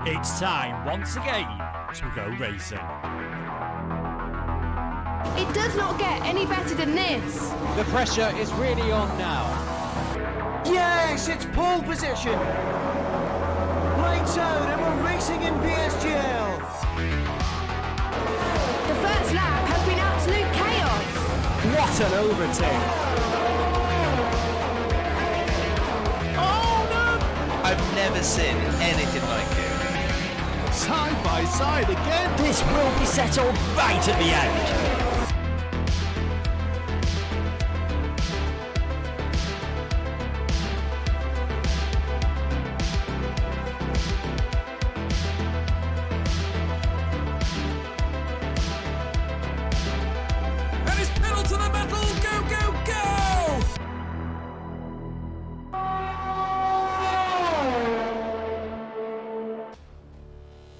It's time once again to go racing. It does not get any better than this. The pressure is really on now. Yes, it's pole position. Lights out and we're racing in PSGL. The first lap has been absolute chaos. What an overtake. Oh no! I've never seen anything like it. Side by side again. This will be settled right at the end.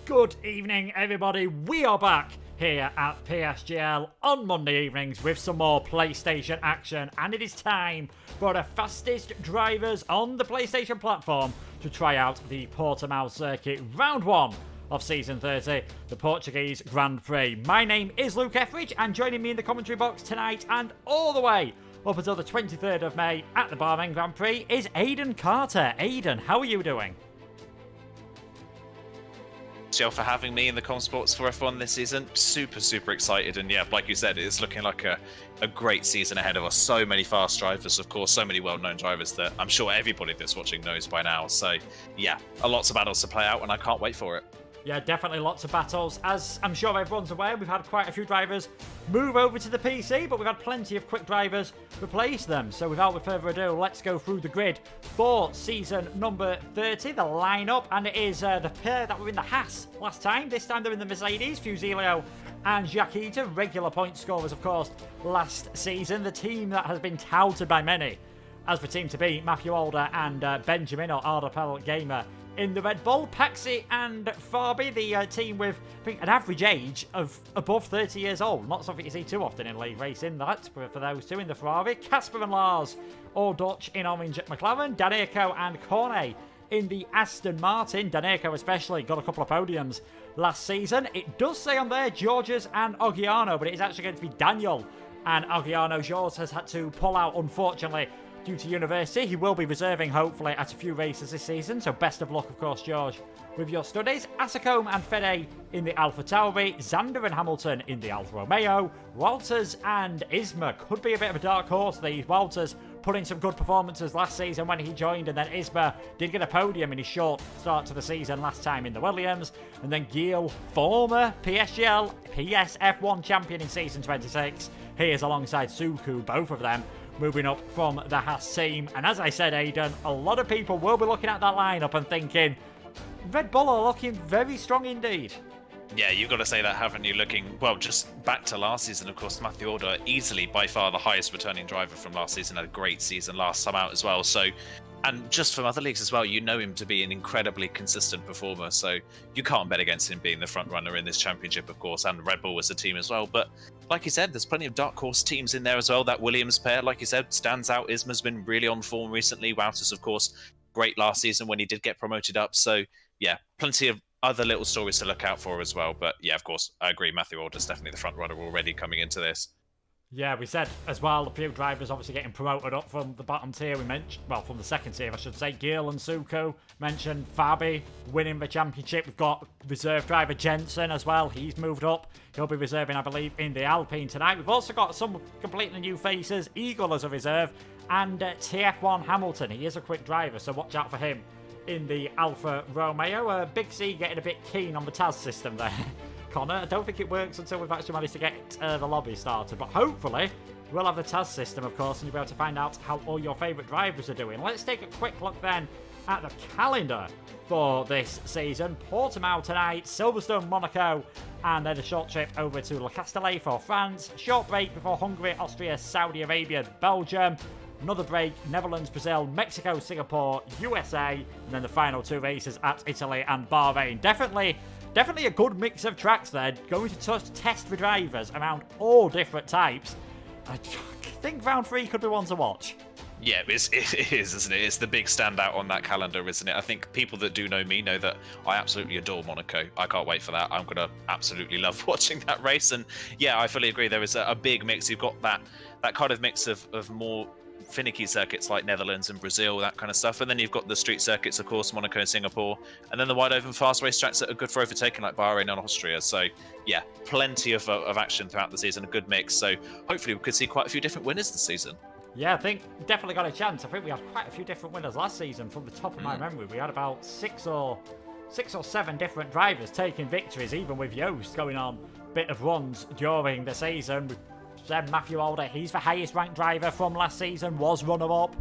Good evening, everybody. We are back here at PSGL on Monday evenings with some more PlayStation action, and it is time for the fastest drivers on the PlayStation platform to try out the Portimao circuit, round 1 of season 30, the Portuguese Grand Prix. My name is Luke Etheridge, and joining me in the commentary box tonight and all the way up until the 23rd of May at the Bahrain Grand Prix is Aidan Carter. Aidan, how are you doing? For having me in the Comsports for F1 this season. Super excited, and yeah, like you said, it's looking like a great season ahead of us. So many fast drivers, of course, so many well-known drivers that I'm sure everybody that's watching knows by now. So yeah, lots of battles to play out, and I can't wait for it. Yeah, definitely lots of battles. As I'm sure everyone's aware, we've had quite a few drivers move over to the PC, but we've had plenty of quick drivers replace them. So without further ado, let's go through the grid for season number 30, the lineup. And it is the pair that were in the Haas last time. This time they're in the Mercedes, Fusilio and Jaquita, regular point scorers, of course, last season. The team that has been touted by many as the team to beat, Matthew Alder and Benjamin, or Ardapel Gamer, in the Red Bull. Paxi and Farby, the team with, I think, an average age of above 30 years old. Not something you see too often in league racing, that, for those two in the Ferrari. Casper and Lars, or Dutch in orange at McLaren. Daneyko and Cornet in the Aston Martin. Daneyko especially got a couple of podiums last season. It does say on there Georges and Ogiano, but it is actually going to be Daniel and Ogiano. Georges has had to pull out, unfortunately, due to university. He will be reserving, hopefully, at a few races this season, so best of luck, of course, George, with your studies. Asacombe and Fede in the Alfa Tauri, Zander and Hamilton in the Alfa Romeo, Walters and Isma could be a bit of a dark horse, these. Walters put in some good performances last season when he joined, and then Isma did get a podium in his short start to the season last time in the Williams. And then Gil, former PSGL PSF1 champion in season 26, he is alongside Suku, both of them moving up from the Haas team. And as I said, Aidan, a lot of people will be looking at that lineup and thinking, Red Bull are looking very strong indeed. Yeah, you've got to say that, haven't you? Looking, well, just back to last season, of course, Matthew Alder, easily by far the highest returning driver from last season, had a great season last time out as well. So, and just from other leagues as well, you know him to be an incredibly consistent performer. So you can't bet against him being the front runner in this championship, of course, and Red Bull was a team as well. But like you said, there's plenty of dark horse teams in there as well. That Williams pair, like you said, stands out. Isma's been really on form recently. Wouters, of course, great last season when he did get promoted up. So yeah, plenty of other little stories to look out for as well. But yeah, of course, I agree. Matthew Alder's definitely the front runner already coming into this. Yeah, we said as well, a few drivers obviously getting promoted up from the bottom tier. We mentioned, well, from the second tier, I should say. Gil and Suko mentioned. Fabi winning the championship. We've got reserve driver Jensen as well. He's moved up. He'll be reserving, I believe, in the Alpine tonight. We've also got some completely new faces. Eagle as a reserve, and TF1 Hamilton. He is a quick driver, so watch out for him in the Alfa Romeo. Big C getting a bit keen on the TAS system there. Connor, I don't think it works until we've actually managed to get the lobby started, but hopefully we'll have the TAS system, of course, and you'll be able to find out how all your favourite drivers are doing. Let's take a quick look then at the calendar for this season. Portimao tonight, Silverstone, Monaco, and then a short trip over to Le Castellet for France. Short break before Hungary, Austria, Saudi Arabia, Belgium. Another break, Netherlands, Brazil, Mexico, Singapore, USA, and then the final two races at Italy and Bahrain. Definitely a good mix of tracks there, going to test the drivers around all different types. I think round 3 could be one to watch. Yeah, it is, isn't it? It's the big standout on that calendar, isn't it? I think people that do know me know that I absolutely adore Monaco. I can't wait for that. I'm going to absolutely love watching that race. And yeah, I fully agree. There is a big mix. You've got that kind of mix of more finicky circuits like Netherlands and Brazil, that kind of stuff. And then you've got the street circuits, of course, Monaco and Singapore. And then the wide open fast race tracks that are good for overtaking like Bahrain and Austria. So yeah, plenty of action throughout the season, a good mix. So hopefully we could see quite a few different winners this season. Yeah, I think definitely got a chance. I think we had quite a few different winners last season from the top of my memory. We had about six or seven different drivers taking victories, even with Joost going on a bit of runs during the season. We said Matthew Alder, he's the highest ranked driver from last season, was runner-up.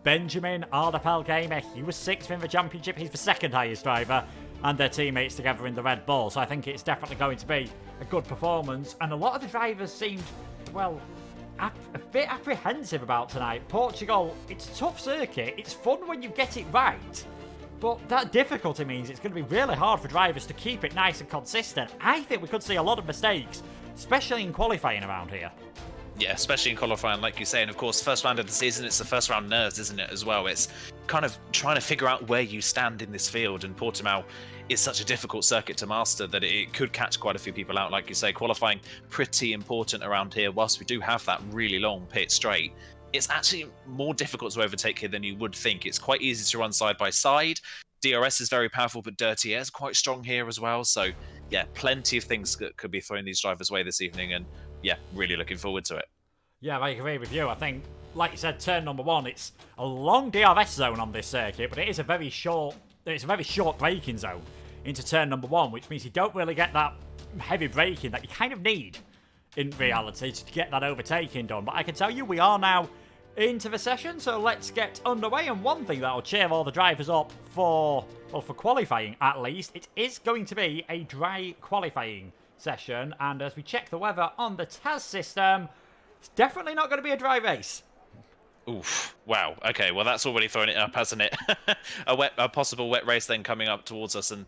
Benjamin Ardapel Gamer, he was 6th in the championship. He's the second highest driver, and their teammates together in the Red Bull. So I think it's definitely going to be a good performance. And a lot of the drivers seemed, well, a bit apprehensive about tonight. Portugal, it's a tough circuit. It's fun when you get it right. But that difficulty means it's going to be really hard for drivers to keep it nice and consistent. I think we could see a lot of mistakes, especially in qualifying around here. Yeah, especially in qualifying, like you say. And of course, first round of the season, it's the first round nerves, isn't it, as well? It's kind of trying to figure out where you stand in this field. And Portimao is such a difficult circuit to master that it could catch quite a few people out. Like you say, qualifying pretty important around here. Whilst we do have that really long pit straight, it's actually more difficult to overtake here than you would think. It's quite easy to run side by side. DRS is very powerful, but Dirty Air is quite strong here as well. So yeah, plenty of things that could be throwing these drivers' way this evening. And yeah, really looking forward to it. Yeah, I agree with you. I think, like you said, turn number 1, it's a long DRS zone on this circuit, but it is a very short braking zone into turn number 1, which means you don't really get that heavy braking that you kind of need in reality to get that overtaking done. But I can tell you, we are now into the session, so let's get underway. And one thing that'll cheer all the drivers up for qualifying at least, it is going to be a dry qualifying session. And as we check the weather on the TAS system, it's definitely not going to be a dry race. Oof. Wow. Okay, well, that's already thrown it up, hasn't it? a possible wet race then coming up towards us, and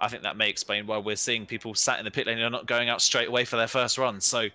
I think that may explain why we're seeing people sat in the pit lane and are not going out straight away for their first run. So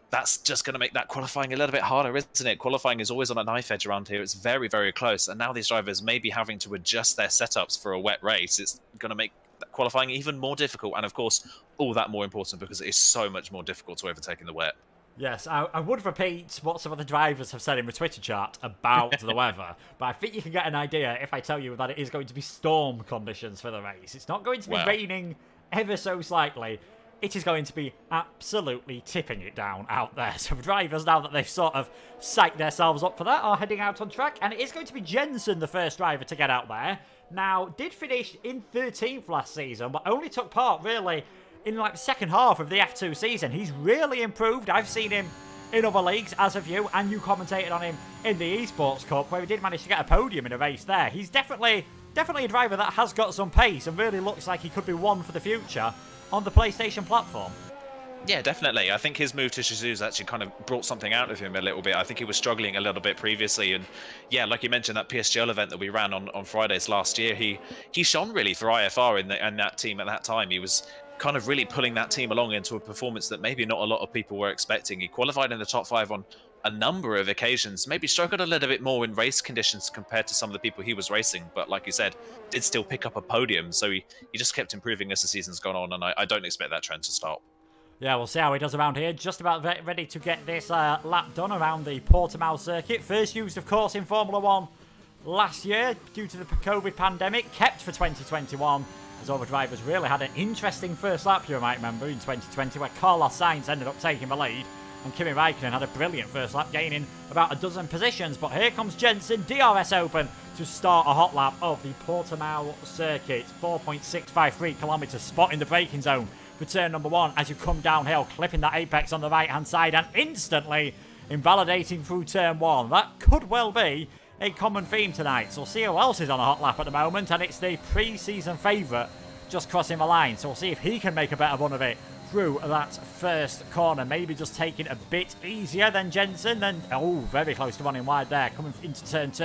that's just going to make that qualifying a little bit harder, isn't it? Qualifying is always on a knife edge around here. It's very, very close. And now these drivers may be having to adjust their setups for a wet race. It's going to make qualifying even more difficult. And of course, all that more important because it is so much more difficult to overtake in the wet. Yes, I would repeat what some of the drivers have said in the Twitter chat about the weather, but I think you can get an idea if I tell you that it is going to be storm conditions for the race. It's not going to be raining ever so slightly. It is going to be absolutely tipping it down out there. So the drivers, now that they've sort of psyched themselves up for that, are heading out on track. And it is going to be Jensen, the first driver to get out there. Now, did finish in 13th last season, but only took part, really, in like the second half of the F2 season. He's really improved. I've seen him in other leagues, as have you, and you commentated on him in the Esports Cup, where he did manage to get a podium in a race there. He's definitely a driver that has got some pace and really looks like he could be one for the future on the PlayStation platform. Yeah, definitely. I think his move to Shizu's actually kind of brought something out of him a little bit. I think he was struggling a little bit previously. And yeah, like you mentioned, that PSGL event that we ran on Fridays last year, he shone really for IFR in that team at that time. He was kind of really pulling that team along into a performance that maybe not a lot of people were expecting. He qualified in the top 5 on a number of occasions, maybe struggled a little bit more in race conditions compared to some of the people he was racing, but like you said, did still pick up a podium. So he just kept improving as the season's gone on, and I don't expect that trend to stop. Yeah, we'll see how he does around here. Just about ready to get this lap done around the Portimao circuit. First used, of course, in Formula 1 last year due to the COVID pandemic, kept for 2021. As all the drivers really had an interesting first lap, you might remember, in 2020, where Carlos Sainz ended up taking the lead, and Kimi Raikkonen had a brilliant first lap, gaining about a dozen positions. But here comes Jensen, DRS open, to start a hot lap of the Portimao circuit. 4.653 kilometres, spot in the braking zone for turn number 1 as you come downhill, clipping that apex on the right-hand side and instantly invalidating through turn 1. That could well be a common theme tonight. So we'll see who else is on a hot lap at the moment, and it's the pre-season favourite just crossing the line. So we'll see if he can make a better run of it through that first corner. Maybe just taking a bit easier than Jensen. Then, very close to running wide there, coming into turn 2.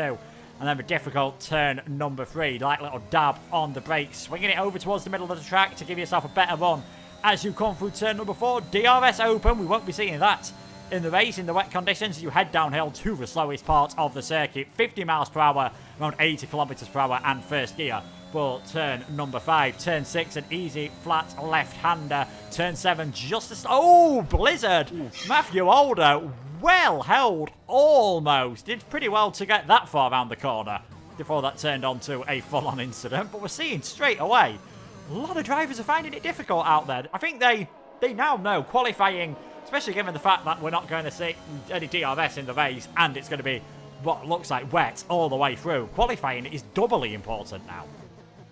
And then the difficult turn number 3. Like a little dab on the brakes, swinging it over towards the middle of the track to give yourself a better run as you come through turn number 4. DRS open. We won't be seeing that in the race in the wet conditions. You head downhill to the slowest part of the circuit, 50 miles per hour, around 80 kilometers per hour, and first gear for turn number 5. Turn 6, an easy flat left-hander. Turn 7, just a... Oh, blizzard! Matthew Alder, well held, almost. Did pretty well to get that far around the corner before that turned on to a full-on incident. But we're seeing straight away, a lot of drivers are finding it difficult out there. I think they now know qualifying, especially given the fact that we're not going to see any DRS in the race and it's going to be what looks like wet all the way through. Qualifying is doubly important now.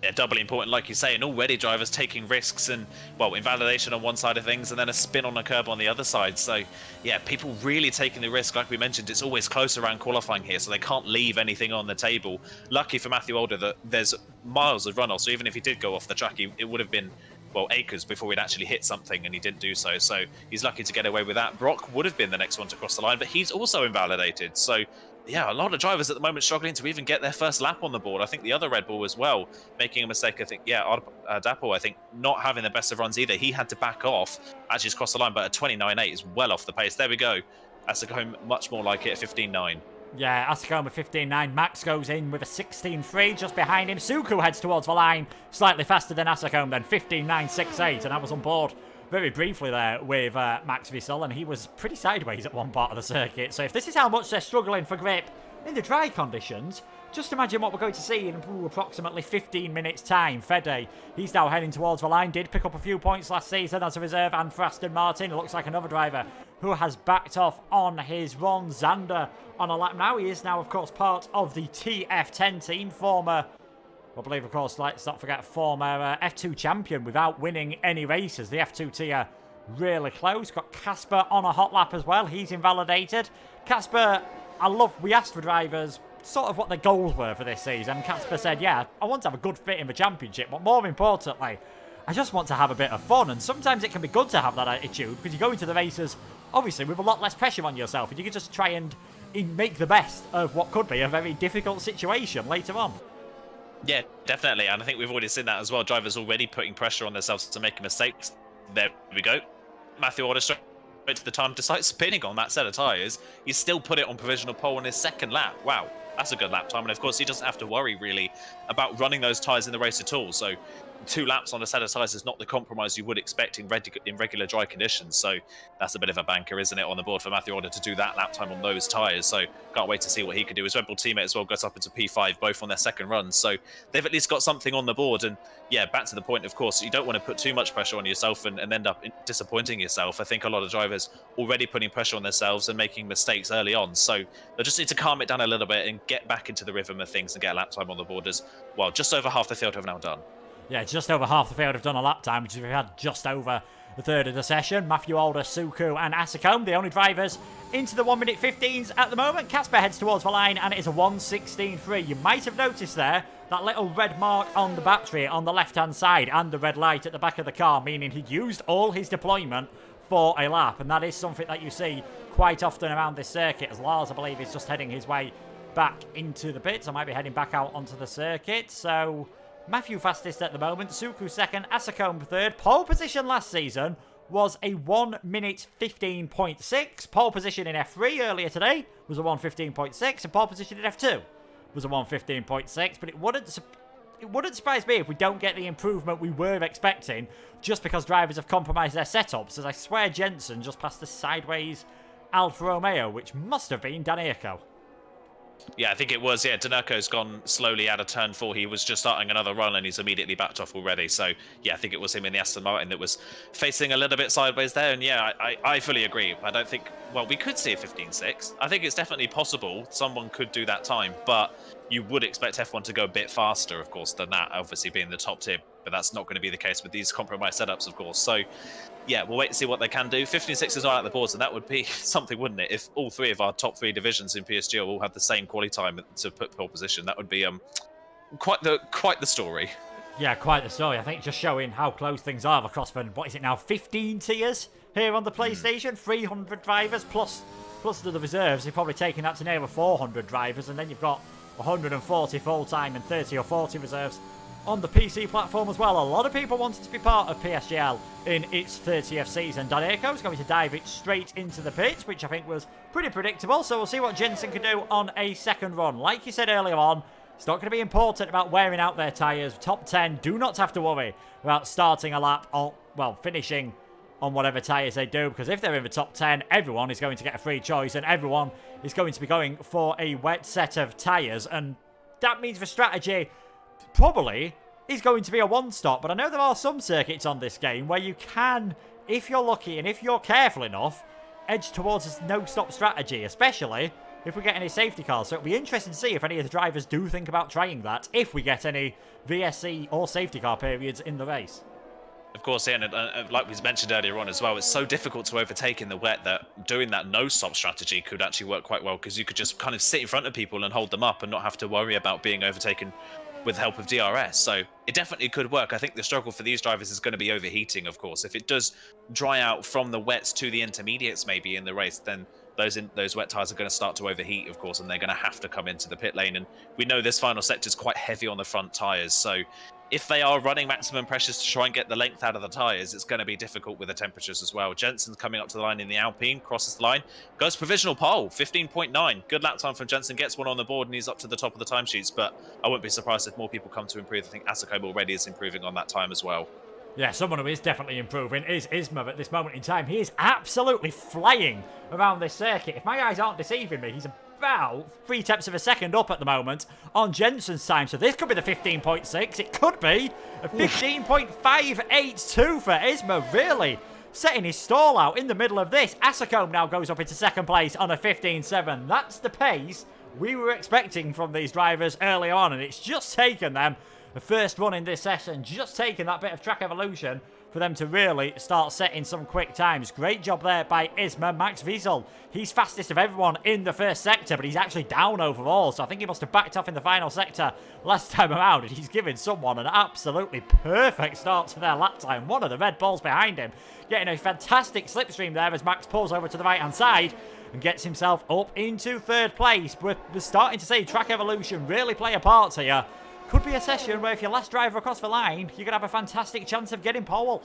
Yeah, doubly important, like you say, and already drivers taking risks and, well, invalidation on one side of things and then a spin on a curb on the other side. So, yeah, people really taking the risk. Like we mentioned, it's always close around qualifying here, so they can't leave anything on the table. Lucky for Matthew Alder that there's miles of runoff, so even if he did go off the track, it would have been, well, acres before he'd actually hit something, and he didn't do so. So he's lucky to get away with that. Brock would have been the next one to cross the line, but he's also invalidated. So, yeah, a lot of drivers at the moment struggling to even get their first lap on the board. I think the other Red Bull as well, making a mistake. I think, yeah, Dapo, I think, not having the best of runs either. He had to back off as he's crossed the line, but a 29.8 is well off the pace. There we go. That's going much more like it, a 15.9. Yeah, Asakoma 15.9. Max goes in with a 16.3 just behind him. Suku heads towards the line, slightly faster than Asakoma then, 15.968, and I was on board very briefly there with Max Visel, and he was pretty sideways at one part of the circuit. So if this is how much they're struggling for grip in the dry conditions, just imagine what we're going to see in approximately 15 minutes' time. Fede, he's now heading towards the line, did pick up a few points last season as a reserve, and for Aston Martin, it looks like another driver who has backed off on his run. Zander on a lap now. He is now, of course, part of the TF10 team, former... I believe, of course, let's not forget, former F2 champion without winning any races. The F2 tier really close. Got Casper on a hot lap as well. He's invalidated. Casper, we asked for drivers sort of what their goals were for this season. Casper said, yeah, I want to have a good fit in the championship, but more importantly, I just want to have a bit of fun. And sometimes it can be good to have that attitude because you go into the races, obviously, with a lot less pressure on yourself. And you can just try and make the best of what could be a very difficult situation later on. Yeah, definitely, and I think we've already seen that as well. Drivers already putting pressure on themselves to make mistakes. There we go. Matthew Alder straight to the time, decides spinning on that set of tyres. He's still put it on provisional pole on his second lap. Wow, that's a good lap time, and of course he doesn't have to worry really about running those tyres in the race at all. So 2 laps on a set of tyres is not the compromise you would expect in regular dry conditions. So that's a bit of a banker, isn't it, on the board for Matthew Alder to do that lap time on those tyres. So can't wait to see what he can do. His Red Bull teammate as well goes up into P5, both on their second runs. So they've at least got something on the board. And yeah, back to the point, of course, you don't want to put too much pressure on yourself and end up disappointing yourself. I think a lot of drivers already putting pressure on themselves and making mistakes early on. So they just need to calm it down a little bit and get back into the rhythm of things and get a lap time on the board as well. Just over half the field have now done. Yeah, just over half the field have done a lap time, which we've had just over the third of the session. Matthew Alder, Suku and Asakome, the only drivers into the 1 minute 15s at the moment. Casper heads towards the line and it is a 1:16.3. You might have noticed there that little red mark on the battery on the left-hand side and the red light at the back of the car, meaning he'd used all his deployment for a lap. And that is something that you see quite often around this circuit, as Lars, I believe, is just heading his way back into the pits. I might be heading back out onto the circuit. So Matthew fastest at the moment, Suku second, Asakome third. Pole position last season was a 1 minute 15.6. Pole position in F3 earlier today was a 1:15.6, and pole position in F2 was a 1:15.6. But it wouldn't surprise me if we don't get the improvement we were expecting, just because drivers have compromised their setups. As I swear, Jensen just passed the sideways Alfa Romeo, which must have been Danico. Yeah, I think it was. Yeah, Danerco's gone slowly out of turn 4. He was just starting another run and he's immediately backed off already. So, yeah, I think it was him in the Aston Martin that was facing a little bit sideways there. And, yeah, I fully agree. I don't think... Well, we could see a 15.6. I think it's definitely possible someone could do that time. But you would expect F1 to go a bit faster, of course, than that, obviously being the top tier. But that's not going to be the case with these compromised setups, of course. So, yeah, we'll wait and see what they can do. 15.6 is not out the boards, and that would be something, wouldn't it? If all 3 of our top 3 divisions in PSGL all had the same quality time to put pole position, that would be quite the story. Yeah, quite the story. I think just showing how close things are across for, what is it now, 15 tiers here on the PlayStation? 300 drivers plus the reserves. You're probably taking that to nearly 400 drivers, and then you've got 140 full-time and 30 or 40 reserves on the PC platform as well. A lot of people wanted to be part of PSGL in its 30th season. Daneko is going to dive it straight into the pit, which I think was pretty predictable. So we'll see what Jensen can do on a second run. Like you said earlier on, it's not going to be important about wearing out their tyres. Top 10 do not have to worry about starting a lap or, well, finishing on whatever tyres they do, because if they're in the top 10, everyone is going to get a free choice and everyone is going to be going for a wet set of tyres. And that means the strategy probably is going to be a one-stop. But I know there are some circuits on this game where you can, if you're lucky and if you're careful enough, edge towards a no-stop strategy, especially if we get any safety cars. So it'll be interesting to see if any of the drivers do think about trying that, if we get any VSC or safety car periods in the race. Of course, yeah, and like we mentioned earlier on as well, it's so difficult to overtake in the wet that doing that no-stop strategy could actually work quite well, because you could just kind of sit in front of people and hold them up and not have to worry about being overtaken with the help of DRS. So it definitely could work. I think the struggle for these drivers is going to be overheating, of course. If it does dry out from the wets to the intermediates maybe in the race, then those wet tyres are going to start to overheat, of course, and they're going to have to come into the pit lane. And we know this final sector is quite heavy on the front tyres, so if they are running maximum pressures to try and get the length out of the tyres, it's going to be difficult with the temperatures as well. Jensen's coming up to the line in the Alpine, crosses the line, goes provisional pole, 15.9. Good lap time from Jensen, gets one on the board, and he's up to the top of the timesheets. But I wouldn't be surprised if more people come to improve. I think Asako already is improving on that time as well. Yeah, someone who is definitely improving is Isma at this moment in time. He is absolutely flying around this circuit. If my eyes aren't deceiving me, he's about 3/10 of a second up at the moment on Jensen's time. So this could be the 15.6. It could be a 15.582 for Isma. Really setting his stall out in the middle of this. Asako now goes up into second place on a 15.7. That's the pace we were expecting from these drivers early on, and it's just taken them the first run in this session, just taking that bit of track evolution for them to really start setting some quick times. Great job there by Isma. Max Visel, he's fastest of everyone in the first sector, but he's actually down overall, so I think he must have backed off in the final sector last time around, and he's given someone an absolutely perfect start to their lap time. One of the Red Bulls behind him getting a fantastic slipstream there as Max pulls over to the right-hand side and gets himself up into third place. We're starting to see track evolution really play a part here. Could be a session where if you're last driver across the line, you're going to have a fantastic chance of getting pole.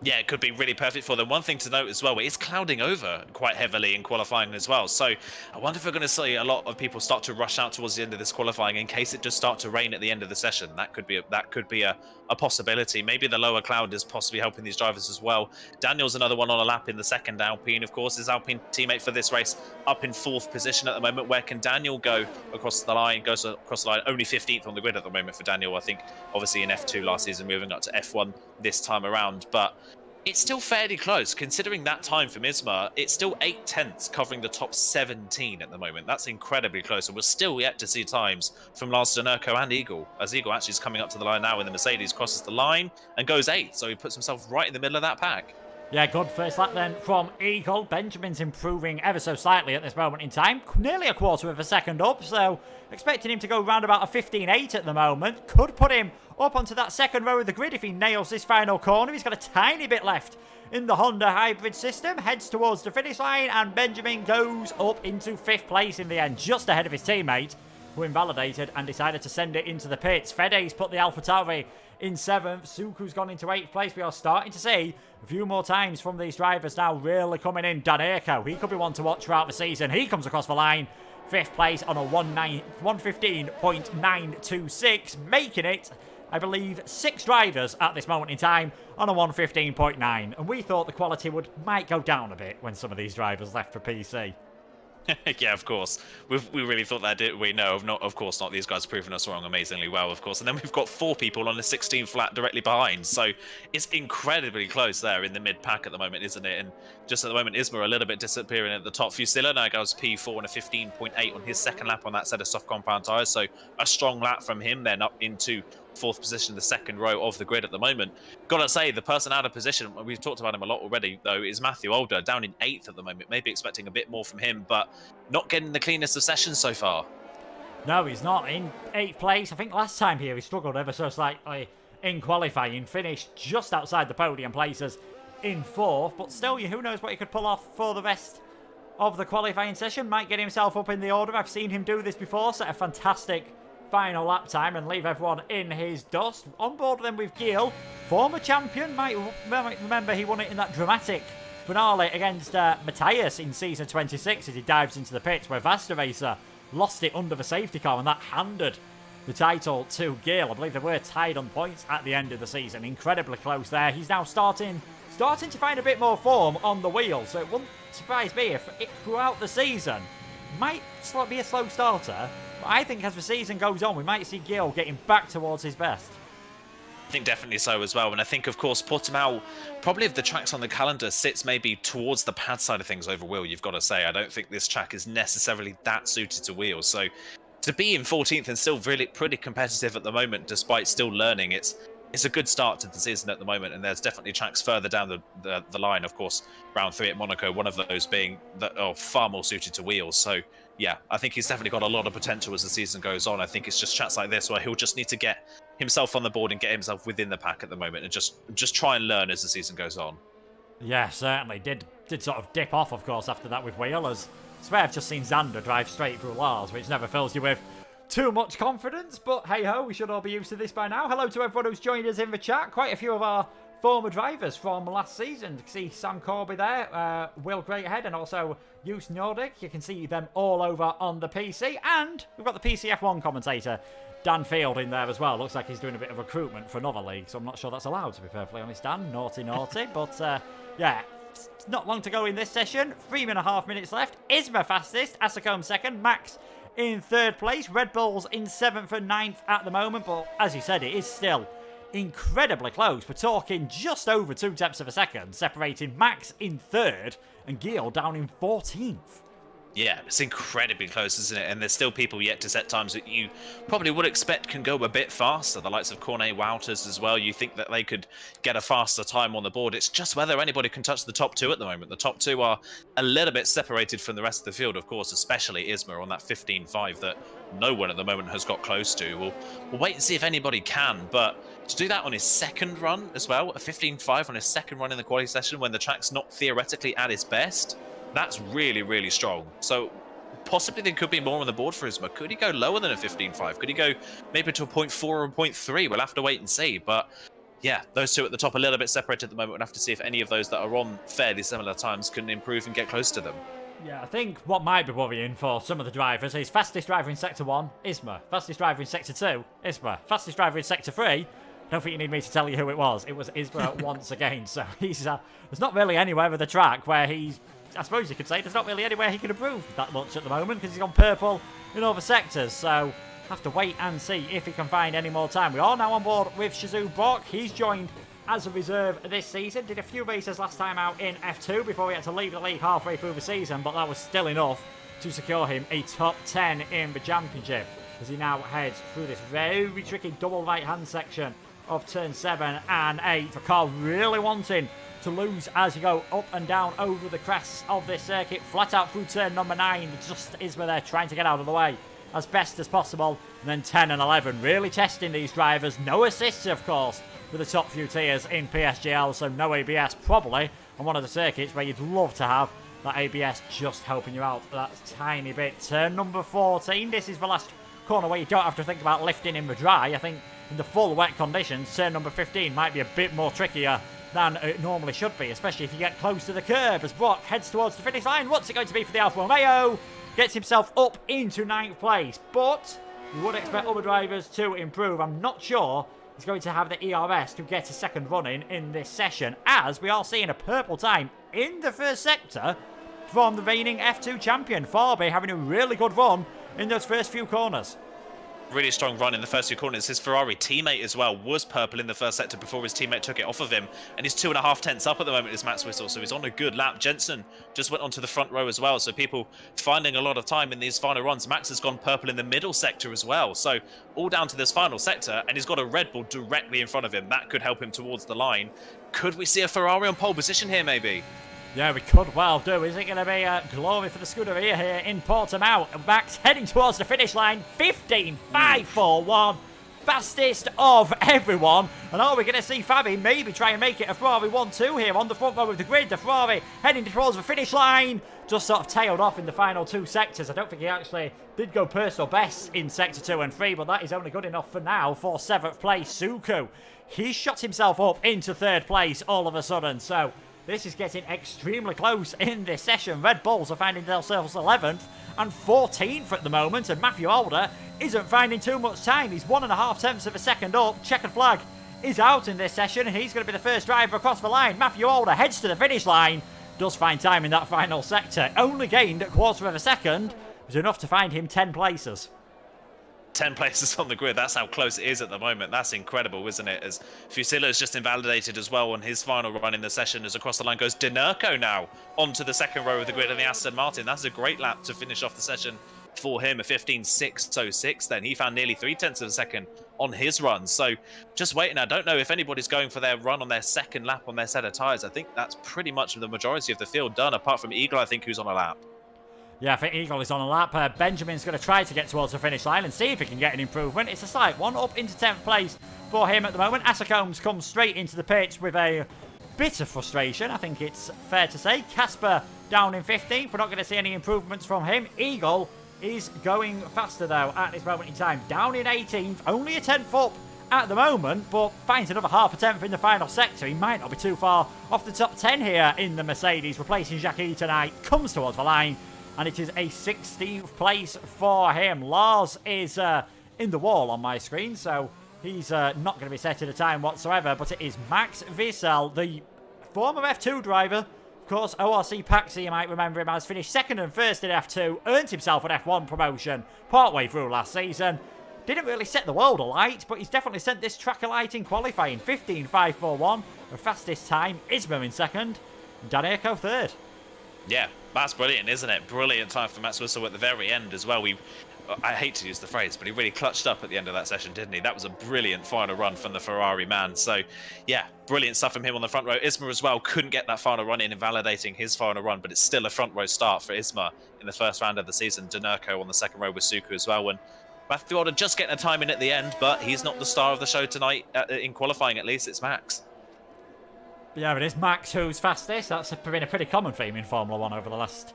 Yeah, it could be really perfect for them. One thing to note as well, it's clouding over quite heavily in qualifying as well. So I wonder if we're going to see a lot of people start to rush out towards the end of this qualifying in case it does start to rain at the end of the session. That could be a possibility. Maybe the lower cloud is possibly helping these drivers as well. Daniel's another one on a lap in the second Alpine, of course. His Alpine teammate for this race up in fourth position at the moment. Where can Daniel go across the line? Goes across the line, only 15th on the grid at the moment for Daniel. I think obviously in F2 last season, moving up to F1 this time around. But it's still fairly close, considering that time from Isma. It's still 8/10 covering the top 17 at the moment. That's incredibly close, and we're still yet to see times from Lars Danerko and Eagle, as Eagle actually is coming up to the line now in the Mercedes, crosses the line and goes 8th, so he puts himself right in the middle of that pack. Yeah, good first lap then from Eagle. Benjamin's improving ever so slightly at this moment in time. Nearly a quarter of a second up, so expecting him to go round about a 15.8 at the moment. Could put him up onto that second row of the grid if he nails this final corner. He's got a tiny bit left in the Honda hybrid system. Heads towards the finish line, and Benjamin goes up into 5th place in the end, just ahead of his teammate, who invalidated and decided to send it into the pits. Fede's put the AlphaTauri in 7th. Suku's gone into 8th place. We are starting to see a few more times from these drivers now really coming in. Danerko, he could be one to watch throughout the season. He comes across the line, 5th place on a 115.926, making it, I believe, 6 drivers at this moment in time on a 115.9. And we thought the quality might go down a bit when some of these drivers left for PC. Yeah, of course. We really thought that, didn't we? No, of course not. These guys have proven us wrong amazingly well, of course. And then we've got 4 people on the 16 flat directly behind. So it's incredibly close there in the mid-pack at the moment, isn't it? And just at the moment, Isma a little bit disappearing at the top. Fusila now goes P4 and a 15.8 on his second lap on that set of soft compound tyres. So a strong lap from him then up into 4th position, the second row of the grid at the moment. Gotta say, the person out of position, we've talked about him a lot already, though, is Matthew Older, down in 8th at the moment. Maybe expecting a bit more from him, but not getting the cleanest of sessions so far. No, he's not. In 8th place. I think last time here he struggled ever so slightly in qualifying. Finished just outside the podium places in 4th, but still, who knows what he could pull off for the rest of the qualifying session. Might get himself up in the order. I've seen him do this before, set a fantastic final lap time and leave everyone in his dust. On board then with Gil, former champion. Might remember he won it in that dramatic finale against Matthias in season 26 as he dives into the pits where Vasta Racer lost it under the safety car and that handed the title to Gil. I believe they were tied on points at the end of the season. Incredibly close there. He's now starting to find a bit more form on the wheel, so it wouldn't surprise me if throughout the season might be a slow starter, but I think as the season goes on we might see Gil getting back towards his best. I think definitely so as well, and I think of course Portimao, probably of the tracks on the calendar, sits maybe towards the pad side of things over wheel, you've got to say. I don't think this track is necessarily that suited to wheels, so to be in 14th and still really pretty competitive at the moment despite still learning, it's a good start to the season at the moment, and there's definitely tracks further down the line. Of course, round 3 at Monaco, one of those being that are far more suited to wheels. So yeah, I think he's definitely got a lot of potential as the season goes on. I think it's just tracks like this where he'll just need to get himself on the board and get himself within the pack at the moment, and just try and learn as the season goes on. Yeah, certainly did sort of dip off, of course, after that with wheel. As I swear I've just seen Xander drive straight through Lars, which never fills you with too much confidence, but hey ho, we should all be used to this by now. Hello to everyone who's joined us in the chat. Quite a few of our former drivers from last season. You can see Sam Corby there, Will Greathead, and also Use Nordic. You can see them all over on the PC, and we've got the PCF1 commentator Dan Field in there as well. Looks like he's doing a bit of recruitment for another league, so I'm not sure that's allowed, to be perfectly honest, Dan. Naughty. But yeah, not long to go in this session. 3.5 minutes left. Isma fastest, Asacombe second, Max in 3rd place, Red Bull's in 7th and 9th at the moment, but as you said, it is still incredibly close. We're talking just over 2 tenths of a second, separating Max in 3rd and Gil down in 14th. Yeah, it's incredibly close, isn't it? And there's still people yet to set times that you probably would expect can go a bit faster. The likes of Cornet Wouters as well. You think that they could get a faster time on the board. It's just whether anybody can touch the top 2 at the moment. The top 2 are a little bit separated from the rest of the field, of course, especially Isma on that 15.5 that no one at the moment has got close to. We'll wait and see if anybody can, but to do that on his second run as well, a 15.5 on his second run in the quality session when the track's not theoretically at its best, that's really, really strong. So possibly there could be more on the board for Isma. Could he go lower than a 15.5? Could he go maybe to a 0.4 or a 0.3? We'll have to wait and see. But yeah, those two at the top a little bit separated at the moment. We'll have to see if any of those that are on fairly similar times can improve and get close to them. Yeah, I think what might be worrying for some of the drivers is fastest driver in Sector 1, Isma. Fastest driver in Sector 2, Isma. Fastest driver in Sector 3, I don't think you need me to tell you who it was. It was Isma once again. So he's there's not really anywhere with the track where he's, I suppose you could say, there's not really anywhere he can improve that much at the moment because he's gone purple in all the sectors. So have to wait and see if he can find any more time. We are now on board with Shizu Brock. He's joined as a reserve this season. Did a few races last time out in F2 before he had to leave the league halfway through the season, but that was still enough to secure him a top 10 in the championship as he now heads through this very tricky double right hand section of turn 7 and 8. The car really wanting to lose as you go up and down over the crests of this circuit, flat out through turn number 9. Just Isma there trying to get out of the way as best as possible. And then 10 and 11 really testing these drivers. No assists, of course, for the top few tiers in PSGL, so no ABS probably on one of the circuits where you'd love to have that ABS just helping you out that tiny bit. Turn number 14. This is the last corner where you don't have to think about lifting in the dry. I think in the full wet conditions, turn number 15 might be a bit more trickier than it normally should be, especially if you get close to the curb as Brock heads towards the finish line. What's it going to be for the Alfa Romeo? Gets himself up into 9th place, but we would expect other drivers to improve. I'm not sure he's going to have the ERS to get a second run in this session, as we are seeing a purple time in the first sector from the reigning F2 champion. Farby having a really good run in those first few corners. Really strong run in the first 2 corners. His Ferrari teammate as well was purple in the first sector before his teammate took it off of him, and he's 2.5 tenths up at the moment is Max Whistle, so he's on a good lap. Jensen just went onto the front row as well, so people finding a lot of time in these final runs. Max has gone purple in the middle sector as well, so all down to this final sector, and he's got a Red Bull directly in front of him. That could help him towards the line. Could we see a Ferrari on pole position here maybe? Yeah, we could well do. Is it going to be a glory for the Scuderia here in Portimao? Max heading towards the finish line. 15.541. Fastest of everyone. And are we going to see Fabi maybe try and make it a Ferrari 1-2 here on the front row of the grid? The Ferrari heading towards the finish line. just sort of tailed off in the final 2 sectors. I don't think he actually did go personal best in sector 2 and 3, but that is only good enough for now for 7th place. Suku, he shot himself up into 3rd place all of a sudden, so this is getting extremely close in this session. Red Bulls are finding themselves 11th and 14th at the moment, and Matthew Alder isn't finding too much time. He's 1.5 tenths of a second up. Checkered flag is out in this session, and he's going to be the first driver across the line. Matthew Alder heads to the finish line, does find time in that final sector. Only gained a quarter of a second. It was enough to find him 10 places. 10 places on the grid, that's how close it is at the moment. That's incredible, isn't it? As Fusillo's just invalidated as well on his final run in the session, as across the line goes Dinerco now onto the second row of the grid in the Aston Martin. That's a great lap to finish off the session for him, a 15.606 then. He found nearly 3 tenths of a second on his run. So just waiting. I don't know if anybody's going for their run on their second lap on their set of tyres. I think that's pretty much the majority of the field done, apart from Eagle, I think, who's on a lap. Yeah, I think Eagle is on a lap. Benjamin's going to try to get towards the finish line and see if he can get an improvement. It's a slight one up into 10th place for him at the moment. Assacombs comes straight into the pits with a bit of frustration, I think it's fair to say. Casper down in 15th. We're not going to see any improvements from him. Eagle is going faster, though, at this moment in time. Down in 18th, only a 10th up at the moment, but finds another half a tenth in the final sector. He might not be too far off the top 10 here in the Mercedes, replacing Jackie tonight. Comes towards the line, and it is a 16th place for him. Lars is in the wall on my screen, so he's not going to be setting a time whatsoever, but it is Max Visel, the former F2 driver. Of course, ORC Paxi, you might remember him as, finished 2nd and 1st in F2, earned himself an F1 promotion partway through last season. Didn't really set the world alight, but he's definitely sent this track alight in qualifying. 15.541, the fastest time. Isma in 2nd, Daneco 3rd. Yeah, that's brilliant, isn't it? Brilliant time for Max Whistle at the very end as well. I hate to use the phrase, but he really clutched up at the end of that session, didn't he? That was a brilliant final run from the Ferrari man. So, yeah, brilliant stuff from him on the front row. Isma as well couldn't get that final run in, invalidating his final run, but it's still a front row start for Isma in the first round of the season. Dinerco on the second row with Suku as well. And Matthew Alder just getting a time in at the end, but he's not the star of the show tonight, in qualifying at least. It's Max. Yeah, it is Max who's fastest. That's been a pretty common theme in Formula 1 over the last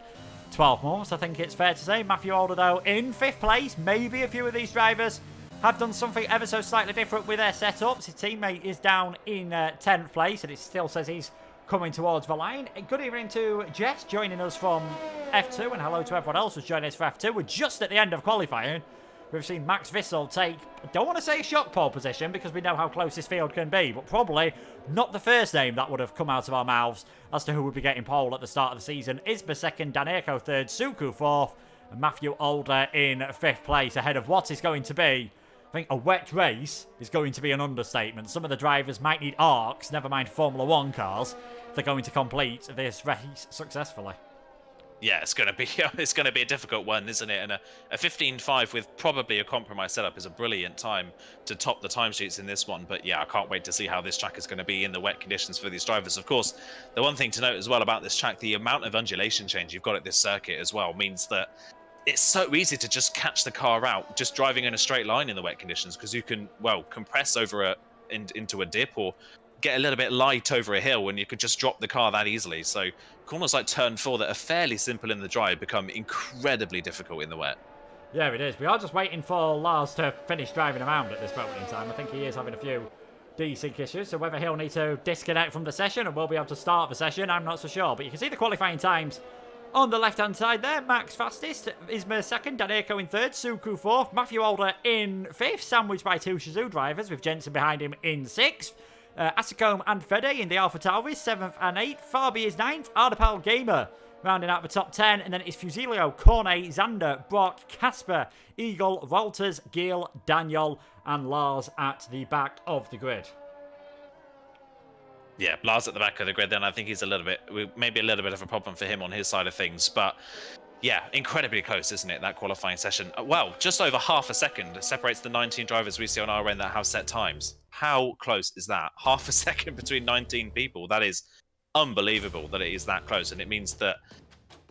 12 months, I think it's fair to say. Matthew Alder, though, in 5th place. Maybe a few of these drivers have done something ever so slightly different with their setups. His teammate is down in 10th place, and it still says he's coming towards the line. Good evening to Jess, joining us from F2, and hello to everyone else who's joining us for F2. We're just at the end of qualifying. We've seen Max Visel take, I don't want to say shock pole position because we know how close this field can be, but probably not the first name that would have come out of our mouths as to who would be getting pole at the start of the season. Isba 2nd, Daneco 3rd, Suku 4th, and Matthew Alder in 5th place ahead of what is going to be, I think, a wet race is going to be an understatement. Some of the drivers might need arcs, never mind Formula 1 cars, if they're going to complete this race successfully. Yeah, it's going to be a difficult one, isn't it? And a 15.5 with probably a compromise setup is a brilliant time to top the timesheets in this one. But yeah, I can't wait to see how this track is going to be in the wet conditions for these drivers. Of course, the one thing to note as well about this track, the amount of undulation change you've got at this circuit as well means that it's so easy to just catch the car out just driving in a straight line in the wet conditions, because you can, well, compress over into a dip or get a little bit light over a hill and you could just drop the car that easily. So corners like turn 4 that are fairly simple in the drive become incredibly difficult in the wet. Yeah, it is. We are just waiting for Lars to finish driving around at this moment in time. I think he is having a few desync issues, so whether he'll need to disconnect from the session and we'll be able to start the session, I'm not so sure. But you can see the qualifying times on the left-hand side there. Max fastest, Isma 2nd, Daneco in 3rd, Suku 4th, Matthew Alder in 5th, sandwiched by 2 Shizu drivers with Jensen behind him in 6th. Asacombe and Fede in the Alpha Tauri, 7th and 8th. Farby is 9th. Ardapal Gamer rounding out the top 10. And then it's Fusilio, Cornet, Xander, Brock, Casper, Eagle, Walters, Gil, Daniel, and Lars at the back of the grid. Yeah, Lars at the back of the grid, then I think he's maybe a little bit of a problem for him on his side of things. But yeah, incredibly close, isn't it, that qualifying session? Well, just over half a second separates the 19 drivers we see on our end that have set times. How close is that? Half a second between 19 people. That is unbelievable that it is that close. And it means that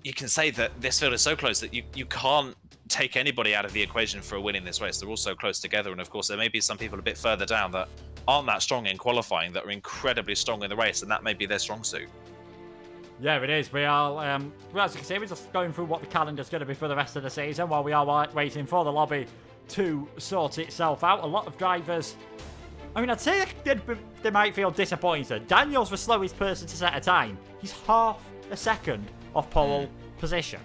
you can say that this field is so close that you can't take anybody out of the equation for a win in this race. They're all so close together. And of course, there may be some people a bit further down that aren't that strong in qualifying that are incredibly strong in the race. And that may be their strong suit. Yeah, it is. We are, well, as you can see, we're just going through what the calendar's going to be for the rest of the season while we are waiting for the lobby to sort itself out. A lot of drivers, I mean, I'd say they might feel disappointed. Daniel's the slowest person to set a time. He's half a second off pole position.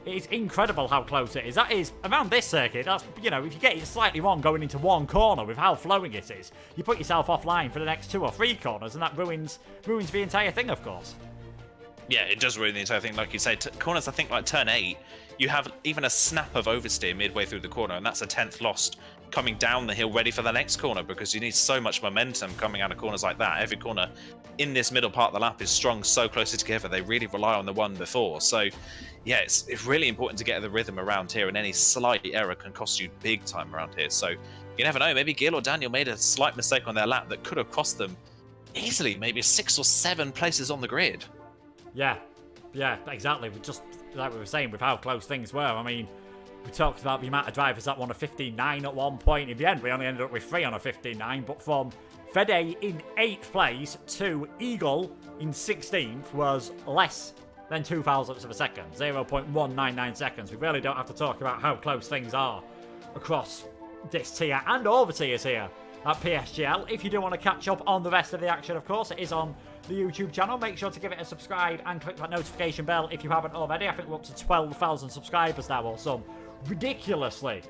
It is incredible how close it is. That is, around this circuit, that's, you know, if you get it slightly wrong going into one corner with how flowing it is, you put yourself offline for the next 2 or 3 corners, and that ruins the entire thing, of course. Yeah, it does ruin the entire thing. Like you say, corners, I think, like turn 8, you have even a snap of oversteer midway through the corner, and that's a 10th lost coming down the hill ready for the next corner, because you need so much momentum coming out of corners like that. Every corner in this middle part of the lap is strung so closely together. They really rely on the one before. So, yeah, it's really important to get the rhythm around here, and any slight error can cost you big time around here. So, you never know. Maybe Gil or Daniel made a slight mistake on their lap that could have cost them easily maybe 6 or 7 places on the grid. Yeah, exactly. Just like we were saying with how close things were. I mean, we talked about the amount of drivers that won a 15.9 at one point. In the end, we only ended up with 3 on a 15.9. But from Fede in 8th place to Eagle in 16th was less than 2 thousandths of a second. 0.199 seconds. We really don't have to talk about how close things are across this tier and all the tiers here at PSGL. If you do want to catch up on the rest of the action, of course, it is on the YouTube channel. Make sure to give it a subscribe and click that notification bell if you haven't already. I think we're up to 12,000 subscribers now, or some ridiculously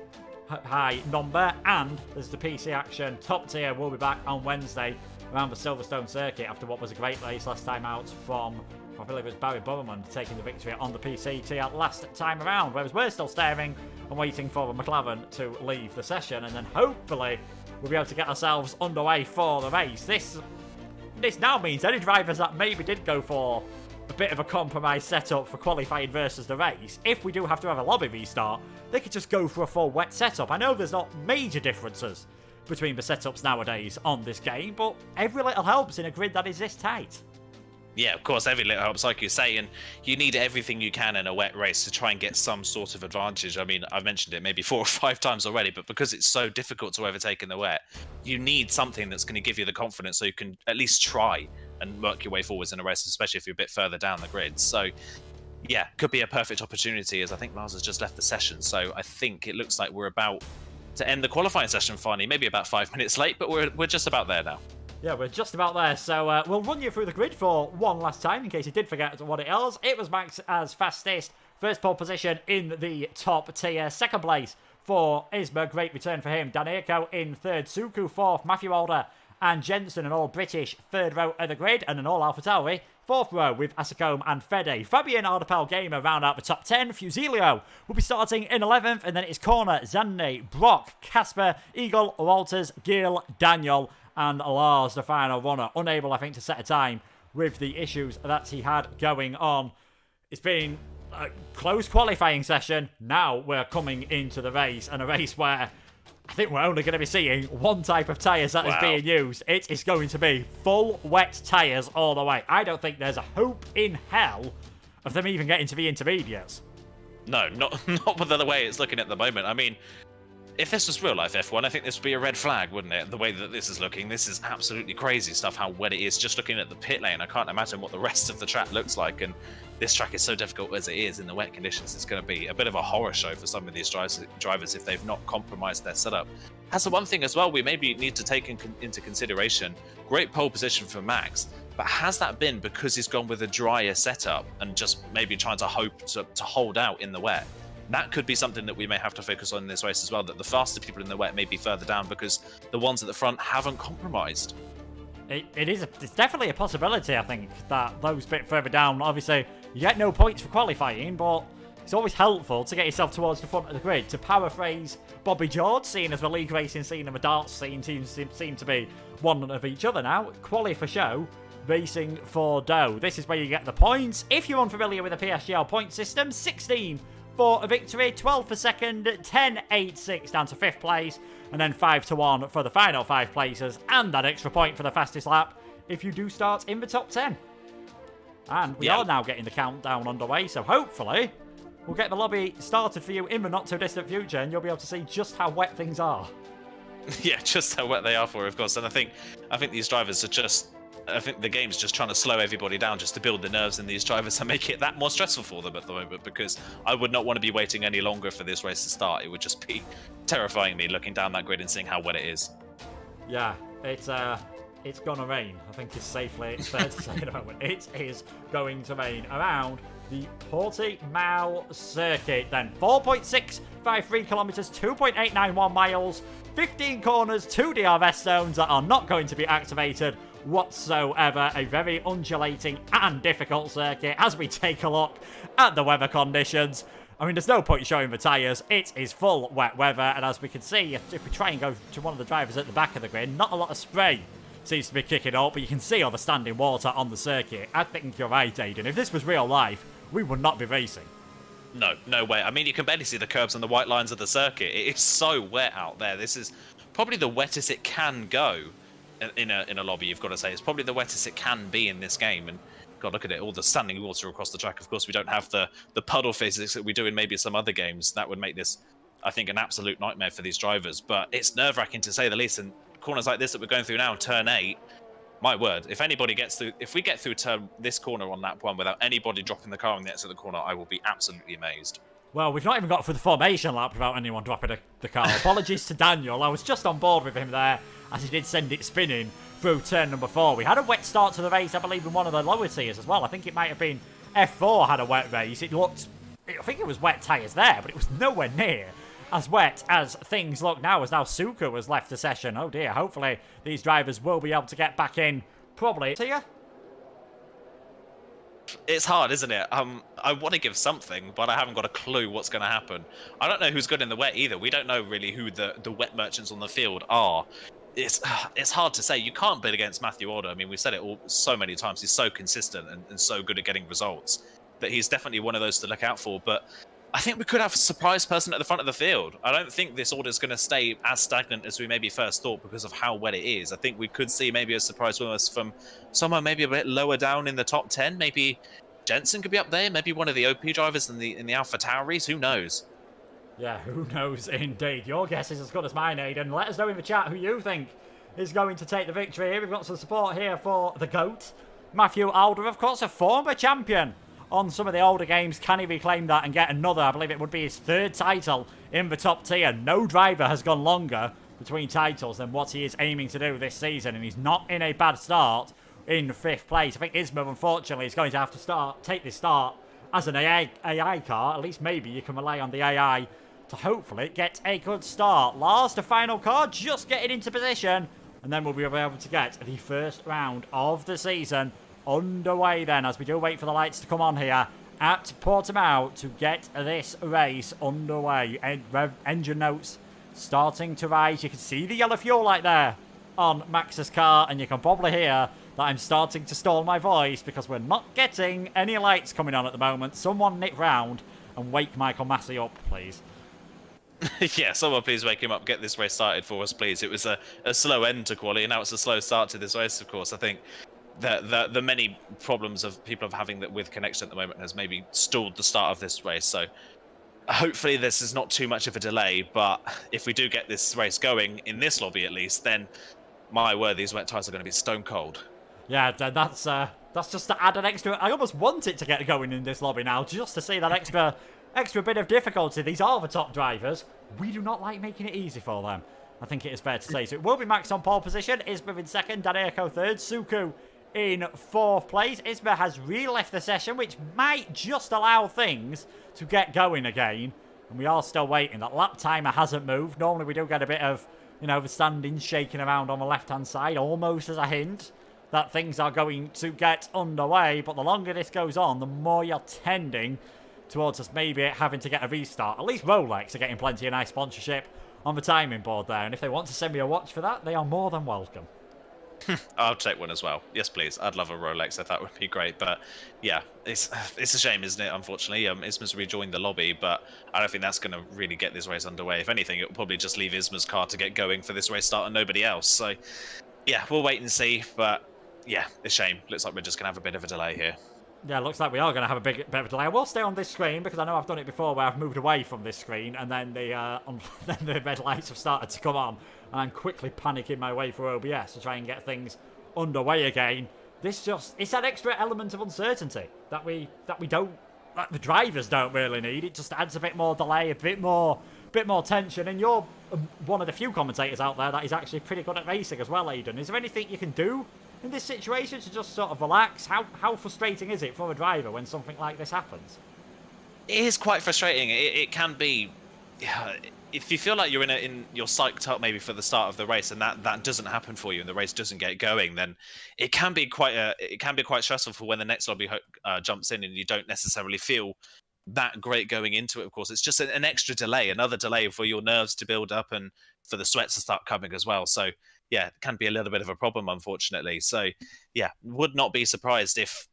high number. And there's the PC action. Top tier will be back on Wednesday around the Silverstone circuit after what was a great race last time out from, I believe it was Barry Burman taking the victory on the PC tier last time around, whereas we're still staring and waiting for the McLaren to leave the session, and then hopefully we'll be able to get ourselves underway for the race. This now means any drivers that maybe did go for a bit of a compromise setup for qualifying versus the race, if we do have to have a lobby restart, they could just go for a full wet setup. I know there's not major differences between the setups nowadays on this game, but every little helps in a grid that is this tight. Yeah, of course, every little helps, like you say, and you need everything you can in a wet race to try and get some sort of advantage. I mean, I've mentioned it maybe 4 or 5 times already, but because it's so difficult to overtake in the wet, you need something that's going to give you the confidence so you can at least try and work your way forwards in a race, especially if you're a bit further down the grid. So, yeah, could be a perfect opportunity, as I think Lars has just left the session. So I think it looks like we're about to end the qualifying session finally, maybe about 5 minutes late, but we're just about there now. Yeah, we're just about there, so we'll run you through the grid for one last time, in case you did forget what it was. It was Max as fastest, first pole position in the top tier. Second place for Isma, great return for him. Danirko in third, Suku fourth, Matthew Alder and Jensen, an all-British third row of the grid, and an all-AlphaTauri fourth row with Asacombe and Fede. Fabian Ardapel Gamer round out the top 10. Fusilio will be starting in 11th, and then it's Corner, Zanne, Brock, Casper, Eagle, Walters, Gil, Daniel, and Lars, the final runner, unable, I think, to set a time with the issues that he had going on. It's been a close qualifying session. Now we're coming into the race, and a race where I think we're only going to be seeing one type of tyres that is being used. It is going to be full wet tyres all the way. I don't think there's a hope in hell of them even getting to the intermediates. No, not with the way it's looking at the moment. I mean, if this was real life F1, I think this would be a red flag, wouldn't it? The way that this is looking, this is absolutely crazy stuff, how wet it is. Just looking at the pit lane, I can't imagine what the rest of the track looks like. And this track is so difficult as it is in the wet conditions. It's going to be a bit of a horror show for some of these drivers if they've not compromised their setup. That's the one thing as well we maybe need to take into consideration. Great pole position for Max, but has that been because he's gone with a drier setup and just maybe trying to hope to hold out in the wet? That could be something that we may have to focus on in this race as well, that the faster people in the wet may be further down because the ones at the front haven't compromised. It's definitely a possibility, I think, that those bit further down, obviously, you get no points for qualifying, but it's always helpful to get yourself towards the front of the grid. To paraphrase Bobby George, seeing as the league racing scene and the darts scene seem to be one of each other now, quali for show, racing for dough. This is where you get the points. If you're unfamiliar with the PSGL point system, 16 for a victory, 12 for second, 10, 8, 6 down to 5th place, and then 5 to 1 for the final 5 places, and that extra point for the fastest lap if you do start in the top 10. And we are now getting the countdown underway, so hopefully we'll get the lobby started for you in the not so distant future, and you'll be able to see just how wet things are. Yeah, just how wet they are for, of course. And I think these drivers are just I think the game's just trying to slow everybody down just to build the nerves in these drivers and make it that more stressful for them at the moment, because I would not want to be waiting any longer for this race to start. It would just be terrifying me looking down that grid and seeing how wet it is. Yeah, it's gonna rain. I think it's fair to say at the moment. It is going to rain around the Portimao circuit then. 4.653 kilometers, 2.891 miles, 15 corners, 2 DRS zones that are not going to be activated whatsoever. A very undulating and difficult circuit as we take a look at the weather conditions. I mean, there's no point showing the tyres. It is full wet weather, and as we can see, if we try and go to one of the drivers at the back of the grid, not a lot of spray seems to be kicking up, but you can see all the standing water on the circuit. I think you're right, Aidan. If this was real life, we would not be racing. No way. I mean, you can barely see the curbs and the white lines of the circuit. It is so wet out there. This is probably the wettest it can go in a lobby, you've got to say. It's probably the wettest it can be in this game. And God, look at it, all the standing water across the track. Of course, we don't have the puddle physics that we do in maybe some other games. That would make this, I think, an absolute nightmare for these drivers. But it's nerve-wracking to say the least. And corners like this that we're going through now, turn 8, my word, if anybody gets through, if we get through this corner on lap 1 without anybody dropping the car on the exit of the corner, I will be absolutely amazed. Well, we've not even got through the formation lap without anyone dropping the car. Apologies to Daniel. I was just on board with him there as he did send it spinning through turn number 4. We had a wet start to the race, I believe, in one of the lower tiers as well. I think it might have been F4 had a wet race. It looked, I think it was wet tyres there, but it was nowhere near as wet as things look now, as now Suka has left the session. Oh dear, hopefully these drivers will be able to get back in probably. To you? It's hard, isn't it? I want to give something, but I haven't got a clue what's going to happen. I don't know who's good in the wet either. We don't know really who the wet merchants on the field are. It's hard to say. You can't bid against Matthew Order. I mean, we've said it all so many times. He's so consistent and so good at getting results that he's definitely one of those to look out for. But I think we could have a surprise person at the front of the field. I don't think this order is going to stay as stagnant as we maybe first thought because of how wet it is. I think we could see maybe a surprise with us from somewhere maybe a bit lower down in the top 10. Maybe Jensen could be up there. Maybe one of the OP drivers in the Alpha Tauris. Who knows? Yeah, who knows indeed. Your guess is as good as mine, Aidan. Let us know in the chat who you think is going to take the victory here. We've got some support here for the GOAT, Matthew Alder, of course, a former champion on some of the older games. Can he reclaim that and get another? I believe it would be his 3rd title in the top tier. No driver has gone longer between titles than what he is aiming to do this season, and he's not in a bad start in 5th place. I think Isma, unfortunately, is going to have to take this start as an AI car. At least maybe you can rely on the AI to hopefully get a good start. Last, the final car, just getting into position, and then we'll be able to get the first round of the season underway then, as we do wait for the lights to come on here at Portimao to get this race underway. Engine notes starting to rise. You can see the yellow fuel light there on Max's car, and you can probably hear that I'm starting to stall my voice because we're not getting any lights coming on at the moment. Someone nip round and wake Michael Massey up, please. Yeah, someone please wake him up, get this race started for us, please. It was a slow end to quali, and now it's a slow start to this race, of course. I think the many problems of people having that with connection at the moment has maybe stalled the start of this race. So hopefully this is not too much of a delay, but if we do get this race going, in this lobby at least, then my word, these wet tyres are going to be stone cold. Yeah, that's just to add an extra. I almost want it to get going in this lobby now, just to see that extra bit of difficulty. These are the top drivers. We do not like making it easy for them, I think it is fair to say. So it will be Max on pole position, Isma in 2nd, Daneko 3rd, Suku in 4th place. Isma has re-left the session, which might just allow things to get going again. And we are still waiting. That lap timer hasn't moved. Normally we do get a bit of, the standings shaking around on the left-hand side, almost as a hint that things are going to get underway. But the longer this goes on, the more you're tending towards us maybe having to get a restart. At least Rolex are getting plenty of nice sponsorship on the timing board there. And if they want to send me a watch for that, they are more than welcome. I'll take one as well. Yes, please. I'd love a Rolex. I thought would be great. But yeah, it's a shame, isn't it? Unfortunately, Isma's rejoined the lobby, but I don't think that's going to really get this race underway. If anything, it will probably just leave Isma's car to get going for this race start and nobody else. So yeah, we'll wait and see. But yeah, it's a shame. Looks like we're just going to have a bit of a delay here. Yeah, looks like we are going to have a bit of a delay. I will stay on this screen because I know I've done it before where I've moved away from this screen and then the red lights have started to come on. And I'm quickly panicking my way through OBS to try and get things underway again. It's that extra element of uncertainty that the drivers don't really need. It just adds a bit more delay, a bit more tension. And you're one of the few commentators out there that is actually pretty good at racing as well, Aidan. Is there anything you can do in this situation to just sort of relax? How frustrating is it for a driver when something like this happens? It is quite frustrating. It can be. Yeah, if you feel like you're you're psyched up maybe for the start of the race, and that doesn't happen for you, and the race doesn't get going, then it can be quite stressful for when the next lobby jumps in, and you don't necessarily feel that great going into it. Of course, it's just an extra delay, another delay for your nerves to build up and for the sweats to start coming as well. So yeah, it can be a little bit of a problem, unfortunately. So yeah, would not be surprised if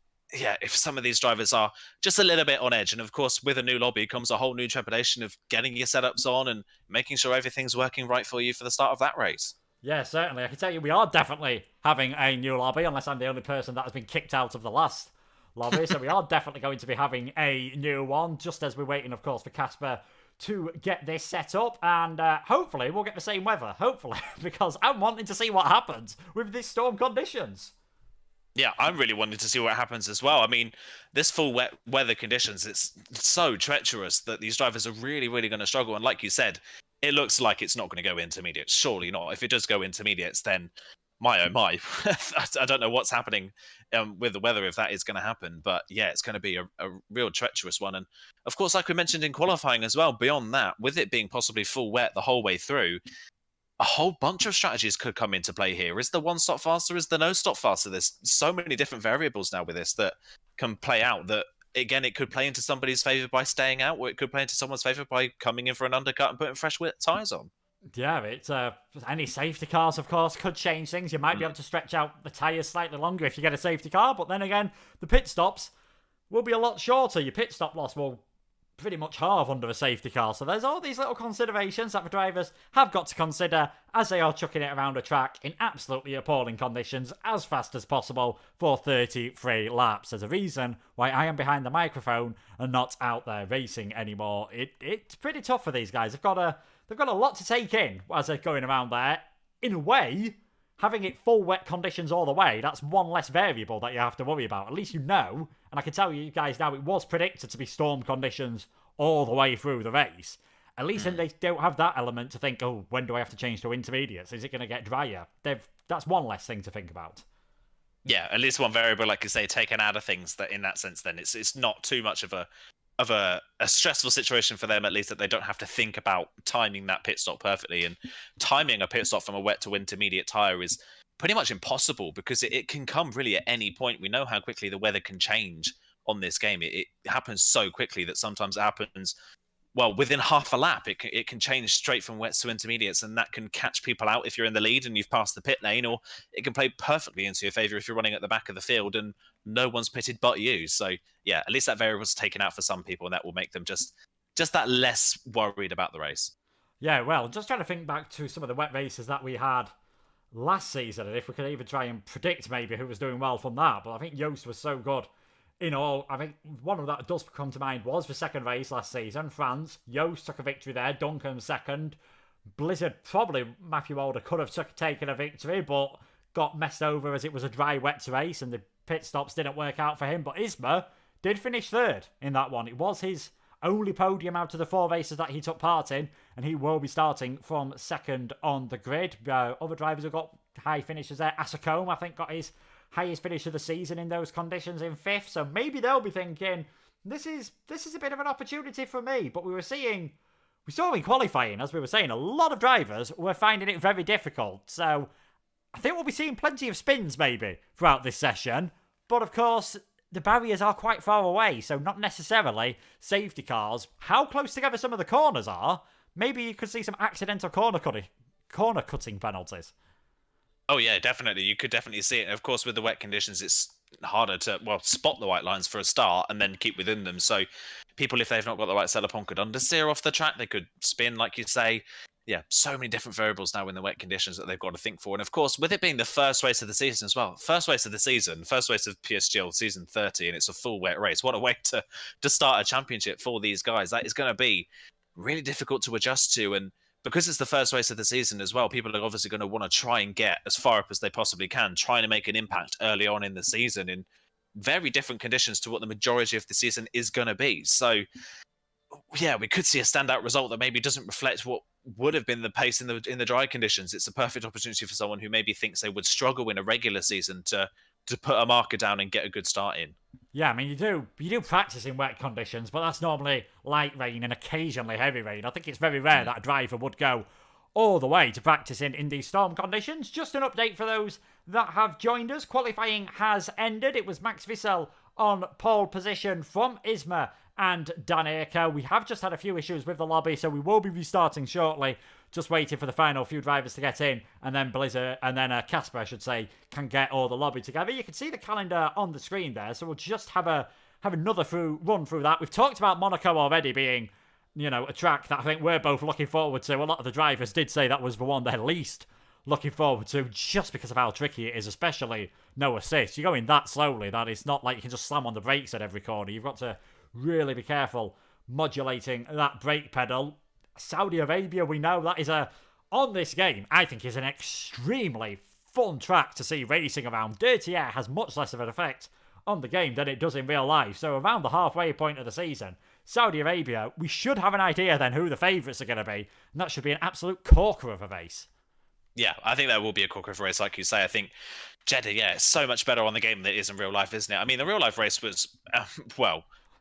some of these drivers are just a little bit on edge. And of course, with a new lobby comes a whole new trepidation of getting your setups on and making sure everything's working right for you for the start of that race. Yeah, certainly. I can tell you we are definitely having a new lobby, unless I'm the only person that has been kicked out of the last lobby. So we are definitely going to be having a new one, just as we're waiting, of course, for Casper to get this set up. And hopefully we'll get the same weather. Hopefully, because I'm wanting to see what happens with these storm conditions. Yeah, I'm really wanting to see what happens as well. I mean, this full wet weather conditions, it's so treacherous that these drivers are really, really going to struggle. And like you said, it looks like it's not going to go intermediates. Surely not. If it does go intermediates, then my oh my. I don't know what's happening with the weather if that is going to happen. But yeah, it's going to be a real treacherous one. And of course, like we mentioned in qualifying as well, beyond that, with it being possibly full wet the whole way through, a whole bunch of strategies could come into play here. Is the one stop faster? Is the no stop faster? There's so many different variables now with this that can play out that, again, it could play into somebody's favour by staying out, or it could play into someone's favour by coming in for an undercut and putting fresh tyres on. Yeah, it's any safety cars, of course, could change things. You might be able to stretch out the tyres slightly longer if you get a safety car, but then again, the pit stops will be a lot shorter. Your pit stop loss will pretty much halve under a safety car. So there's all these little considerations that the drivers have got to consider as they are chucking it around a track in absolutely appalling conditions as fast as possible for 33 laps. There's a reason why I am behind the microphone and not out there racing anymore. It's pretty tough for these guys. They've got a lot to take in as they're going around there. In a way, having it full wet conditions all the way, that's one less variable that you have to worry about. At least you know, and I can tell you guys now, it was predicted to be storm conditions all the way through the race. At least then they don't have that element to think, oh, when do I have to change to intermediates? Is it going to get drier? That's one less thing to think about. Yeah, at least one variable, like you say, taken out of things. That in that sense, then it's not too much of a stressful situation for them, at least, that they don't have to think about timing that pit stop perfectly. And timing a pit stop from a wet to intermediate tyre is pretty much impossible because it can come really at any point. We know how quickly the weather can change on this game. It happens so quickly that sometimes it happens, well, within half a lap. It can change straight from wets to intermediates, and that can catch people out if you're in the lead and you've passed the pit lane, or it can play perfectly into your favour if you're running at the back of the field and no one's pitted but you. So yeah, at least that variable's taken out for some people, and that will make them just that less worried about the race. Yeah, well, just trying to think back to some of the wet races that we had last season, and if we could even try and predict maybe who was doing well from that. But I think Joost was so good. I think one of that does come to mind was the second race last season, France. Joost took a victory there, Duncan second. Blizzard, probably Matthew Alder could have taken a victory, but got messed over as it was a dry, wet race and the pit stops didn't work out for him. But Isma did finish third in that one. It was his only podium out of the 4 races that he took part in, and he will be starting from second on the grid. Other drivers have got high finishes there. Asacombe, I think, got his highest finish of the season in those conditions in 5th. So maybe they'll be thinking, this is a bit of an opportunity for me. But we saw in qualifying, as we were saying, a lot of drivers were finding it very difficult. So I think we'll be seeing plenty of spins maybe throughout this session. But of course, the barriers are quite far away, so not necessarily safety cars. How close together some of the corners are, maybe you could see some accidental corner cutting penalties. Oh yeah, definitely. You could definitely see it. And of course, with the wet conditions, it's harder to spot the white lines for a start and then keep within them. So people, if they've not got the right setup on, could understeer off the track. They could spin, like you say. Yeah, so many different variables now in the wet conditions that they've got to think for. And of course, with it being the first race of the season as well, first race of PSGL season 30, and it's a full wet race. What a way to start a championship for these guys. That is going to be really difficult to adjust to. And because it's the first race of the season as well, people are obviously going to want to try and get as far up as they possibly can, trying to make an impact early on in the season in very different conditions to what the majority of the season is going to be. So, yeah, we could see a standout result that maybe doesn't reflect what would have been the pace in the dry conditions. It's a perfect opportunity for someone who maybe thinks they would struggle in a regular season to put a marker down and get a good start in. Yeah, I mean, you do practice in wet conditions, but that's normally light rain and occasionally heavy rain. I think it's very rare that a driver would go all the way to practice in these storm conditions. Just an update for those that have joined us. Qualifying has ended. It was Max Visel on pole position from Isma and Dan Aker. We have just had a few issues with the lobby, so we will be restarting shortly. Just waiting for the final few drivers to get in, and then Blizzard, and then Casper, I should say, can get all the lobby together. You can see the calendar on the screen there, so we'll just have another run through that. We've talked about Monaco already being, a track that I think we're both looking forward to. A lot of the drivers did say that was the one they're least looking forward to, just because of how tricky it is, especially no assist. You're going that slowly that it's not like you can just slam on the brakes at every corner. You've got to really be careful modulating that brake pedal. Saudi Arabia, we know that is on this game, I think is an extremely fun track to see racing around. Dirty air has much less of an effect on the game than it does in real life. So around the halfway point of the season, Saudi Arabia, we should have an idea then who the favourites are going to be, and that should be an absolute corker of a race. Yeah, I think that will be a corker of a race, like you say. I think Jeddah, it's so much better on the game than it is in real life, isn't it? I mean, the real life race was,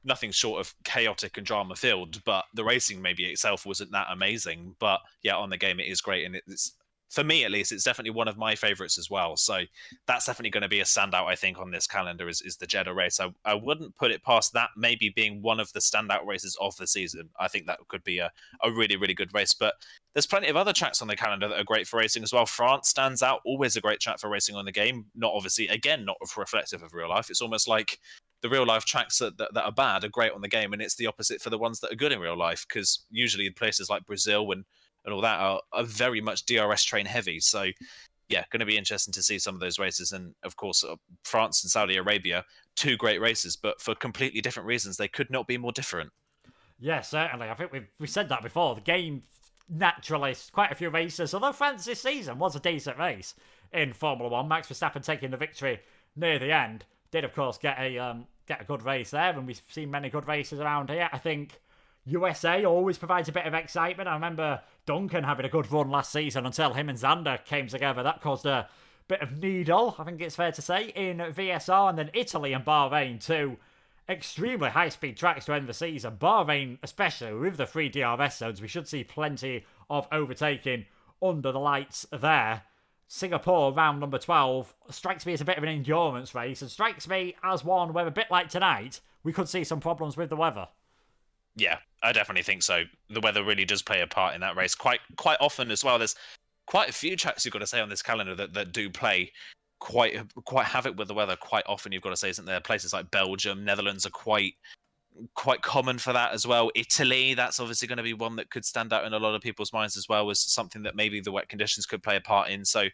nothing short of chaotic and drama-filled, but the racing maybe itself wasn't that amazing. But yeah, on the game it is great, and it's, for me at least, it's definitely one of my favourites as well. So that's definitely going to be a standout, I think, on this calendar is the Jeddah race. I wouldn't put it past that maybe being one of the standout races of the season. I think that could be a really, really good race. But there's plenty of other tracks on the calendar that are great for racing as well. France stands out, always a great track for racing on the game. Not obviously, again, not reflective of real life. It's almost like the real life tracks that are bad are great on the game, and it's the opposite for the ones that are good in real life, because usually places like Brazil and all that are very much DRS train heavy. So yeah, going to be interesting to see some of those races. And of course, France and Saudi Arabia, two great races, but for completely different reasons. They could not be more different. Yeah, certainly. I think we've said that before. The game naturally, quite a few races, although France this season was a decent race in Formula 1. Max Verstappen taking the victory near the end. Did, of course, get a good race there, and we've seen many good races around here. I think USA always provides a bit of excitement. I remember Duncan having a good run last season until him and Xander came together. That caused a bit of needle, I think it's fair to say, in VSR. And then Italy and Bahrain, two extremely high-speed tracks to end the season. Bahrain, especially with the 3 DRS zones, we should see plenty of overtaking under the lights there. Singapore, round number 12, strikes me as a bit of an endurance race, and strikes me as one where, a bit like tonight, we could see some problems with the weather. Yeah, I definitely think so. The weather really does play a part in that race quite often as well. There's quite a few tracks, you've got to say, on this calendar that do play quite havoc with the weather quite often, you've got to say, isn't there? Places like Belgium, Netherlands are quite common for that as well. Italy, that's obviously going to be one that could stand out in a lot of people's minds as well, as something that maybe the wet conditions could play a part in. So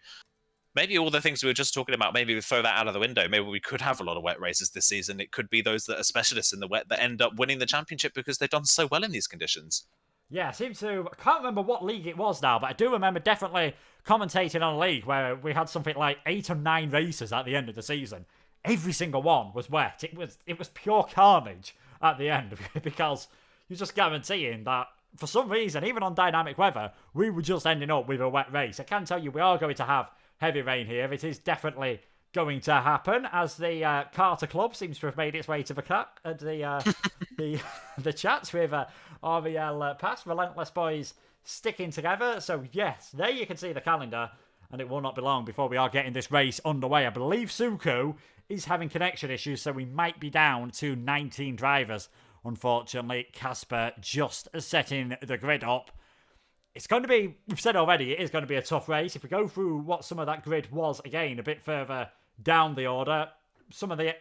maybe all the things we were just talking about, maybe we throw that out of the window. Maybe we could have a lot of wet races this season. It could be those that are specialists in the wet that end up winning the championship because they've done so well in these conditions. Yeah, I can't remember what league it was now, but I do remember definitely commentating on a league where we had something like 8 or 9 races at the end of the season. Every single one was wet. It was pure carnage at the end, because you're just guaranteeing that for some reason, even on dynamic weather, we were just ending up with a wet race. I can tell you we are going to have heavy rain here. It is definitely going to happen, as the Carter Club seems to have made its way to the the chats with RVL Pass. Relentless boys sticking together. So yes, there you can see the calendar, and it will not be long before we are getting this race underway. I believe Suku is having connection issues, so we might be down to 19 drivers. Unfortunately, Casper just setting the grid up. It's going to be, we've said already, it is going to be a tough race. If we go through what some of that grid was, again, a bit further down the order, some of the,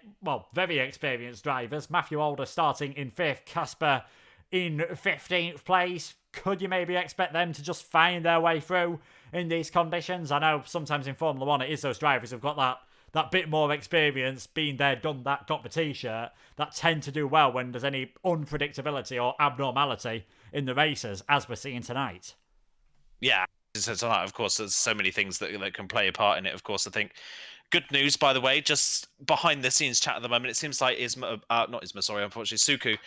very experienced drivers, Matthew Alder starting in 5th, Casper in 15th place. Could you maybe expect them to just find their way through in these conditions? I know sometimes in Formula 1 it is those drivers who've got that bit more experience, been there, done that, got the t-shirt, that tend to do well when there's any unpredictability or abnormality in the races, as we're seeing tonight. yeah, tonight, of course, there's so many things that can play a part in it. Of course, I think. Good news, by the way, just behind the scenes chat at the moment. It seems like not Isma, sorry, unfortunately, Suku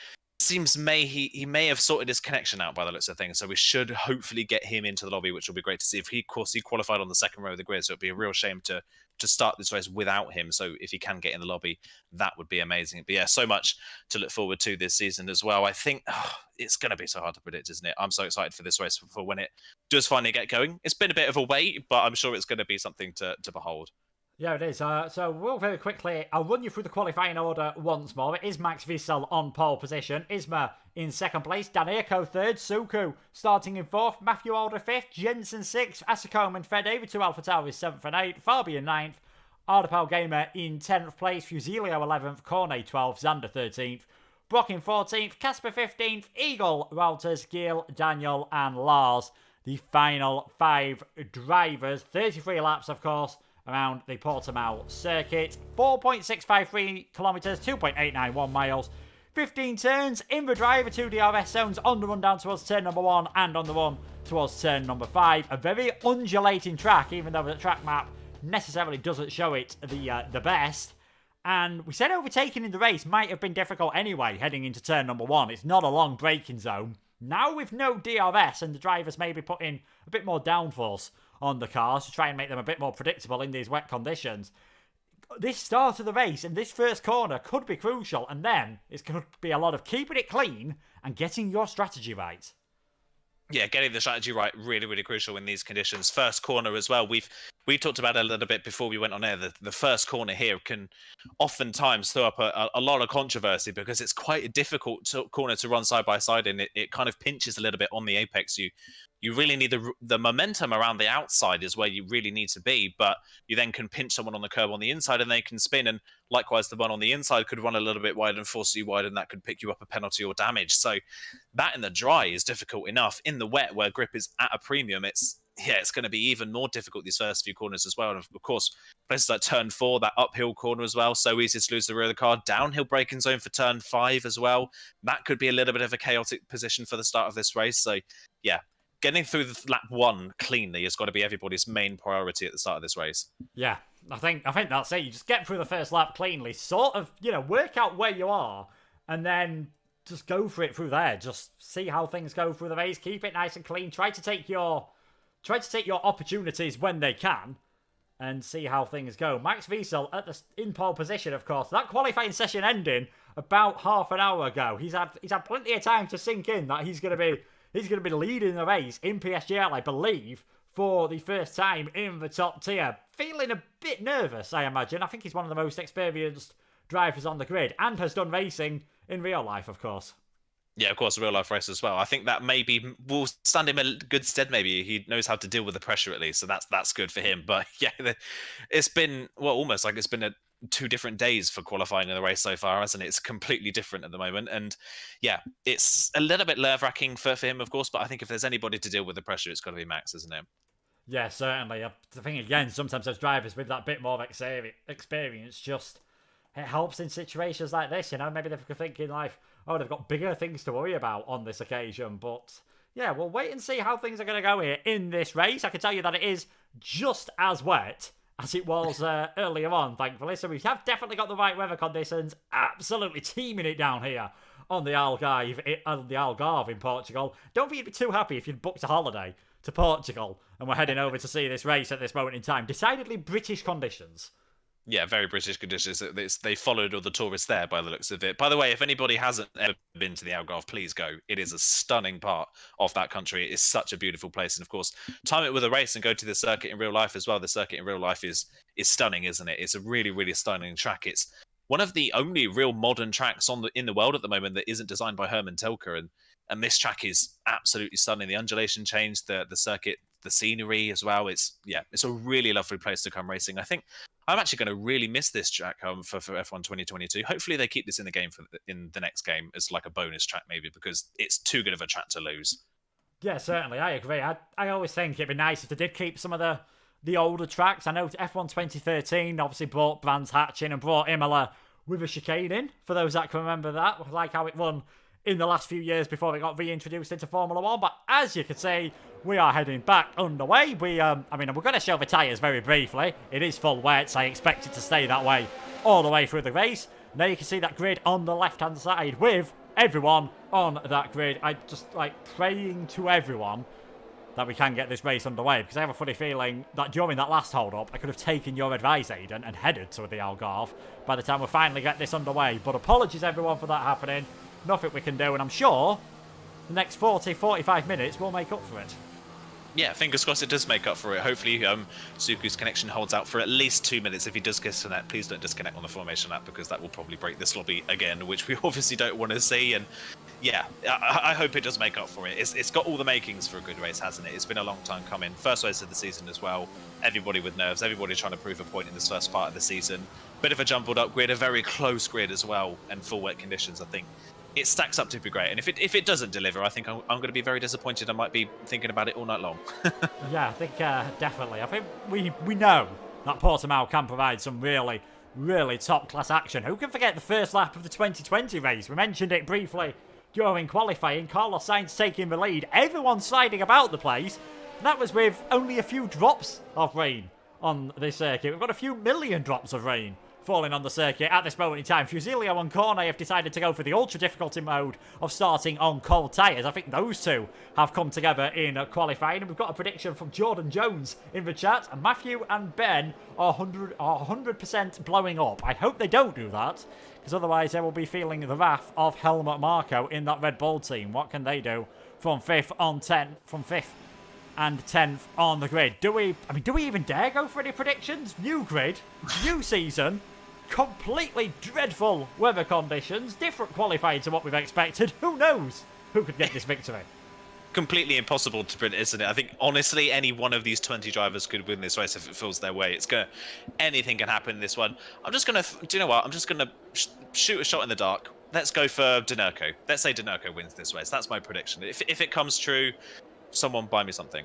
seems he may have sorted his connection out by the looks of things. So we should hopefully get him into the lobby, which will be great to see. Of course, he qualified on the second row of the grid, so it'd be a real shame to start this race without him. So if he can get in the lobby, that would be amazing. But yeah, so much to look forward to this season as well. I think it's going to be so hard to predict, isn't it? I'm so excited for this race for when it does finally get going. It's been a bit of a wait, but I'm sure it's going to be something to behold. Yeah, it is. So we'll very quickly, I'll run you through the qualifying order once more. It is Max Visel on pole position, Isma in second place, Danirko third, Suku starting in fourth, Matthew Alder fifth, Jensen sixth, Asacombe and Fede with 2 Alpha Tauris seventh and eighth, Fabian ninth, Ardapal Gamer in 10th place, Fusilio 11th, Cornet 12th, Xander 13th, Brock in 14th, Casper 15th, Eagle, Wouters, Giel, Daniel and Lars. The final 5 drivers, 33 laps of course, around the Portimao circuit. 4.653 kilometres, 2.891 miles. 15 turns in the driver, 2 DRS zones on the run down towards turn number 1 and on the run towards turn number 5. A very undulating track, even though the track map necessarily doesn't show it the best. And we said overtaking in the race might have been difficult anyway, heading into turn number 1. It's not a long braking zone. Now with no DRS and the drivers maybe putting a bit more downforce on the cars to try and make them a bit more predictable in these wet conditions. This start of the race and this first corner could be crucial, and then it could be a lot of keeping it clean and getting your strategy right. Yeah, getting the strategy right, really, really crucial in these conditions. First corner as well. We talked about it a little bit before we went on air. The first corner here can oftentimes throw up a lot of controversy because it's quite a difficult corner to run side by side, and it kind of pinches a little bit on the apex. You really need the momentum around the outside is where you really need to be, but you then can pinch someone on the curb on the inside and they can spin, and likewise the one on the inside could run a little bit wide and force you wide, and that could pick you up a penalty or damage. So that in the dry is difficult enough. In the wet, where grip is at a premium, it's going to be even more difficult these first few corners as well. And of course, places like turn 4, that uphill corner as well, so easy to lose the rear of the car. Downhill braking zone for turn 5 as well. That could be a little bit of a chaotic position for the start of this race. So yeah, getting through the lap 1 cleanly has got to be everybody's main priority at the start of this race. Yeah, I think that's it. You just get through the first lap cleanly, sort of, work out where you are, and then just go for it through there. Just see how things go through the race. Keep it nice and clean. Try to take your opportunities when they can, and see how things go. Max Visel in pole position, of course. That qualifying session ending about half an hour ago. He's had plenty of time to sink in that he's going to be leading the race in PSGL, I believe, for the first time in the top tier. Feeling a bit nervous, I imagine. I think he's one of the most experienced drivers on the grid and has done racing in real life, of course. Yeah, of course, a real life race as well. I think that maybe will stand him in good stead. Maybe he knows how to deal with the pressure at least, so that's good for him. But yeah, it's been almost like it's been 2 different days for qualifying in the race so far, hasn't it? It's completely different at the moment, and yeah, it's a little bit nerve-wracking for him, of course. But I think if there's anybody to deal with the pressure, it's got to be Max, isn't it? Yeah, certainly. I think again, sometimes those drivers with that bit more experience just it helps in situations like this. Maybe they're thinking like, oh, they've got bigger things to worry about on this occasion. But yeah, we'll wait and see how things are going to go here in this race. I can tell you that it is just as wet as it was earlier on, thankfully. So we have definitely got the right weather conditions. Absolutely teaming it down here on the Algarve in Portugal. Don't think you'd be too happy if you'd booked a holiday to Portugal and we're heading over to see this race at this moment in time. Decidedly British conditions. Yeah, very British conditions. They followed all the tourists there by the looks of it. By the way, if anybody hasn't ever been to the Algarve, please go. It is a stunning part of that country. It is such a beautiful place. And of course, time it with a race and go to the circuit in real life as well. The circuit in real life is stunning, isn't it? It's a really, really stunning track. It's one of the only real modern tracks in the world at the moment that isn't designed by Herman Tilke. And this track is absolutely stunning. The undulation change, the circuit, the scenery as well. It's a really lovely place to come racing. I think I'm actually going to really miss this track for F1 2022. Hopefully they keep this in the game in the next game as like a bonus track maybe, because it's too good of a track to lose. Yeah, certainly. I agree. I always think it'd be nice if they did keep some of the older tracks. I know F1 2013 obviously brought Brands Hatch in and brought Imola with a chicane in, for those that can remember that. Like how it won in the last few years before it got reintroduced into Formula 1. But as you can see, we are heading back underway. We're going to show the tyres very briefly. It is full wet, so I expect it to stay that way all the way through the race. Now you can see that grid on the left-hand side with everyone on that grid. I just like praying to everyone that we can get this race underway, because I have a funny feeling that during that last hold-up, I could have taken your advice, Aidan, and headed to the Algarve by the time we finally get this underway. But apologies, everyone, for that happening. Nothing we can do, and I'm sure the next 40, 45 minutes will make up for it. Yeah, fingers crossed it does make up for it. Hopefully, Suku's connection holds out for at least 2 minutes. If he does disconnect, please don't disconnect on the formation lap, because that will probably break this lobby again, which we obviously don't want to see. And yeah, I hope it does make up for it. It's got all the makings for a good race, hasn't it? It's been a long time coming. First race of the season as well. Everybody with nerves, everybody trying to prove a point in this first part of the season. Bit of a jumbled up grid, a very close grid as well, and full wet conditions, I think. It stacks up to be great, and if it doesn't deliver, I think I'm going to be very disappointed. I might be thinking about it all night long. Yeah, I think definitely. I think we know that Portimao can provide some really, really top-class action. Who can forget the first lap of the 2020 race? We mentioned it briefly during qualifying. Carlos Sainz taking the lead. Everyone sliding about the place. And that was with only a few drops of rain on this circuit. We've got a few million drops of rain falling on the circuit at this moment in time. Fusilio and Cornet have decided to go for the ultra difficulty mode of starting on cold tyres. I think those two have come together in qualifying, and we've got a prediction from Jordan Jones in the chat. Matthew and Ben are 100% blowing up. I hope they don't do that, because otherwise they will be feeling the wrath of Helmut Marko in that Red Bull team. What can they do from 5th and 10th on the grid? Do we even dare go for any predictions? New grid, new season, completely dreadful weather conditions, different qualifying to what we've expected. Who knows who could get this victory? Completely impossible to predict, isn't it? I think, honestly, any one of these 20 drivers could win this race if it falls their way. Anything can happen in this one. I'm just going to, do you know what? I'm just going to shoot a shot in the dark. Let's go for Denurco. Let's say Denurco wins this race. That's my prediction. If it comes true, someone buy me something.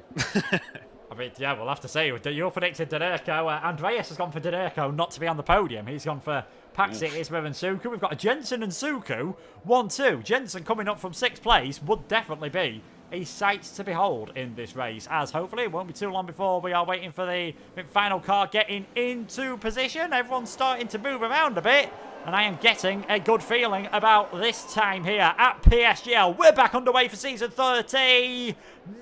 I mean, yeah, we'll have to see. You're predicting Denurco. Andreas has gone for Denurco not to be on the podium. He's gone for Paxi, Isma and Suku. We've got a Jensen and Suku 1-2. Jensen coming up from 6th place would definitely be a sight to behold in this race, as hopefully it won't be too long before we are waiting for the final car getting into position. Everyone's starting to move around a bit, and I am getting a good feeling about this time here at PSGL. We're back underway for season 30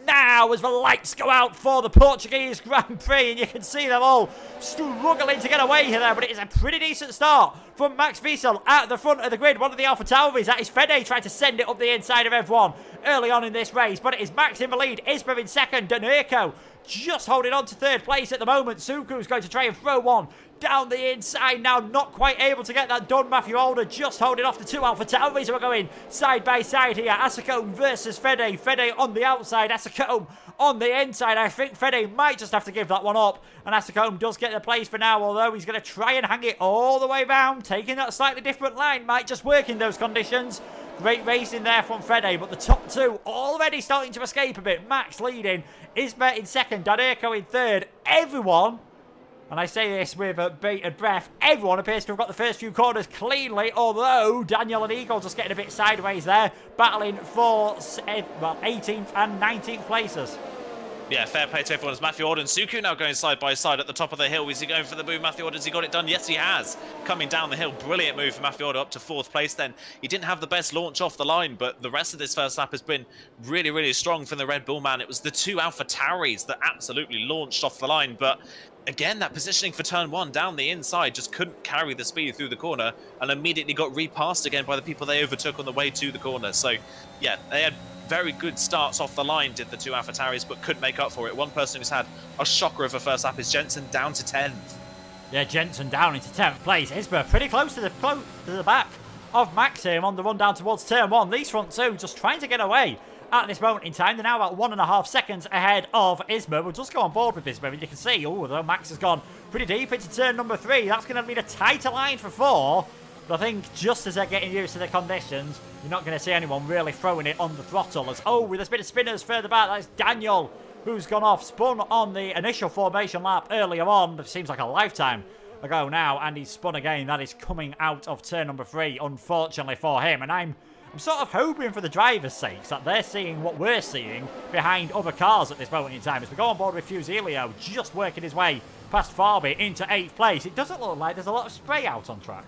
now as the lights go out for the Portuguese Grand Prix, and you can see them all struggling to get away here, but it is a pretty decent start from Max Visel at the front of the grid. One of the Alpha Tauris, that is Fede, trying to send it up the inside of everyone early on in this race, but it is Max in the lead, Isma in second, Denurco just holding on to 3rd place at the moment. Suku's going to try and throw one down the inside now, not quite able to get that done. Matthew Alder just holding off the 2 Alpha Tauris who are going side by side here. Asacombe versus Fede. Fede on the outside, Asacombe on the inside. I think Fede might just have to give that one up, and Asacombe does get the place for now, although he's going to try and hang it all the way round. Taking that slightly different line might just work in those conditions. Great racing there from Fede, but the top 2 already starting to escape a bit. Max leading, Isma in second, Denurco in third. Everyone, and I say this with bated breath, everyone appears to have got the first few corners cleanly, although Daniel and Eagle just getting a bit sideways there, battling for 18th and 19th places. Yeah, fair play to everyone. As Matthew Orden, Suku now going side by side at the top of the hill. Is he going for the move? Matthew Orden, has he got it done? Yes, he has. Coming down the hill. Brilliant move for Matthew Orden up to 4th place then. He didn't have the best launch off the line, but the rest of this first lap has been really, really strong from the Red Bull man. It was the 2 Alpha Tauris that absolutely launched off the line, but again, that positioning for turn 1 down the inside just couldn't carry the speed through the corner and immediately got repassed again by the people they overtook on the way to the corner. So, yeah, they had very good starts off the line, did the 2 Alpha Tauris, but couldn't make up for it. One person who's had a shocker of a first lap is Jensen, down to 10th. Yeah, Jensen down into 10th place. Isma pretty close to the back of Max here on the run down towards turn 1. These front 2 just trying to get away at this moment in time. They're now about 1.5 seconds ahead of Isma. We'll just go on board with Isma, and you can see, though Max has gone pretty deep into turn number 3. That's going to be a tighter line for 4. But I think just as they're getting used to the conditions, you're not going to see anyone really throwing it on the throttle. As with a bit of spinners further back, that's Daniel who's gone off, spun on the initial formation lap earlier on. It seems like a lifetime ago now, and he's spun again. That is coming out of turn number 3, unfortunately for him. And I'm I'm sort of hoping for the drivers' sakes that they're seeing what we're seeing behind other cars at this moment in time. As we go on board with Fusilio, just working his way past Farby into 8th place. It doesn't look like there's a lot of spray out on track.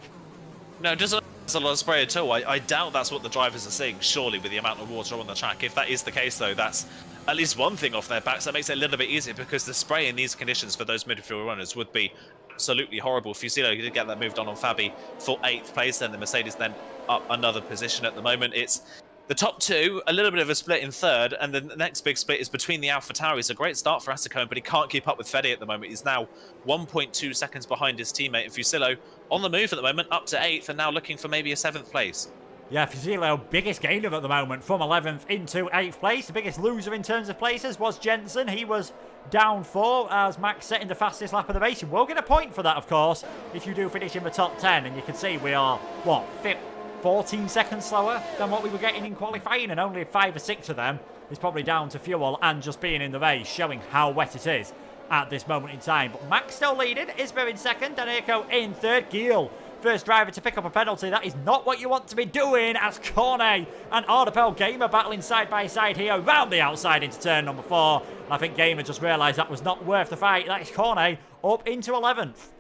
No, it doesn't. There's a lot of spray at all. I doubt that's what the drivers are seeing, surely, with the amount of water on the track. If that is the case, though, that's at least one thing off their backs. That makes it a little bit easier, because the spray in these conditions for those midfield runners would be absolutely horrible. Fusilio did get that moved on Fabi for 8th place, then the Mercedes then up another position at the moment. It's the top two, a little bit of a split in 3rd, and the next big split is between the AlphaTauri. It's a great start for Asicone, but he can't keep up with Fede at the moment. He's now 1.2 seconds behind his teammate, and Fusillo on the move at the moment, up to 8th, and now looking for maybe a 7th place. Yeah, Fusilio, biggest gainer at the moment from 11th into 8th place. The biggest loser in terms of places was Jensen. He was down 4 as Max setting the fastest lap of the race. You will get a point for that, of course, if you do finish in the top 10. And you can see we are, what, 14 seconds slower than what we were getting in qualifying, and only 5 or 6 of them is probably down to fuel and just being in the race, showing how wet it is at this moment in time. But Max still leading, Isma in 2nd, Daneko in 3rd, Giel first driver to pick up a penalty. That is not what you want to be doing, as Cornet and Ardapel Gamer battling side by side here around the outside into turn number 4. I think Gamer just realised that was not worth the fight. That is Cornet up into 11th.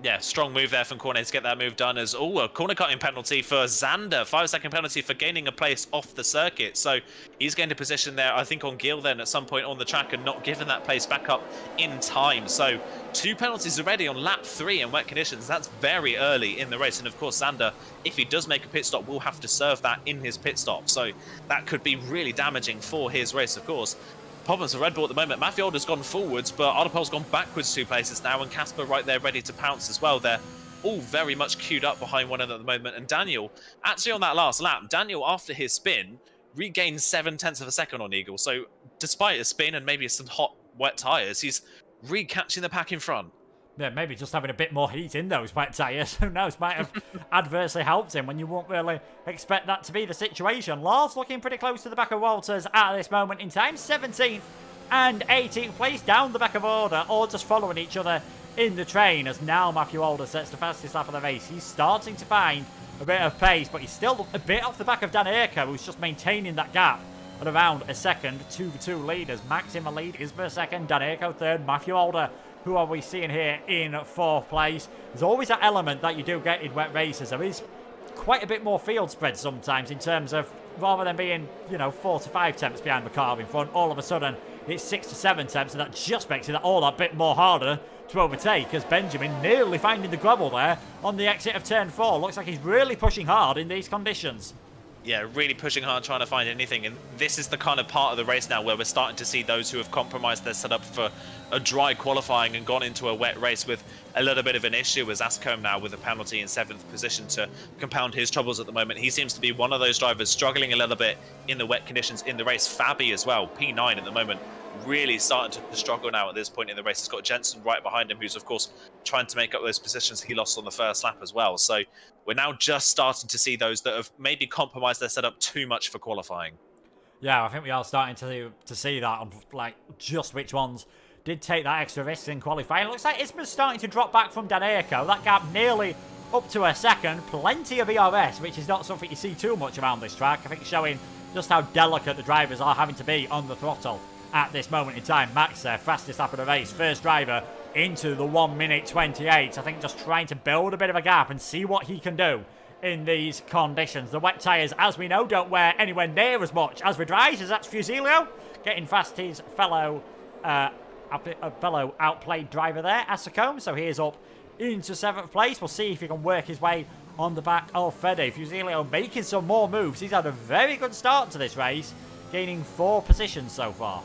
Yeah, strong move there from Cornet to get that move done, as a corner cutting penalty for Xander. 5-second penalty for gaining a place off the circuit. So he's gained a position there, I think, on Gil then at some point on the track, and not given that place back up in time. So 2 penalties already on lap 3 in wet conditions. That's very early in the race. And of course, Xander, if he does make a pit stop, will have to serve that in his pit stop. So that could be really damaging for his race, of course. Problems for Red Bull at the moment. Mathiolda's gone forwards, but Ardapel's gone backwards 2 places now, and Casper right there ready to pounce as well. They're all very much queued up behind one another at the moment. And Daniel, actually on that last lap, Daniel, after his spin, regained 7/10 of a second on Eagle. So despite a spin and maybe some hot, wet tyres, he's recatching the pack in front. Yeah, maybe just having a bit more heat in those wet tyres, who knows, might have adversely helped him when you won't really expect that to be the situation. Lars looking pretty close to the back of Walters at this moment in time. 17th and 18th place down the back of order, all just following each other in the train, as now Matthew Alder sets the fastest lap of the race. He's starting to find a bit of pace, but he's still a bit off the back of Dan Erker, who's just maintaining that gap at around a second. 2 for 2 leaders. Max in the lead, Isma second, Dan Erker third, Matthew Alder. Who are we seeing here in 4th place? There's always that element that you do get in wet races. There is quite a bit more field spread sometimes, in terms of, rather than being, 4 to 5 temps behind the car in front, all of a sudden it's 6 to 7 temps, and that just makes it all that bit more harder to overtake, as Benjamin nearly finding the gravel there on the exit of turn 4. Looks like he's really pushing hard in these conditions. Yeah, really pushing hard, trying to find anything. And this is the kind of part of the race now where we're starting to see those who have compromised their setup for a dry qualifying and gone into a wet race with a little bit of an issue, as Ascombe now with a penalty in 7th position to compound his troubles at the moment. He seems to be one of those drivers struggling a little bit in the wet conditions in the race. Fabi as well, P9 at the moment, really starting to struggle now at this point in the race. He's got Jensen right behind him, who's of course trying to make up those positions he lost on the first lap as well. So we're now just starting to see those that have maybe compromised their setup too much for qualifying. Yeah, I think we are starting to see that on, like, just which ones did take that extra risk in qualifying. It looks like Isma's starting to drop back from Daneko. That gap nearly up to a second. Plenty of ERS, which is not something you see too much around this track. I think showing just how delicate the drivers are having to be on the throttle at this moment in time. Max there, fastest lap of the race. First driver into the 1:28. I think just trying to build a bit of a gap and see what he can do in these conditions. The wet tyres, as we know, don't wear anywhere near as much as the dries, as that's Fusilio getting past his fellow outplayed driver there, Asacombe. So he is up into 7th place. We'll see if he can work his way on the back of Fede. Fusilio making some more moves. He's had a very good start to this race, gaining 4 positions so far.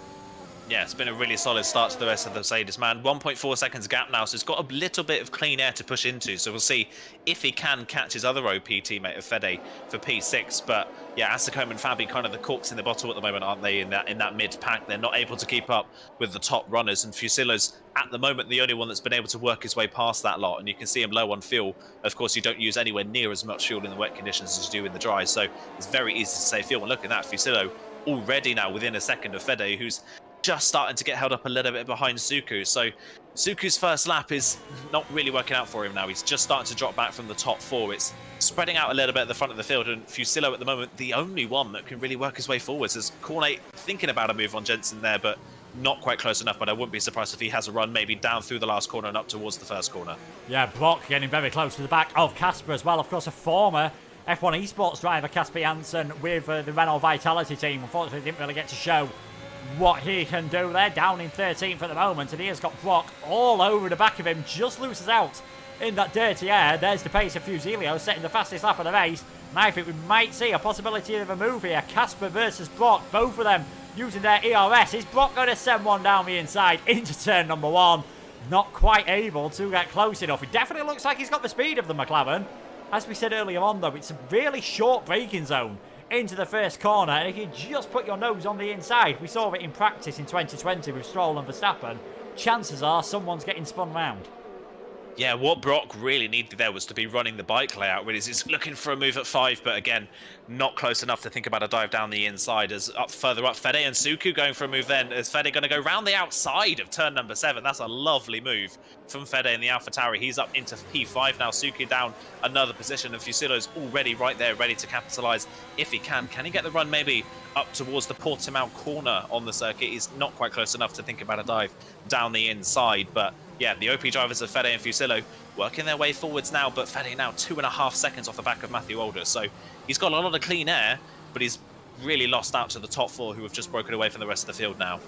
Yeah, it's been a really solid start to the rest of the Mercedes, man. 1.4 seconds gap now, so it's got a little bit of clean air to push into. So we'll see if he can catch his other OP teammate of Fede for P6. But yeah, Asacombe and Fabi kind of the corks in the bottle at the moment, aren't they? In that mid pack, they're not able to keep up with the top runners. And Fusillo's at the moment the only one that's been able to work his way past that lot. And you can see him low on fuel. Of course, you don't use anywhere near as much fuel in the wet conditions as you do in the dry. So it's very easy to save fuel. And look at that, Fusillo already now within a second of Fede, who's just starting to get held up a little bit behind Suku. So Suku's first lap is not really working out for him now. He's just starting to drop back from the top 4. It's spreading out a little bit at the front of the field, and Fusillo at the moment, the only one that can really work his way forwards. As Cornet thinking about a move on Jensen there, but not quite close enough. But I wouldn't be surprised if he has a run maybe down through the last corner and up towards the first corner. Yeah, Brock getting very close to the back of Casper as well. Of course, a former F1 esports driver, Casper Janssen, with the Renault Vitality team. Unfortunately, didn't really get to show what he can do there. Down in 13th at the moment, and he has got Brock all over the back of him. Just loses out in that dirty air. There's the pace of Fusillo, setting the fastest lap of the race. And I think we might see a possibility of a move here. Casper versus Brock, both of them using their ERS. Is Brock going to send one down the inside into turn number 1? Not quite able to get close enough. It definitely looks like he's got the speed of the McLaren. As we said earlier on, though, it's a really short braking zone into the first corner, and if you just put your nose on the inside, we saw it in practice in 2020 with Stroll and Verstappen, chances are someone's getting spun round. Yeah, what Brock really needed there was to be running the bike layout. Really, he's looking for a move at 5, but again, not close enough to think about a dive down the inside. As further up, Fede and Suku going for a move then. Is Fede going to go round the outside of turn number 7? That's a lovely move from Fede in the AlphaTauri. He's up into P5 now. Suku down another position, and Fusillo's already right there, ready to capitalise if he can. Can he get the run maybe up towards the Portimao corner on the circuit? He's not quite close enough to think about a dive down the inside, but yeah, the OP drivers of Fede and Fusillo working their way forwards now, but Fede now 2.5 seconds off the back of Matthew Older. So he's got a lot of clean air, but he's really lost out to the top 4 who have just broken away from the rest of the field now.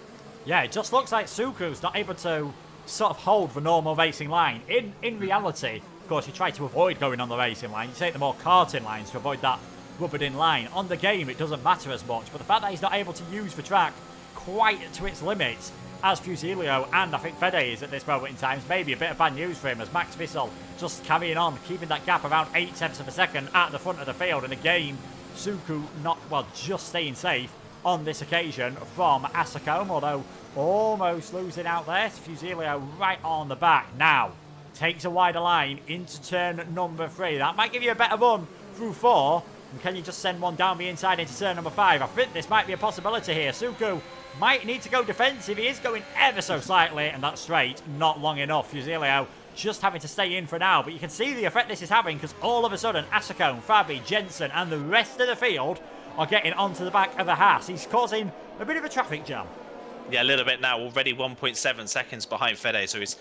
Yeah, it just looks like Suku's not able to sort of hold the normal racing line. In reality, of course, you try to avoid going on the racing line. You take the more karting lines to avoid that rubbered in line. On the game, it doesn't matter as much, but the fact that he's not able to use the track quite to its limits, as Fusillo and I think Fede is at this moment in time, is maybe a bit of bad news for him, as Max Visel just carrying on, keeping that gap around 0.8 of a second at the front of the field. And again, Suku not, well, just staying safe on this occasion from Asacombe, although almost losing out there. Fusillo right on the back now. Takes a wider line into turn number 3. That might give you a better run through 4. And can you just send one down the inside into turn number 5? I think this might be a possibility here. Suku might need to go defensive. He is going ever so slightly, and that's straight, not long enough. Fusillo just having to stay in for now, but you can see the effect this is having, because all of a sudden Asacombe, Fabi, Jensen and the rest of the field are getting onto the back of the Haas. He's causing a bit of a traffic jam. Yeah, a little bit now, already 1.7 seconds behind Fede, so he's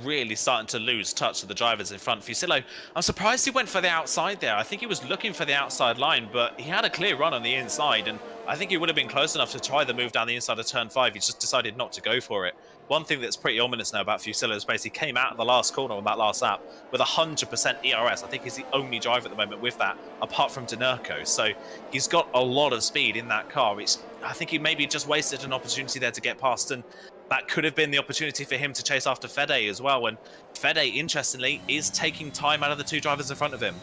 really starting to lose touch of the drivers in front. Fusillo, I'm surprised he went for the outside there. I think he was looking for the outside line, but he had a clear run on the inside, and I think he would have been close enough to try the move down the inside of turn 5. He just decided not to go for it. One thing that's pretty ominous now about Fusillo is basically came out of the last corner on that last lap with 100% ERS. I think he's the only driver at the moment with that, apart from Dinerco. So he's got a lot of speed in that car, which I think he maybe just wasted an opportunity there to get past, and that could have been the opportunity for him to chase after Fede as well. And Fede, interestingly, is taking time out of the 2 drivers in front of him.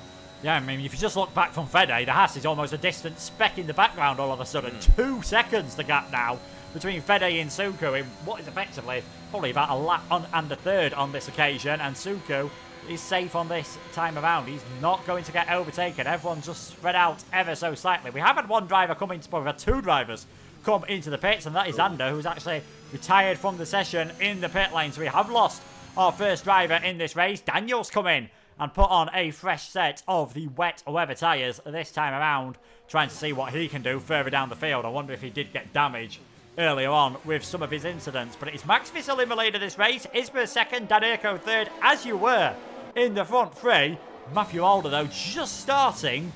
Yeah, I mean, if you just look back from Fede, the Haas is almost a distant speck in the background all of a sudden. 2 seconds the gap now between Fede and Suku in what is effectively probably about a lap on and a third on this occasion. And Suku is safe on this time around. He's not going to get overtaken. Everyone's just spread out ever so slightly. We have had one driver come into, we've had 2 drivers come into the pits, and that is Ander, who's actually retired from the session in the pit lane. So we have lost our first driver in this race. Daniel's come in and put on a fresh set of the wet weather tyres this time around, trying to see what he can do further down the field. I wonder if he did get damage earlier on with some of his incidents. But it's Max Visel in the lead of this race. Isma second, Dinerco third, as you were in the front 3. Matthew Alder, though, just starting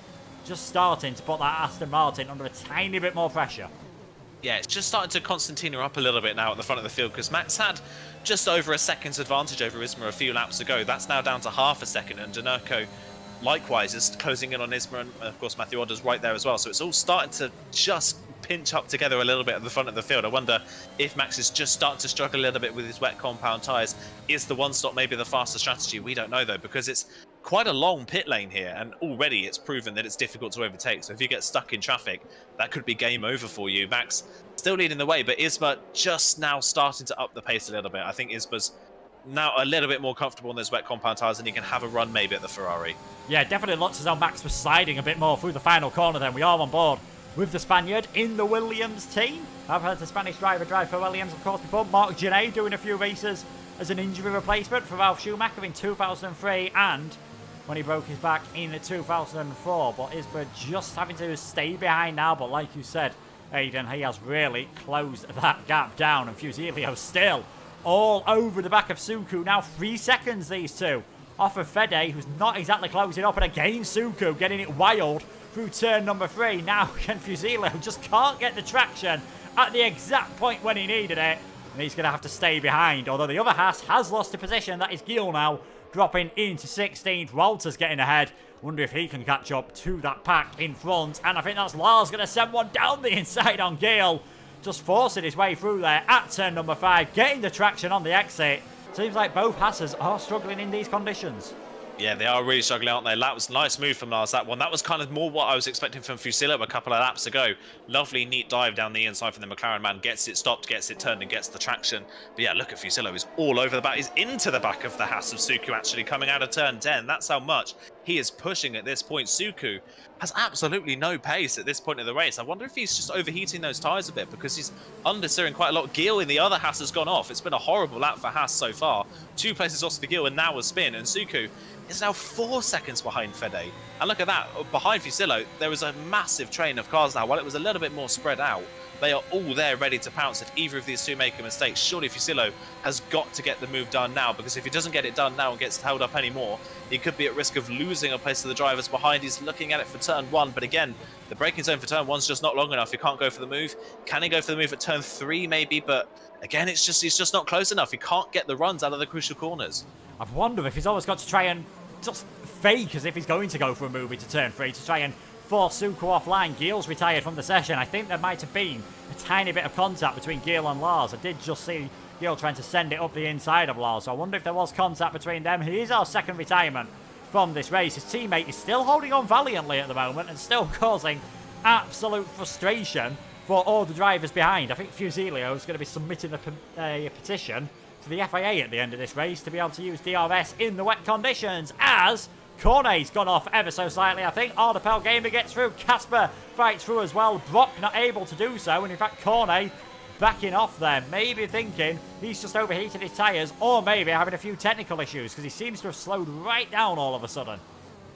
to put that Aston Martin under a tiny bit more pressure. Yeah, it's just starting to Constantina up a little bit now at the front of the field, because Max had just over a second's advantage over Isma a few laps ago. That's now down to half a second, and Dinerco likewise is closing in on Isma, and of course Matthew Alder's right there as well. So it's all starting to just pinch up together a little bit at the front of the field. I wonder if Max is just starting to struggle a little bit with his wet compound tyres. Is the one stop maybe the faster strategy? We don't know though, because it's quite a long pit lane here, and already it's proven that it's difficult to overtake. So if you get stuck in traffic, that could be game over for you. Max still leading the way, but Isma just now starting to up the pace a little bit. I think Isma's now a little bit more comfortable in those wet compound tyres, and he can have a run maybe at the Ferrari. Yeah, definitely looks as though Max was sliding a bit more through the final corner then. We are on board with the Spaniard in the Williams team. I've had the Spanish driver drive for Williams, of course, before. Marc Genet doing a few races as an injury replacement for Ralf Schumacher in 2003, and when he broke his back in 2004. But Isbra just having to stay behind now. But like you said, Aidan, he has really closed that gap down. And Fusilio still all over the back of Suku. Now 3 seconds, these two, off of Fede, who's not exactly closing up. And again, Suku getting it wild through turn number 3. Now, again, Fusilio just can't get the traction at the exact point when he needed it. And he's going to have to stay behind. Although the other Haas has lost a position. That is Gil now, dropping into 16th. Walter's getting ahead. Wonder if he can catch up to that pack in front. And I think that's Lars going to send one down the inside on Gil. Just forcing his way through there at turn number 5. Getting the traction on the exit. Seems like both Haasers are struggling in these conditions. Yeah, they are really struggling, aren't they? That was a nice move from Lars, that one. That was kind of more what I was expecting from Fusillo a couple of laps ago. Lovely, neat dive down the inside from the McLaren man. Gets it stopped, gets it turned, and gets the traction. But yeah, look at Fusillo. He's all over the back. He's into the back of the Haas of Suku, actually, coming out of turn 10. That's how much he is pushing at this point. Suku has absolutely no pace at this point of the race. I wonder if he's just overheating those tyres a bit because he's understeering quite a lot. Gil in the other Haas has gone off. It's been a horrible lap for Haas so far. 2 places off for Gil and now a spin. And Suku is now 4 seconds behind Fede. And look at that. Behind Fusillo, there was a massive train of cars now. While it was a little bit more spread out, they are all there ready to pounce if either of these two make a mistake. Surely Fusillo has got to get the move done now, because if he doesn't get it done now and gets held up anymore, he could be at risk of losing a place to the drivers behind. He's looking at it for turn 1, but again, the braking zone for turn 1's just not long enough. He can't go for the move. Can he go for the move at turn 3 maybe? But again, he's just not close enough. He can't get the runs out of the crucial corners. I wonder if he's always got to try and just fake as if he's going to go for a move into turn 3 to try and force Suku offline. Gil's retired from the session. I think there might have been a tiny bit of contact between Gil and Lars. I did just see Gil trying to send it up the inside of Lars. So I wonder if there was contact between them. He is our second retirement from this race. His teammate is still holding on valiantly at the moment and still causing absolute frustration for all the drivers behind. I think Fusilio is going to be submitting a petition to the FIA at the end of this race to be able to use DRS in the wet conditions, as Cornet's gone off ever so slightly. I think Ardapel Gamer gets through. Casper fights through as well. Brock not able to do so. And in fact, Cornet backing off there. Maybe thinking he's just overheated his tyres, or maybe having a few technical issues because he seems to have slowed right down all of a sudden.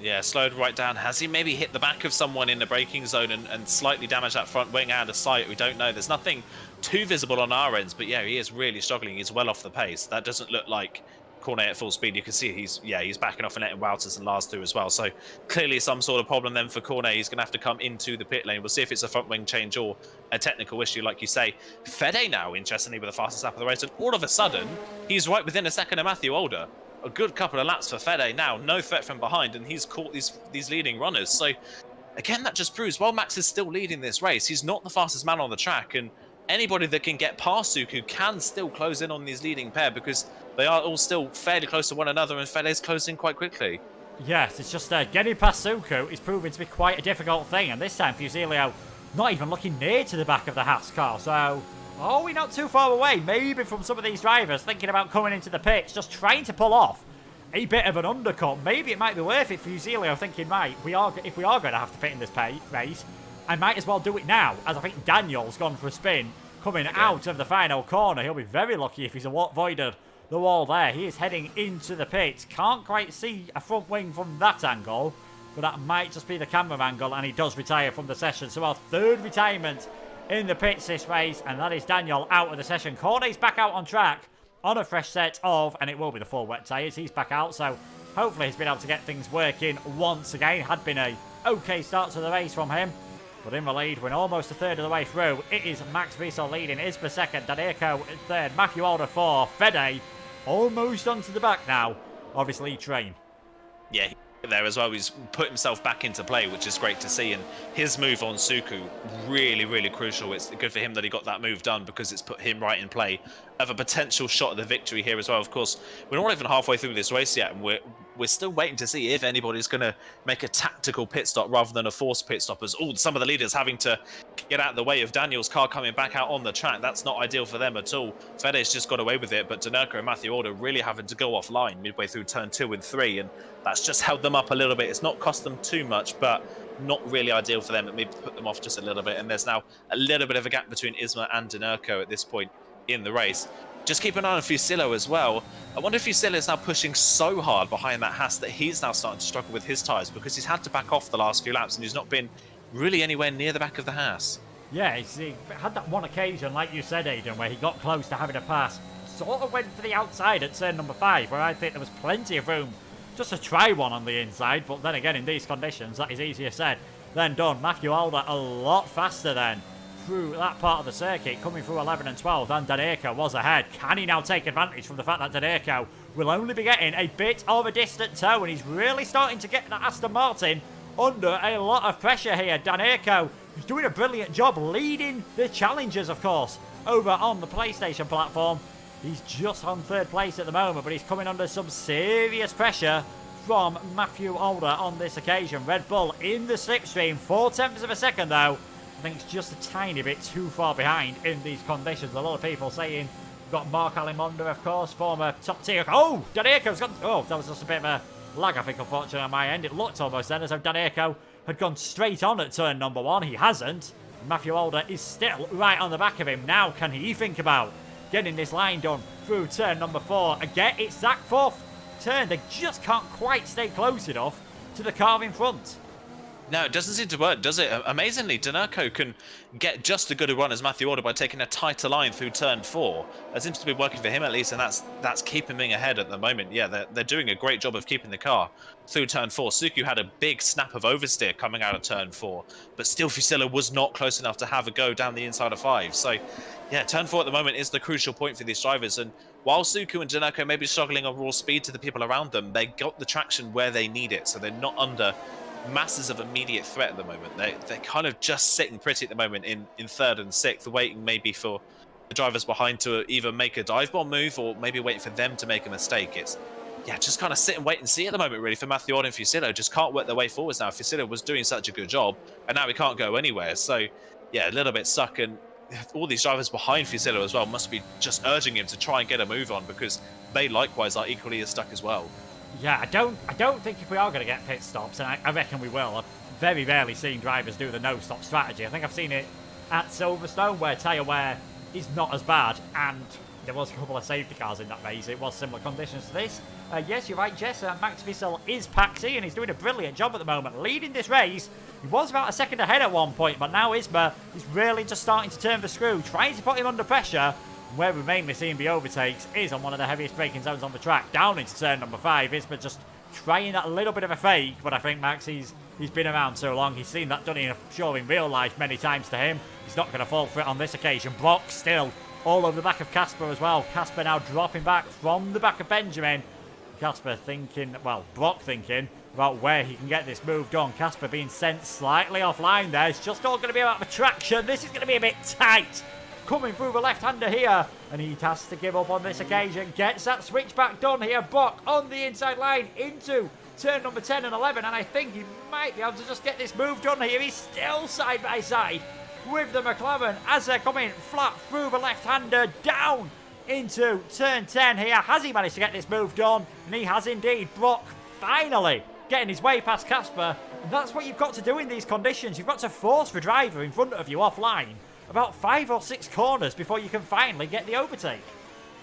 Yeah, slowed right down. Has he maybe hit the back of someone in the braking zone and slightly damaged that front wing out of sight? We don't know. There's nothing too visible on our ends, but yeah, he is really struggling. He's well off the pace. That doesn't look like Cornet at full speed. You can see he's backing off and letting Wouters and Lars through as well. So clearly some sort of problem then for Cornet. He's going to have to come into the pit lane. We'll see if it's a front wing change or a technical issue, like you say. Fede now, interestingly, with the fastest lap of the race, and all of a sudden, he's right within a second of Matthew Older. A good couple of laps for Fede now, no threat from behind, and he's caught these leading runners. So again, that just proves, while Max is still leading this race, he's not the fastest man on the track, and anybody that can get past Suku can still close in on these leading pair, because they are all still fairly close to one another, and Fede's closing quite quickly. Yes, it's just getting past Suku is proving to be quite a difficult thing, and this time Fusilio not even looking near to the back of the Haas car, so are we not too far away, maybe, from some of these drivers thinking about coming into the pits, just trying to pull off a bit of an undercut. Maybe it might be worth it for Fusilio thinking, right, if we are going to have to pit in this race, I might as well do it now, as I think Daniel's gone for a spin coming out of the final corner. He'll be very lucky if he's avoided the wall there. He is heading into the pits. Can't quite see a front wing from that angle, but that might just be the camera angle, and he does retire from the session. So our third retirement in the pits this race, and that is Daniel out of the session. Cornet's back out on track on a fresh set of, and it will be the full wet tyres. He's back out, so hopefully he's been able to get things working once again. Had been a okay start to the race from him, but in the lead, when almost a third of the way through, it is Max Visel leading. Isbra second, Dadirko third, Matthew Alder fourth, Fede almost onto the back now of his lead train. Yeah, there as well. He's put himself back into play, which is great to see, and his move on Suku really, really crucial. It's good for him that he got that move done, because it's put him right in play of a potential shot at the victory here as well. Of course, we're not even halfway through this race yet, and we're still waiting to see if anybody's going to make a tactical pit stop rather than a forced pit stop, as some of the leaders having to get out of the way of Daniel's car coming back out on the track. That's not ideal for them at all. Fede's just got away with it, but Danerka and Matthew Alder really having to go offline midway through turn 2 and 3, and that's just held them up a little bit. It's not cost them too much, but not really ideal for them. It maybe put them off just a little bit, and there's now a little bit of a gap between Isma and Danerka at this point in the race. Just keep an eye on Fusillo as well. I wonder if Fusillo is now pushing so hard behind that Haas that he's now starting to struggle with his tyres because he's had to back off the last few laps and he's not been really anywhere near the back of the Haas. Yeah, he had that one occasion, like you said, Aidan, where he got close to having a pass. Sort of went for the outside at turn number 5, where I think there was plenty of room just to try one on the inside. But then again, in these conditions, that is easier said than done. Matthew Alder a lot faster then through that part of the circuit, coming through 11 and 12, and Daneco was ahead. Can he now take advantage from the fact that Daneco will only be getting a bit of a distant tow, and he's really starting to get that Aston Martin under a lot of pressure here. Daneco is doing a brilliant job leading the challengers, of course, over on the PlayStation platform. He's just on 3rd place at the moment, but he's coming under some serious pressure from Matthew Alder on this occasion. Red Bull in the slipstream, 0.4 of a second though. I think it's just a tiny bit too far behind in these conditions. A lot of people saying, we've got Mark Alimonda, of course, former top tier. Oh, Daneco's gone. Oh, that was just a bit of a lag, I think, unfortunately, on my end. It looked almost then as though Daneco had gone straight on at turn number 1. He hasn't. Matthew Alder is still right on the back of him. Now, can he think about getting this line done through turn number 4? Again, it's that 4th turn. They just can't quite stay close enough to the car in front. No, it doesn't seem to work, does it? Amazingly, Daneco can get just as good a run as Matthew Alder by taking a tighter line through turn 4. That seems to be working for him at least, and that's keeping him ahead at the moment. Yeah, they're doing a great job of keeping the car through turn 4. Suku had a big snap of oversteer coming out of turn 4, but still Fusillo was not close enough to have a go down the inside of 5. So, yeah, turn 4 at the moment is the crucial point for these drivers, and while Suku and Daneco may be struggling on raw speed to the people around them, they got the traction where they need it, so they're not under masses of immediate threat at the moment. They're kind of just sitting pretty at the moment in 3rd and 6th, waiting maybe for the drivers behind to either make a dive bomb move or maybe waiting for them to make a mistake. It's, yeah, just kind of sit and wait and see at the moment, really, for Matthew Alder and Fusillo. Just can't work their way forwards now. Fusillo was doing such a good job, and now he can't go anywhere. So, yeah, a little bit stuck, and all these drivers behind Fusillo as well must be just urging him to try and get a move on, because they likewise are equally as stuck as well. Yeah, I don't think if we are going to get pit stops, and I reckon we will. I've very rarely seen drivers do the no-stop strategy. I think I've seen it at Silverstone, where tyre wear is not as bad, and there was a couple of safety cars in that race. It was similar conditions to this. Yes, you're right, Jess. Max Visel is Paxi, and he's doing a brilliant job at the moment, leading this race. He was about a second ahead at one point, but now Isma is really just starting to turn the screw, trying to put him under pressure. Where we're mainly seeing the overtakes is on one of the heaviest braking zones on the track, down into turn number 5. Isma just trying that little bit of a fake, but I think Max, he's been around so long, he's seen that done in real life many times to him. He's not going to fall for it on this occasion. Brock still all over the back of Casper as well. Casper now dropping back from the back of Benjamin. Casper thinking, well, Brock thinking about where he can get this move done. Casper being sent slightly offline there. It's just all going to be about the traction. This is going to be a bit tight. Coming through the left-hander here, and he has to give up on this occasion. Gets that switchback done here. Brock on the inside line into turn number 10 and 11, and I think he might be able to just get this move done here. He's still side by side with the McLaren as they're coming flat through the left-hander down into turn 10 here. Has he managed to get this move done? And he has indeed. Brock finally getting his way past Casper. And that's what you've got to do in these conditions. You've got to force the driver in front of you offline about 5 or 6 corners before you can finally get the overtake.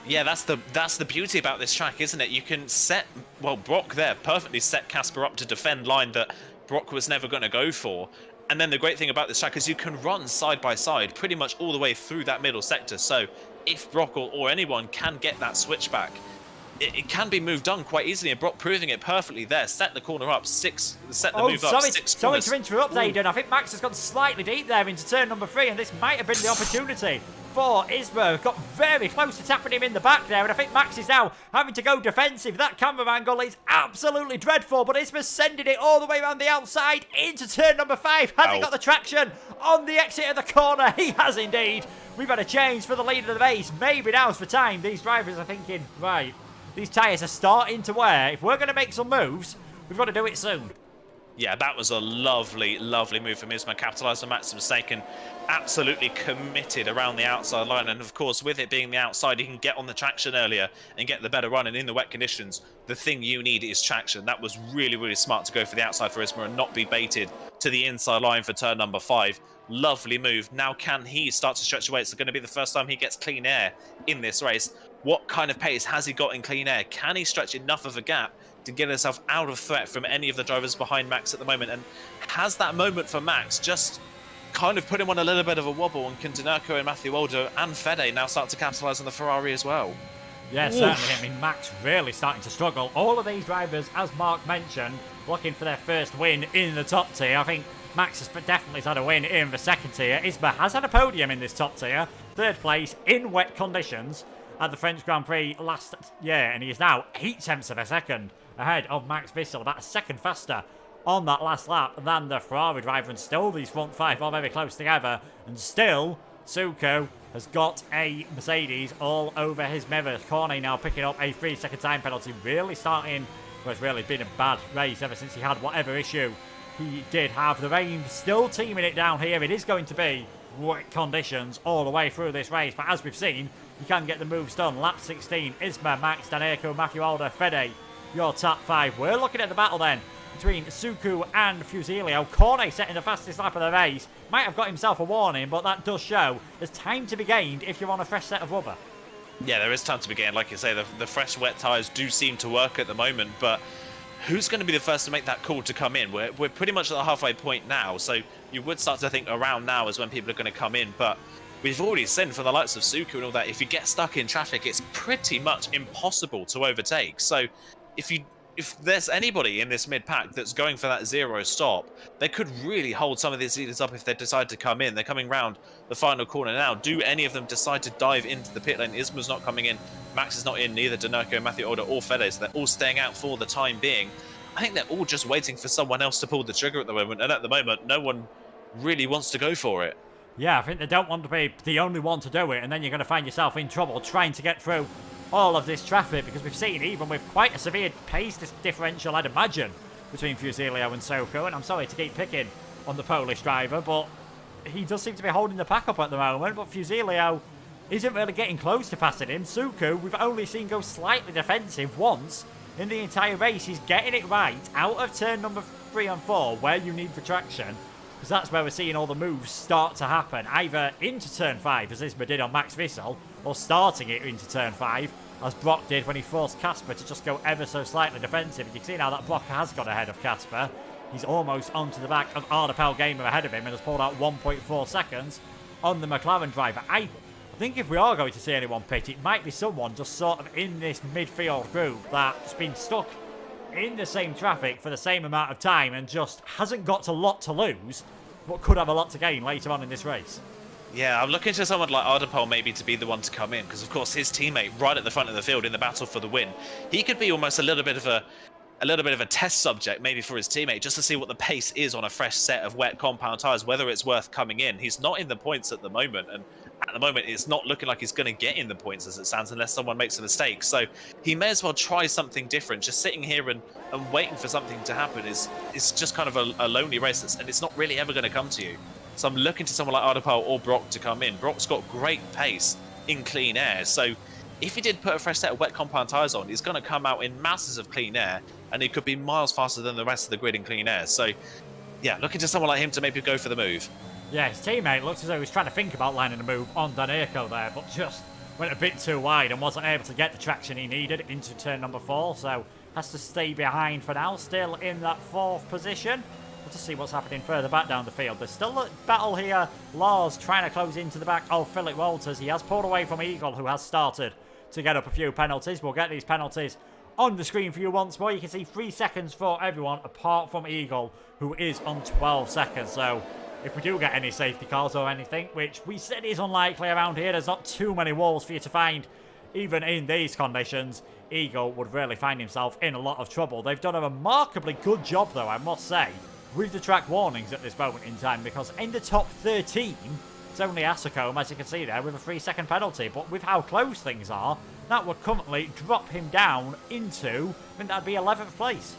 Yeah, that's the beauty about this track, isn't it? You can set, well, Brock there perfectly set Casper up to defend line that Brock was never going to go for. And then the great thing about this track is you can run side by side pretty much all the way through that middle sector. So if Brock or anyone can get that switchback, it can be moved on quite easily, and Brock proving it perfectly there. Set the corner up, set the move up 6 sorry corners. to interrupt, Aidan. I think Max has gone slightly deep there into turn number 3, and this might have been the opportunity for Isma. Got very close to tapping him in the back there, and I think Max is now having to go defensive. That camera angle is absolutely dreadful, but Isma's sending it all the way around the outside into turn number 5. Has he got the traction on the exit of the corner? He has indeed. We've had a change for the leader of the race. Maybe now's the time. These drivers are thinking, right, these tyres are starting to wear. If we're going to make some moves, we've got to do it soon. Yeah, that was a lovely, lovely move from Isma. Capitalised on Max's mistake and absolutely committed around the outside line. And of course, with it being the outside, he can get on the traction earlier and get the better run. And in the wet conditions, the thing you need is traction. That was really, really smart to go for the outside for Isma and not be baited to the inside line for turn number 5. Lovely move. Now can he start to stretch away? It's going to be the first time he gets clean air in this race. What kind of pace has he got in clean air? Can he stretch enough of a gap to get himself out of threat from any of the drivers behind Max at the moment? And has that moment for Max just kind of put him on a little bit of a wobble? And can Dinerco and Matthew Waldo and Fede now start to capitalise on the Ferrari as well? Yeah, certainly. I mean, Max really starting to struggle. All of these drivers, as Mark mentioned, looking for their first win in the top tier. I think Max has definitely had a win in the second tier. Isma has had a podium in this top tier. Third place in wet conditions at the French Grand Prix last year. And he is now 8/10 of a second ahead of Max Visel. About a second faster on that last lap than the Ferrari driver. And still these front five are very close together. And still, Suko has got a Mercedes all over his mirrors. Cornet now picking up a 3-second time penalty. Really starting, well, it's really been a bad race ever since he had whatever issue he did have. The rain still teaming it down here. It is going to be wet conditions all the way through this race. But as we've seen, you can get the moves done. Lap 16, Isma, Max, Daneco, Matthew Alder, Fede, your top five. We're looking at the battle then between Suku and Fusilio. Cornet setting the fastest lap of the race. Might have got himself a warning, but that does show there's time to be gained if you're on a fresh set of rubber. Yeah, there is time to be gained. Like you say, the fresh wet tyres do seem to work at the moment, but who's going to be the first to make that call to come in? We're pretty much at the halfway point now, so you would start to think around now is when people are going to come in, but we've already seen from the likes of Suku and all that, if you get stuck in traffic, it's pretty much impossible to overtake. So if there's anybody in this mid-pack that's going for that zero stop, they could really hold some of these leaders up if they decide to come in. They're coming round the final corner now. Do any of them decide to dive into the pit lane? Isma's not coming in. Max is not in. Neither Dinerco, Matthew Alder, or Fede. So they're all staying out for the time being. I think they're all just waiting for someone else to pull the trigger at the moment. And at the moment, no one really wants to go for it. Yeah, I think they don't want to be the only one to do it. And then you're going to find yourself in trouble trying to get through all of this traffic, because we've seen, even with quite a severe pace differential, I'd imagine, between Fusilio and Soko, and I'm sorry to keep picking on the Polish driver, but he does seem to be holding the pack up at the moment. But Fusilio isn't really getting close to passing him. Suku, we've only seen go slightly defensive once in the entire race. He's getting it right out of turn number 3 and 4, where you need the traction, because that's where we're seeing all the moves start to happen, either into turn 5, as Isma did on Max Visel, or starting it into turn 5, as Brock did when he forced Casper to just go ever so slightly defensive. And you can see now that Brock has got ahead of Casper. He's almost onto the back of Ardapel Gamer ahead of him and has pulled out 1.4 seconds on the McLaren driver. I think if we are going to see anyone pit, it might be someone just sort of in this midfield group that's been stuck in the same traffic for the same amount of time and just hasn't got a lot to lose, but could have a lot to gain later on in this race. Yeah, I'm looking to someone like Ardapol maybe to be the one to come in, because of course his teammate right at the front of the field in the battle for the win, he could be almost a little bit of a test subject maybe for his teammate, just to see what the pace is on a fresh set of wet compound tyres, whether it's worth coming in. He's not in the points at the moment, and at the moment it's not looking like he's going to get in the points as it stands unless someone makes a mistake. So he may as well try something different. Just sitting here and waiting for something to happen is just kind of a lonely race, and it's not really ever going to come to you. So I'm looking to someone like Ardapol or Brock to come in. Brock's got great pace in clean air, so if he did put a fresh set of wet compound tyres on, he's going to come out in masses of clean air, and he could be miles faster than the rest of the grid in clean air. So yeah, looking to someone like him to maybe go for the move. Yeah, his teammate looks as though he was trying to think about lining a move on Daneco there, but just went a bit too wide and wasn't able to get the traction he needed into turn number 4, so has to stay behind for now, still in that 4th position. We'll just see what's happening further back down the field. There's still a battle here. Lars trying to close into the back of Philip Walters. He has pulled away from Eagle, who has started to get up a few penalties. We'll get these penalties on the screen for you once more. You can see 3 seconds for everyone apart from Eagle, who is on 12 seconds. So if we do get any safety cars or anything, which we said is unlikely around here, there's not too many walls for you to find even in these conditions, Eagle would really find himself in a lot of trouble. They've done a remarkably good job, though, I must say, with the track warnings at this moment in time, because in the top 13, it's only Asacombe, as you can see there, with a 3-second penalty. But with how close things are, that would currently drop him down into, I think that'd be 11th place.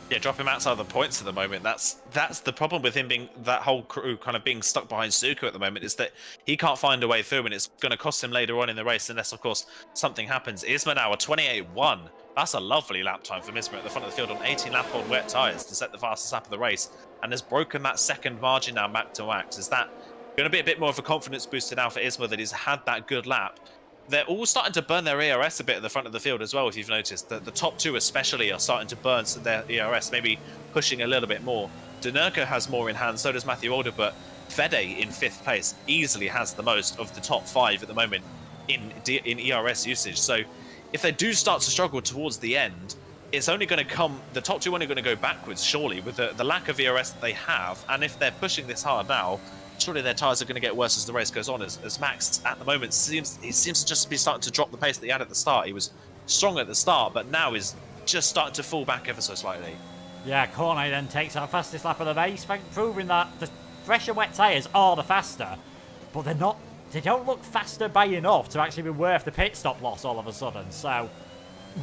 Yeah, drop him outside the points at the moment. That's the problem with him being, that whole crew kind of being stuck behind Suku at the moment, is that he can't find a way through, and it's going to cost him later on in the race, unless, of course, something happens. Isma now a 28-1 That's a lovely lap time for Mismer at the front of the field on 18 lap-old wet tyres to set the fastest lap of the race, and has broken that second margin now back to Max. Is that going to be a bit more of a confidence booster now for Isma that he's had that good lap? They're all starting to burn their ERS a bit at the front of the field as well, if you've noticed. The top two especially are starting to burn their ERS, maybe pushing a little bit more. Denurko has more in hand, so does Matthew Older, but Fede in 5th place easily has the most of the top 5 at the moment in ERS usage. So if they do start to struggle towards the end, it's only going to come, the top 2 are only going to go backwards, surely, with the lack of ERS that they have. And if they're pushing this hard now, surely their tyres are going to get worse as the race goes on, as Max at the moment seems to just be starting to drop the pace that he had at the start. He was strong at the start, but now is just starting to fall back ever so slightly. Yeah, Cornet then takes our fastest lap of the race, proving that the fresher wet tyres are the faster, but they don't look faster by enough to actually be worth the pit stop loss all of a sudden. So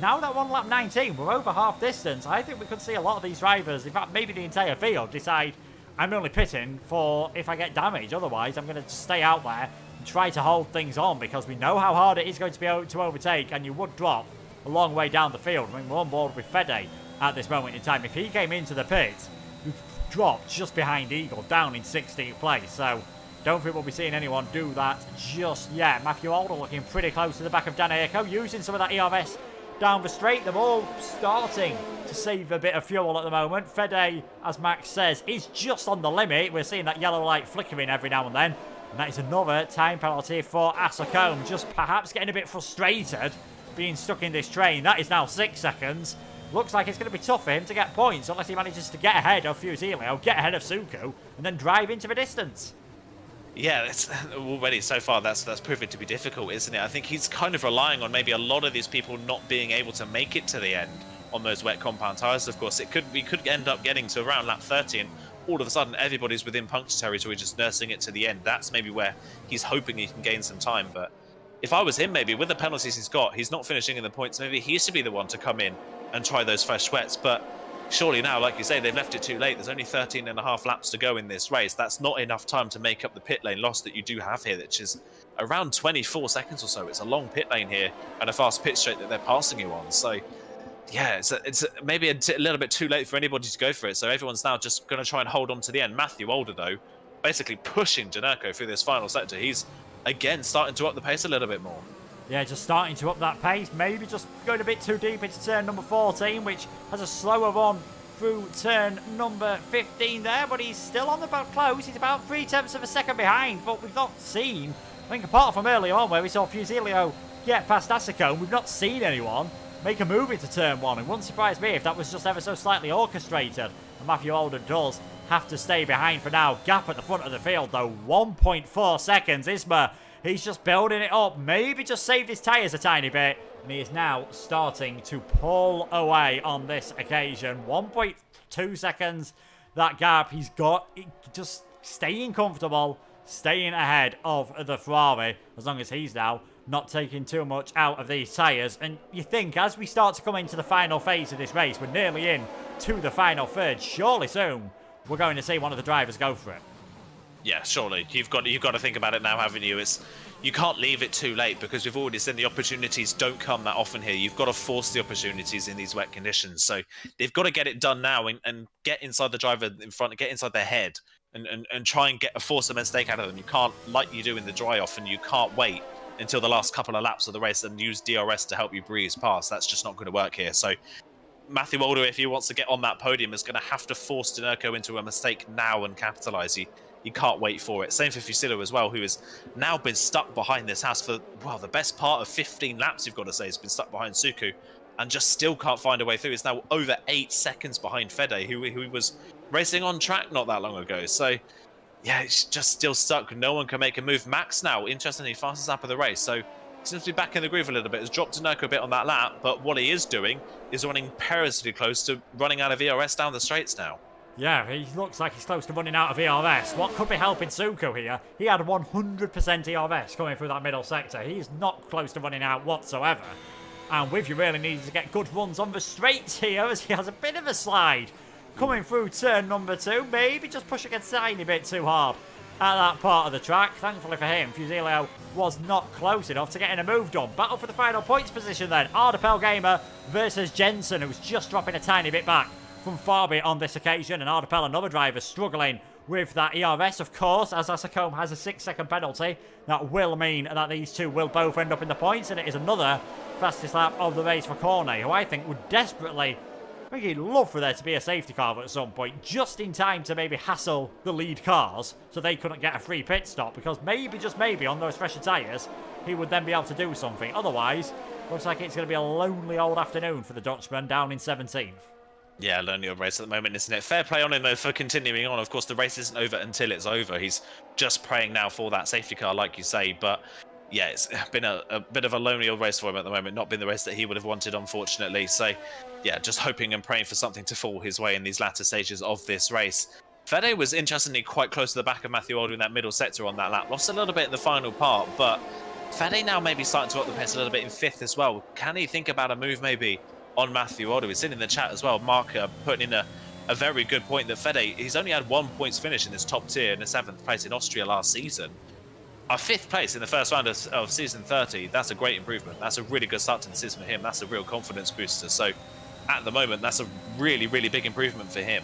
now that 1 lap 19, we're over half distance. I think we could see a lot of these drivers, in fact maybe the entire field, decide I'm only pitting for if I get damage. Otherwise, I'm going to stay out there and try to hold things on, because we know how hard it is going to be to overtake, and you would drop a long way down the field. I mean, we're on board with Fede at this moment in time. If he came into the pit, he dropped just behind Eagle, down in 16th place. So don't think we'll be seeing anyone do that just yet. Matthew Alder looking pretty close to the back of Dan Aiko, using some of that ERS down the straight. They're all starting to save a bit of fuel at the moment. Fede, as Max says, is just on the limit. We're seeing that yellow light flickering every now and then. And that is another time penalty for Asocombe, just perhaps getting a bit frustrated being stuck in this train. That is now 6 seconds. Looks like it's going to be tough for him to get points unless he manages to get ahead of Fusilio, get ahead of Suku, and then drive into the distance. Yeah, it's already so far that's proven to be difficult, isn't it? I think he's kind of relying on maybe a lot of these people not being able to make it to the end on those wet compound tyres. Of course, we could end up getting to around lap 30 and all of a sudden everybody's within puncture territory, just nursing it to the end. That's maybe where he's hoping he can gain some time. But if I was him, maybe with the penalties he's got, he's not finishing in the points. Maybe he should be the one to come in and try those fresh wets. But surely now, like you say, they've left it too late. There's only 13 and a half laps to go in this race. That's not enough time to make up the pit lane loss that you do have here, which is around 24 seconds or so. It's a long pit lane here and a fast pit straight that they're passing you on. So yeah, it's maybe a little bit too late for anybody to go for it. So everyone's now just going to try and hold on to the end. Matthew Older, though, basically pushing Denurko through this final sector. He's, again, starting to up the pace a little bit more. Yeah, just starting to up that pace. Maybe just going a bit too deep into turn number 14, which has a slower run through turn number 15 there. But he's still on the back close. He's about 3/10 of a second behind. But we've not seen, I think apart from earlier on where we saw Fusilio get past Asocombe, we've not seen anyone make a move into turn 1. It wouldn't surprise me if that was just ever so slightly orchestrated. And Matthew Older does have to stay behind for now. Gap at the front of the field though, 1.4 seconds. Isma, he's just building it up. Maybe just saved his tyres a tiny bit. And he is now starting to pull away on this occasion. 1.2 seconds, that gap. He's got just staying comfortable, staying ahead of the Ferrari, as long as he's now not taking too much out of these tyres. And you think as we start to come into the final phase of this race, we're nearly in to the final third. Surely soon we're going to see one of the drivers go for it. Yeah, surely. You've got to think about it now, haven't you? You can't leave it too late, because we've already seen the opportunities don't come that often here. You've got to force the opportunities in these wet conditions. So they've got to get it done now and get inside the driver in front, get inside their head and try and force a mistake out of them. You can't, like you do in the dry off, and you can't wait until the last couple of laps of the race and use DRS to help you breeze past. That's just not going to work here. So Matthew Older, if he wants to get on that podium, is going to have to force Denurko into a mistake now and capitalise. He can't wait for it. Same for Fusilio as well, who has now been stuck behind this house for, well, the best part of 15 laps, you've got to say. He's been stuck behind Suku and just still can't find a way through. He's now over 8 seconds behind Fede, who was racing on track not that long ago. So yeah, it's just still stuck. No one can make a move. Max now, interestingly, fastest lap of the race. So he seems to be back in the groove a little bit. Has dropped Denurko a bit on that lap, but what he is doing is running perilously close to running out of ERS down the straights now. Yeah, he looks like he's close to running out of ERS. What could be helping Suku here? He had 100% ERS coming through that middle sector. He's not close to running out whatsoever. And with you really needing to get good runs on the straights here, as he has a bit of a slide coming through turn number 2. Maybe just pushing a tiny bit too hard at that part of the track. Thankfully for him, Fusilio was not close enough to getting a move done. Battle for the final points position then. Ardapel Gamer versus Jensen, who's just dropping a tiny bit back from Fabi on this occasion. And Ardapel, another driver, struggling with that ERS, of course, as Asacombe has a 6-second penalty. That will mean that these two will both end up in the points, and it is another fastest lap of the race for Cornet, who I think would desperately... I think he'd love for there to be a safety car at some point, just in time to maybe hassle the lead cars so they couldn't get a free pit stop, because maybe, just maybe, on those fresher tyres, he would then be able to do something. Otherwise, looks like it's going to be a lonely old afternoon for the Dutchman down in 17th. Yeah, lonely old race at the moment, isn't it? Fair play on him, though, for continuing on. Of course, the race isn't over until it's over. He's just praying now for that safety car, like you say, but... yeah, it's been a bit of a lonely old race for him at the moment. Not been the race that he would have wanted, unfortunately. So, yeah, just hoping and praying for something to fall his way in these latter stages of this race. Fede was interestingly quite close to the back of Matthew Alder in that middle sector on that lap. Lost a little bit in the final part, but Fede now maybe starting to up the pace a little bit in 5th as well. Can he think about a move maybe on Matthew Alder? We've seen in the chat as well, Mark putting in a very good point that Fede, he's only had 1 points finish in this top tier in the 7th place in Austria last season. Our 5th place in the first round of season 30, that's a great improvement. That's a really good start to the season for him. That's a real confidence booster. So at the moment, that's a really, really big improvement for him.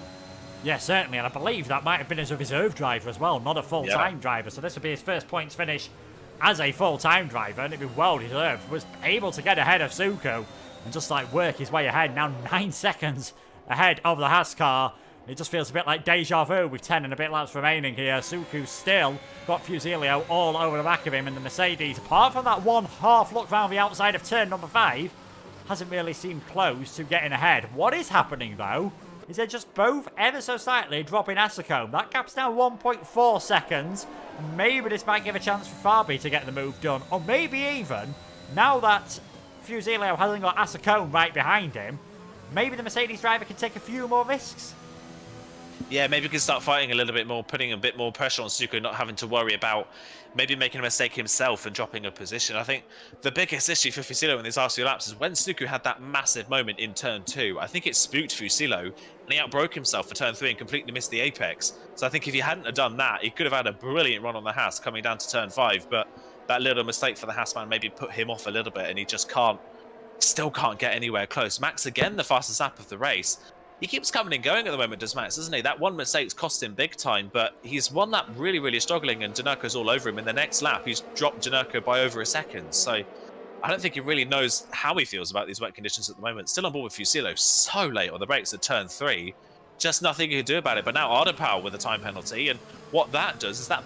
Yeah, certainly. And I believe that might have been as a reserve driver as well, not a full-time driver. So this would be his first points finish as a full-time driver, and it'd be well deserved. Was able to get ahead of Suku and just like work his way ahead. Now 9 seconds ahead of the Haas car. It just feels a bit like deja vu with 10 and a bit laps remaining here. Suku still got Fusilio all over the back of him, and the Mercedes, apart from that one half look round the outside of turn number 5, hasn't really seemed close to getting ahead. What is happening, though, is they're just both ever so slightly dropping Asacombe. That gap's now 1.4 seconds. Maybe this might give a chance for Fabi to get the move done, or maybe even, now that Fusilio hasn't got Asacombe right behind him, maybe the Mercedes driver can take a few more risks. Yeah, maybe we can start fighting a little bit more, putting a bit more pressure on Suku, not having to worry about maybe making a mistake himself and dropping a position. I think the biggest issue for Fusillo in these last few laps is when Suku had that massive moment in turn 2, I think it spooked Fusillo and he outbroke himself for turn 3 and completely missed the apex. So I think if he hadn't have done that, he could have had a brilliant run on the Haas coming down to turn 5, but that little mistake for the Haas man maybe put him off a little bit and he just still can't get anywhere close. Max again, the fastest lap of the race. He keeps coming and going at the moment, does Max, doesn't he? That one mistake's cost him big time, but he's one lap really, really struggling, and Danerco's all over him. In the next lap, he's dropped Danerco by over a second. So I don't think he really knows how he feels about these wet conditions at the moment. Still on board with Fusillo, so late on the brakes at turn 3. Just nothing he can do about it. But now Ardapel with a time penalty, and what that does is that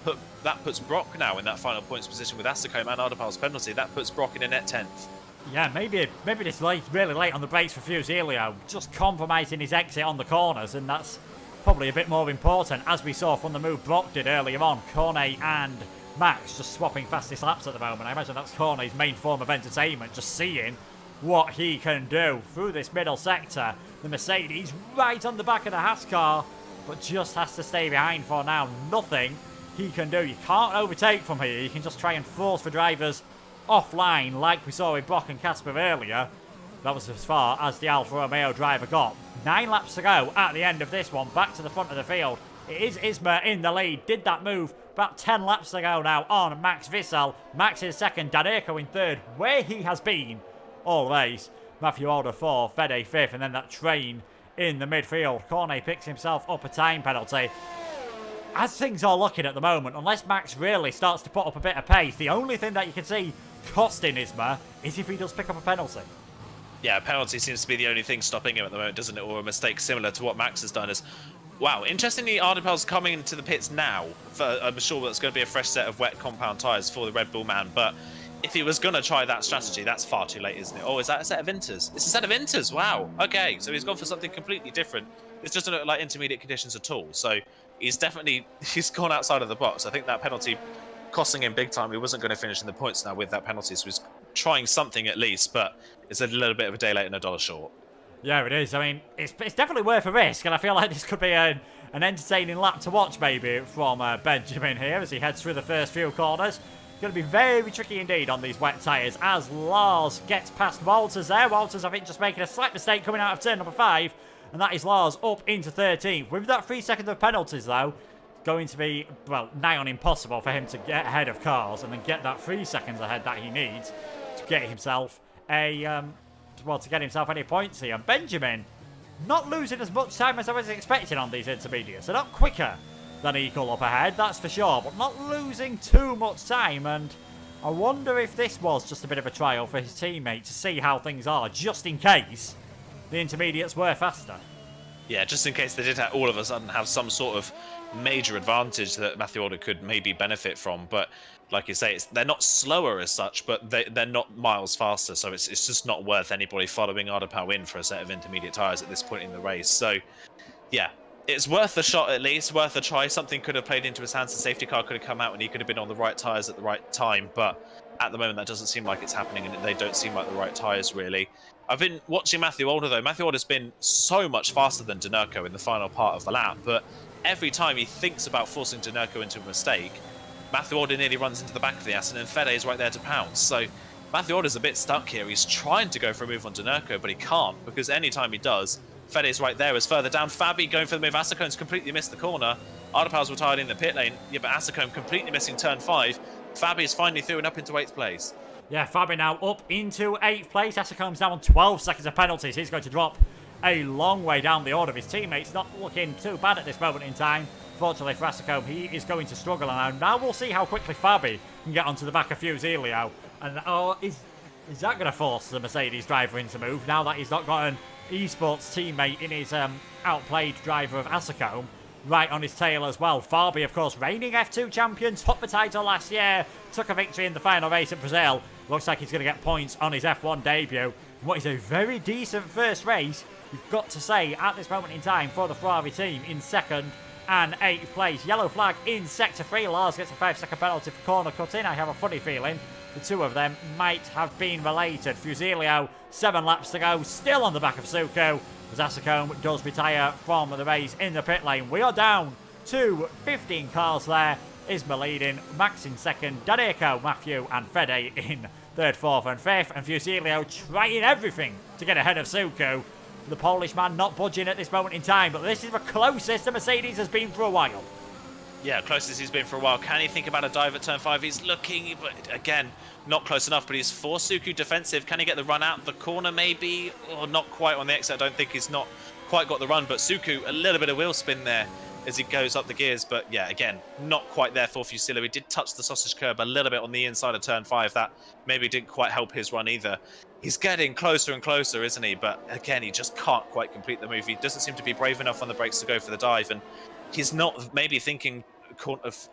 puts Brock now in that final points position with Asacombe and Ardapel's penalty. That puts Brock in a net 10th. Yeah, maybe this late, really late on the brakes for Fusilio, just compromising his exit on the corners, and that's probably a bit more important, as we saw from the move Brock did earlier on. Cornet and Max just swapping fastest laps at the moment. I imagine that's Cornet's main form of entertainment, just seeing what he can do through this middle sector. The Mercedes right on the back of the Haas car, but just has to stay behind for now. Nothing he can do. You can't overtake from here. You can just try and force the drivers offline, like we saw with Brock and Casper earlier. That was as far as the Alfa Romeo driver got. 9 laps to go at the end of this one. Back to the front of the field. It is Isma in the lead. Did that move. About 10 laps to go now on Max Visel. Max is second. Danerco in third, where he has been all race. Matthew Alder 4th. Fede 5th. And then that train in the midfield. Cornet picks himself up a time penalty. As things are looking at the moment, unless Max really starts to put up a bit of pace, the only thing that you can see costing Isma is if he does pick up a penalty. Yeah, a penalty seems to be the only thing stopping him at the moment, doesn't it? Or a mistake similar to what Max has done. Wow, interestingly, Ardapel's coming into the pits now. I'm sure that's going to be a fresh set of wet compound tyres for the Red Bull man, but if he was going to try that strategy, that's far too late, isn't it? Oh, is that a set of Inters? It's a set of Inters, wow. Okay, so he's gone for something completely different. This doesn't look like intermediate conditions at all. So he's gone outside of the box. I think that penalty costing him big time. He wasn't going to finish in the points now with that penalty, so he's trying something at least, but it's a little bit of a day late and a dollar short. Yeah, it is. I mean, it's definitely worth a risk, and I feel like this could be an entertaining lap to watch, maybe, from Benjamin here as he heads through the first few corners. Going to be very tricky indeed on these wet tyres as Lars gets past Walters there. Walters, I think, just making a slight mistake coming out of turn number 5, and that is Lars up into 13th. With that 3 seconds of penalties, though, going to be, well, nigh on impossible for him to get ahead of cars and then get that 3 seconds ahead that he needs to get himself to get himself any points here. And Benjamin not losing as much time as I was expecting on these intermediates. They're not quicker than Eagle up ahead, that's for sure, but not losing too much time. And I wonder if this was just a bit of a trial for his teammate to see how things are, just in case the intermediates were faster. Yeah, just in case they did all of a sudden have some sort of major advantage that Matthew Alder could maybe benefit from. But like you say, they're not slower as such, but they're not miles faster. So it's just not worth anybody following Ardapau in for a set of intermediate tyres at this point in the race. So yeah, it's worth a shot at least, worth a try. Something could have played into his hands. The safety car could have come out and he could have been on the right tyres at the right time. But at the moment, that doesn't seem like it's happening, and they don't seem like the right tyres, really. I've been watching Matthew Alder, though. Matthew Alder's been so much faster than Denurco in the final part of the lap, but every time he thinks about forcing Denurco into a mistake, Matthew Alder nearly runs into the back of the Aston, and Fede is right there to pounce. So Matthew Alder's a bit stuck here. He's trying to go for a move on Denurco, but he can't, because any time he does, Fede is right there, is further down. Fabi going for the move. Asacone's completely missed the corner. Ardapau's retired in the pit lane. Yeah, but Asacone completely missing turn 5. Fabi is finally through and up into 8th place. Yeah, Fabi now up into 8th place. Asacone's now on 12 seconds of penalties. He's going to drop a long way down the order of his teammates. Not looking too bad at this moment in time. Fortunately for Asacone, he is going to struggle. And now we'll see how quickly Fabi can get onto the back of Fusilio. And is that going to force the Mercedes driver into move now that he's not got an esports teammate in his outplayed driver of Asacone right on his tail as well? Fabi, of course, reigning F2 champion, took the title last year, took a victory in the final race at Brazil. Looks like he's going to get points on his F1 debut. What is a very decent first race, you've got to say, at this moment in time for the Ferrari team in 2nd and 8th place. Yellow flag in Sector 3. Lars gets a 5-second penalty for corner cutting. I have a funny feeling the two of them might have been related. Fusilio, 7 laps to go, still on the back of Suku, as Asacone does retire from the race in the pit lane. We are down to 15 cars there. Isma leading, Max in 2nd, Dadeco, Matthew and Fede in 3rd, 4th and 5th. And Fusilio trying everything to get ahead of Suku. The Polish man not budging at this moment in time, but this is the closest the Mercedes has been for a while. Yeah, closest he's been for a while. Can he think about a dive at turn 5? He's looking, but again, not close enough. But he's for Suku defensive. Can he get the run out the corner maybe? Or not quite on the exit. I don't think he's not quite got the run. But Suku, a little bit of wheel spin there as he goes up the gears. But yeah, again, not quite there for Fusilio. He did touch the sausage curb a little bit on the inside of turn 5. That maybe didn't quite help his run either. He's getting closer and closer, isn't he? But again, he just can't quite complete the move. He doesn't seem to be brave enough on the brakes to go for the dive. And he's not maybe thinking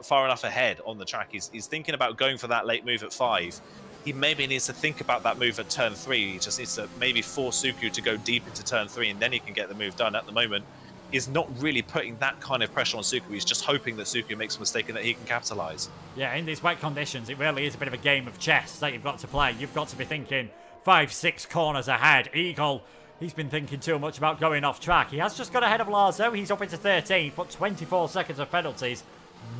far enough ahead on the track. He's thinking about going for that late move at 5. He maybe needs to think about that move at turn 3. He just needs to maybe force Suku to go deep into turn 3, and then he can get the move done. At the moment, he's not really putting that kind of pressure on Suku. He's just hoping that Suku makes a mistake and that he can capitalise. Yeah, in these wet conditions, it really is a bit of a game of chess that you've got to play. You've got to be thinking 5-6 corners ahead. Eagle, he's been thinking too much about going off track. He has just got ahead of Lars, though. He's up into 13th, but 24 seconds of penalties.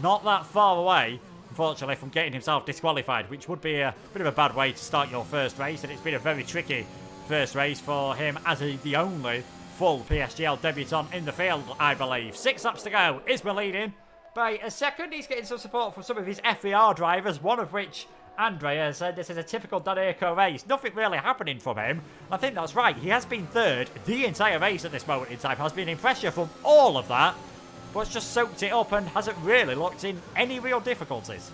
Not that far away, unfortunately, from getting himself disqualified, which would be a bit of a bad way to start your first race. And it's been a very tricky first race for him as the only full PSGL debutant in the field, I believe. 6 laps to go. Isma leading by a second. He's getting some support from some of his FER drivers, one of which, Andrea, said this is a typical Dadeco race. Nothing really happening from him. I think that's right. He has been 3rd the entire race at this moment in time. Has been in pressure from all of that, but it's just soaked it up and hasn't really looked in any real difficulties.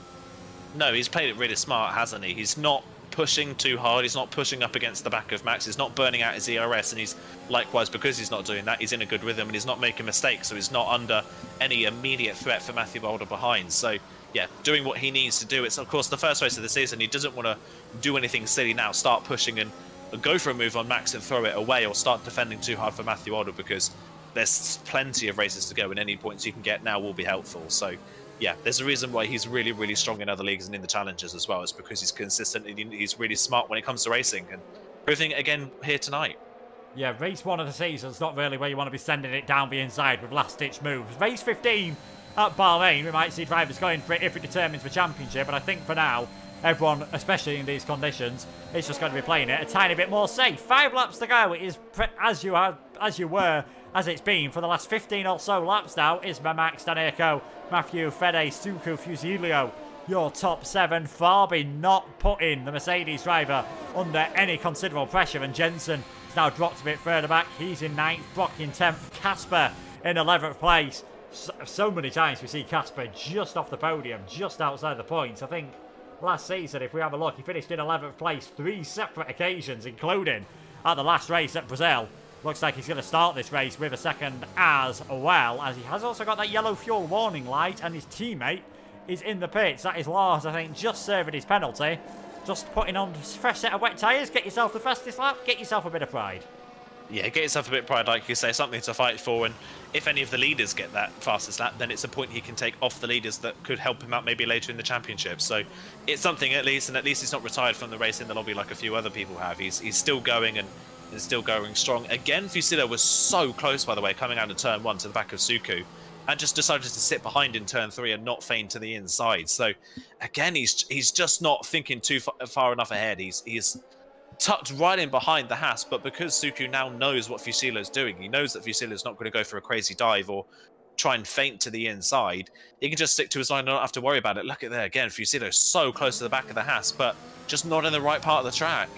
No, he's played it really smart, hasn't he? He's not pushing too hard. He's not pushing up against the back of Max. He's not burning out his ERS, and he's likewise, because he's not doing that, he's in a good rhythm and he's not making mistakes, so he's not under any immediate threat for Matthew Alder behind. So yeah, doing what he needs to do. It's of course the first race of the season. He doesn't want to do anything silly now, start pushing and go for a move on Max and throw it away, or start defending too hard for Matthew Alder, because there's plenty of races to go and any points you can get now will be helpful. So yeah, there's a reason why he's really, really strong in other leagues and in the challenges as well. It's because he's consistent and he's really smart when it comes to racing, and proving it again here tonight. Yeah, race 1 of the season's not really where you want to be sending it down the inside with last-ditch moves. Race 15 at Bahrain, we might see drivers going for it if it determines the championship, but I think for now, everyone, especially in these conditions, is just going to be playing it a tiny bit more safe. 5 laps to go. It is as it's been for the last 15 or so laps now. Isma, Max, Daneko, Matthew, Fede, Suku, Fusilio. Your top 7. Farby not putting the Mercedes driver under any considerable pressure, and Jensen has now dropped a bit further back. He's in 9th, Brock in 10th, Casper in 11th place. So many times we see Casper just off the podium, just outside the points. I think last season, if we have a look, he finished in 11th place 3 separate occasions, including at the last race at Brazil. Looks like he's going to start this race with a second as well, as he has also got that yellow fuel warning light, and his teammate is in the pits. That is Lars, I think, just serving his penalty. Just putting on a fresh set of wet tyres. Get yourself the fastest lap. Get yourself a bit of pride. Yeah, get yourself a bit of pride, like you say, something to fight for. And if any of the leaders get that fastest lap, then it's a point he can take off the leaders that could help him out maybe later in the championship. So it's something at least, and at least he's not retired from the race in the lobby like a few other people have. He's still going and is still going strong. Again, Fusillo was so close, by the way, coming out of turn 1 to the back of Suku, and just decided to sit behind in turn 3 and not feign to the inside. So again, he's just not thinking too far enough ahead. He's tucked right in behind the Haas, but because Suku now knows what Fusillo's doing, he knows that Fusillo's not going to go for a crazy dive or try and feint to the inside. He can just stick to his line and not have to worry about it. Look at there again, Fusillo's so close to the back of the Haas, but just not in the right part of the track.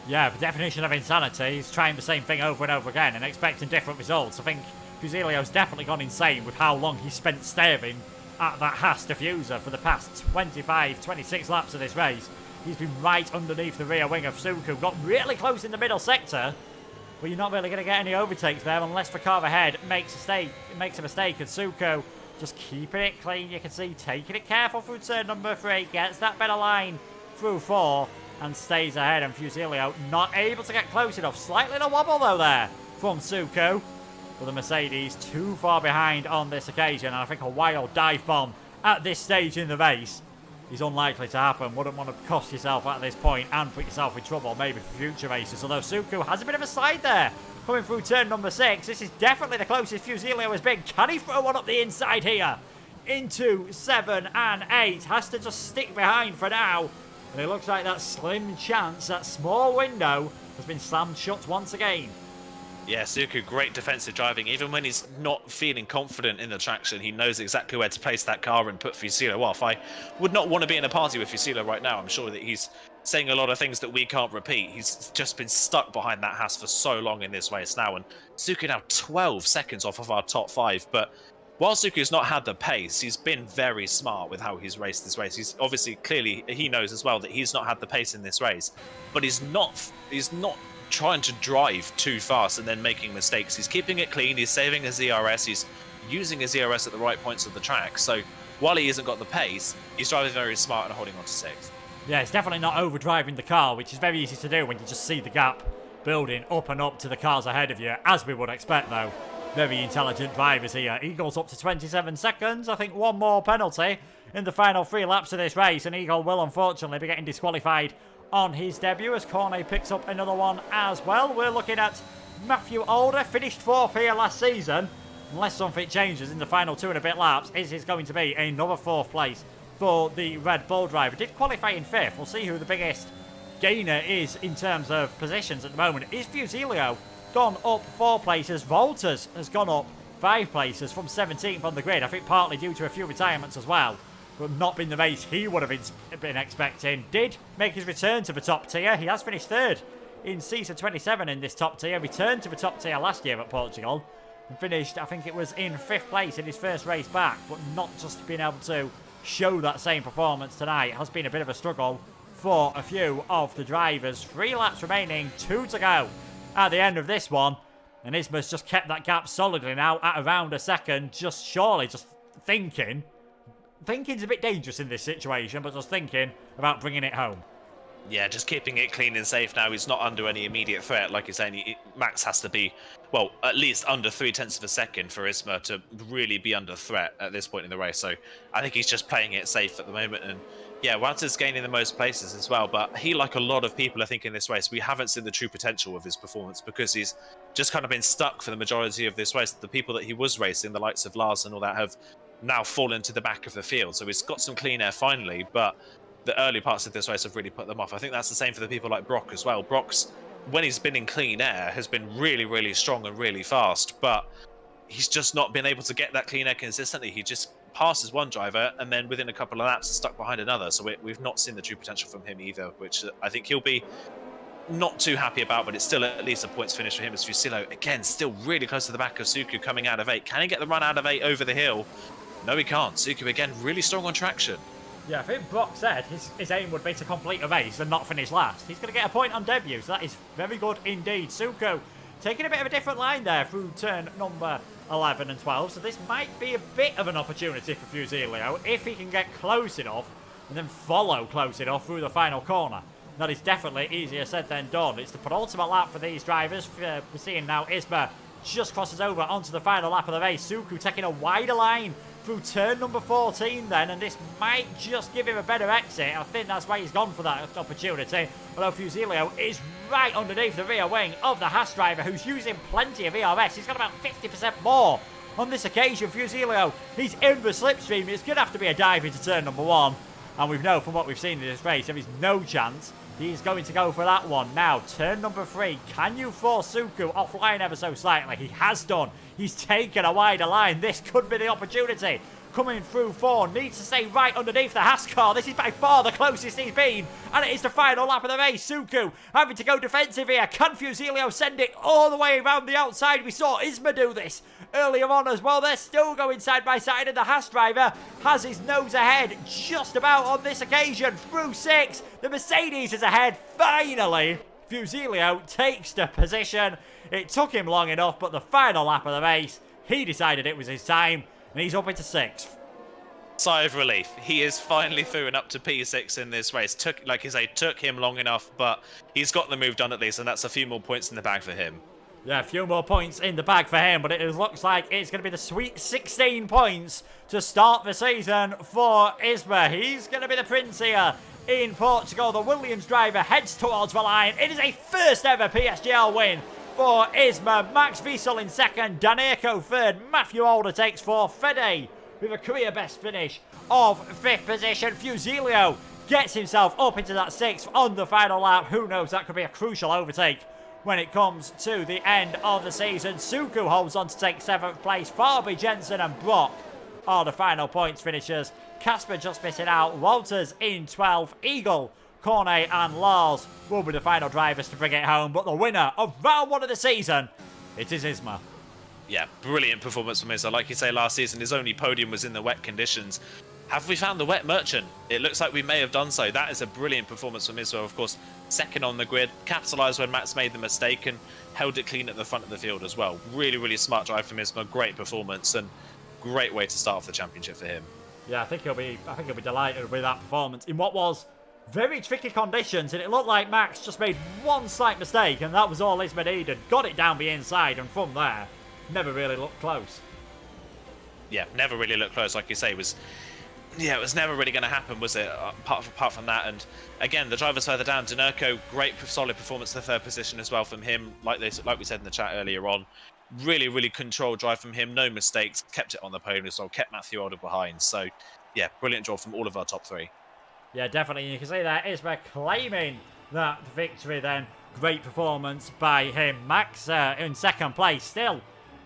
Yeah, the definition of insanity. He's trying the same thing over and over again and expecting different results. I think Fusilio's definitely gone insane with how long he spent staring at that Haas diffuser for the past 25, 26 laps of this race. He's been right underneath the rear wing of Suku, got really close in the middle sector, but you're not really going to get any overtakes there unless the car ahead makes a mistake, and Suku just keeping it clean. You can see taking it careful through turn number 3, gets that better line through 4 and stays ahead, and Fusilio not able to get close enough. Slightly in a wobble though there from Suku, but the Mercedes too far behind on this occasion, and I think a wild dive bomb at this stage in the race is unlikely to happen. Wouldn't want to cost yourself at this point and put yourself in trouble maybe for future races, although Suku has a bit of a slide there coming through turn number 6. This is definitely the closest Fusilio has been. Can he throw one up the inside here into 7 and 8? Has to just stick behind for now, and it looks like that slim chance, that small window, has been slammed shut once again. Yeah, Suku, great defensive driving. Even when he's not feeling confident in the traction, he knows exactly where to place that car and put Fusillo off. I would not want to be in a party with Fusillo right now. I'm sure that he's saying a lot of things that we can't repeat. He's just been stuck behind that Haas for so long in this race now. And Suku now 12 seconds off of our top 5. But while Suku's not had the pace, he's been very smart with how he's raced this race. He's obviously, clearly, he knows as well that he's not had the pace in this race. But he's not trying to drive too fast and then making mistakes. He's keeping it clean, he's saving his ERS, he's using his ERS at the right points of the track. So while he hasn't got the pace, he's driving very smart and holding on to 6th. Yeah, it's definitely not overdriving the car, which is very easy to do when you just see the gap building up and up to the cars ahead of you, as we would expect though. Very intelligent drivers here. Eagle's up to 27 seconds. I think one more penalty in the final 3 laps of this race, and Eagle will unfortunately be getting disqualified on his debut as Cornet picks up another one as well. We're looking at Matthew Alder, finished 4th here last season. Unless something changes in the final 2 and a bit laps, it is going to be another 4th place for the Red Bull driver. Did qualify in 5th. We'll see who the biggest gainer is in terms of positions at the moment. Is Fusilio gone up 4 places? Walters has gone up 5 places from 17th on the grid. I think partly due to a few retirements as well, but not been the race he would have been expecting. Did make his return to the top tier. He has finished 3rd in season 27 in this top tier. Returned to the top tier last year at Portugal and finished, I think it was in 5th place in his first race back, but not just being able to show that same performance tonight. It has been a bit of a struggle for a few of the drivers. 3 laps remaining, 2 to go at the end of this one, and Isma's just kept that gap solidly now at around a second, just surely just thinking's a bit dangerous in this situation, but just thinking about bringing it home. Yeah, just keeping it clean and safe now. He's not under any immediate threat. Like you're saying, Max has to be, well, at least under 0.3 of a second for Isma to really be under threat at this point in the race. So I think he's just playing it safe at the moment. And yeah, Walter's gaining the most places as well. But he, like a lot of people, I think, in this race, we haven't seen the true potential of his performance because he's just kind of been stuck for the majority of this race. The people that he was racing, the likes of Lars and all that, have now fallen to the back of the field. So he's got some clean air finally, but the early parts of this race have really put them off. I think that's the same for the people like Brock as well. Brock's, when he's been in clean air, has been really, really strong and really fast, but he's just not been able to get that clean air consistently. He just passes one driver and then within a couple of laps is stuck behind another. So we've not seen the true potential from him either, which I think he'll be not too happy about, but it's still at least a points finish for him. As Fusillo, again, still really close to the back of Suku coming out of 8. Can he get the run out of 8 over the hill? No, he can't. Suku, again, really strong on traction. Yeah, I think Brock said his aim would be to complete a race and not finish last. He's going to get a point on debut, so that is very good indeed. Suku taking a bit of a different line there through turn number 11 and 12, so this might be a bit of an opportunity for Fusillo if he can get close enough and then follow close enough through the final corner. That is definitely easier said than done. It's the penultimate lap for these drivers. We're seeing now Isma just crosses over onto the final lap of the race. Suku taking a wider line through turn number 14 then, and this might just give him a better exit. I think that's why he's gone for that opportunity. Although Fusillo is right underneath the rear wing of the Haas driver, who's using plenty of ERS. He's got about 50% more on this occasion. Fusillo, he's in the slipstream. It's going to have to be a dive into turn number 1. And we know from what we've seen in this race, there is no chance he's going to go for that one. Now, turn number 3. Can you force Suku offline ever so slightly? He has done. He's taken a wider line. This could be the opportunity. Coming through 4. Needs to stay right underneath the Haas car. This is by far the closest he's been. And it is the final lap of the race. Suku having to go defensive here. Can Fusillo send it all the way around the outside? We saw Isma do this earlier on as well. They're still going side by side, and the Haas driver has his nose ahead just about on this occasion. Through 6, the Mercedes is ahead. Finally, Fusillo takes the position. It took him long enough, but the final lap of the race, he decided it was his time, and he's up into 6th. Sigh of relief. He is finally through and up to P6 in this race. Like you say, took him long enough, but he's got the move done at least, and that's a few more points in the bag for him. Yeah, a few more points in the bag for him, but it looks like it's going to be the sweet 16 points to start the season for Isma. He's going to be the prince here in Portugal. The Williams driver heads towards the line. It is a first ever PSGL win for Isma. Max Visel in 2nd, Danirko 3rd, Matthew Alder takes 4th, Fede with a career best finish of 5th position. Fusillo gets himself up into that 6th on the final lap. Who knows, that could be a crucial overtake when it comes to the end of the season. Suku holds on to take 7th place. Farby, Jensen and Brock are the final points finishers. Casper just missing out. Walters in 12th. Eagle, Cornet and Lars will be the final drivers to bring it home. But the winner of round 1 of the season, it is Isma. Yeah, brilliant performance from Isma. Like you say, last season his only podium was in the wet conditions. Have we found the wet merchant? It looks like we may have done so. That is a brilliant performance from Isma. Of course, 2nd on the grid, capitalised when Max made the mistake and held it clean at the front of the field as well. Really, really smart drive from Isma. Great performance and great way to start off the championship for him. Yeah, I think he'll be delighted with that performance in what was very tricky conditions, and it looked like Max just made one slight mistake, and that was all Isma needed. Got it down the inside, and from there, never really looked close. Yeah, never really looked close. Like you say, it was never really going to happen, was it? Apart from that, and again, the drivers further down, Danirko, great solid performance to the 3rd position as well from him. Like we said in the chat earlier on, really, really controlled drive from him, no mistakes, kept it on the podium as well, kept Matthew Alder behind. So, yeah, brilliant job from all of our top 3. Yeah, definitely. You can see that Isma claiming that victory then. Great performance by him. Max in 2nd place, still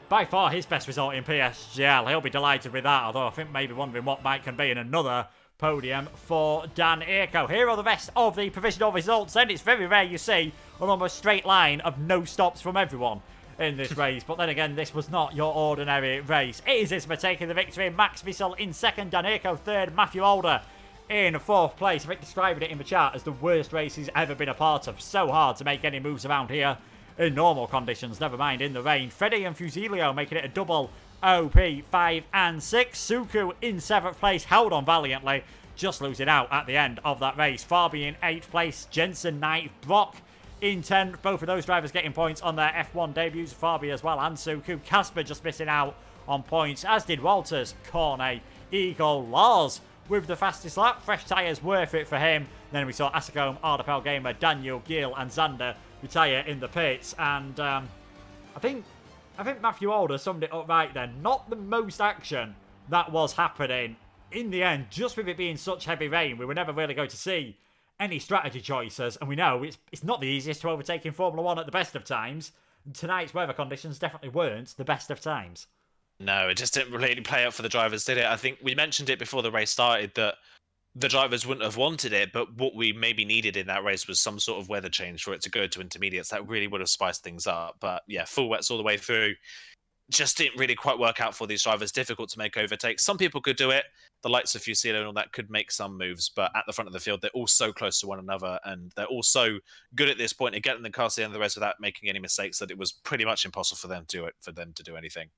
by far his best result in PSGL. He'll be delighted with that, although I think maybe wondering what might can be in another podium for Danirko. Here are the rest of the provisional results, and it's very rare you see an almost straight line of no stops from everyone in this race. But then again, this was not your ordinary race. It is Isma taking the victory. Max Visel in 2nd, Danirko 3rd, Matthew Alder in 4th place. I think describing it in the chat as the worst race he's ever been a part of. So hard to make any moves around here in normal conditions, never mind in the rain. Freddy and Fusillo making it a double OP 5 and 6. Suku in 7th place, held on valiantly, just losing out at the end of that race. Farby in 8th place, Jensen 9th, Brock in 10th. Both of those drivers getting points on their F1 debuts, Farby as well and Suku. Casper just missing out on points, as did Walters, Cornet, Eagle, Lars with the fastest lap. Fresh tyres worth it for him. Then we saw Asacombe, Ardapel Gamer, Daniel, Gill and Xander retire in the pits, and I think Matthew Alder summed it up right then. Not the most action that was happening in the end, just with it being such heavy rain, we were never really going to see any strategy choices. And we know it's not the easiest to overtake in Formula 1 at the best of times. And tonight's weather conditions definitely weren't the best of times. No, it just didn't really play out for the drivers, did it? I think we mentioned it before the race started that the drivers wouldn't have wanted it, but what we maybe needed in that race was some sort of weather change for it to go to intermediates. That really would have spiced things up. But yeah, full wets all the way through. Just didn't really quite work out for these drivers. Difficult to make overtakes. Some people could do it. The likes of Fusilo and all that could make some moves, but at the front of the field, they're all so close to one another, and they're all so good at this point at getting the cars to the end of the race without making any mistakes that it was pretty much impossible for them to do anything.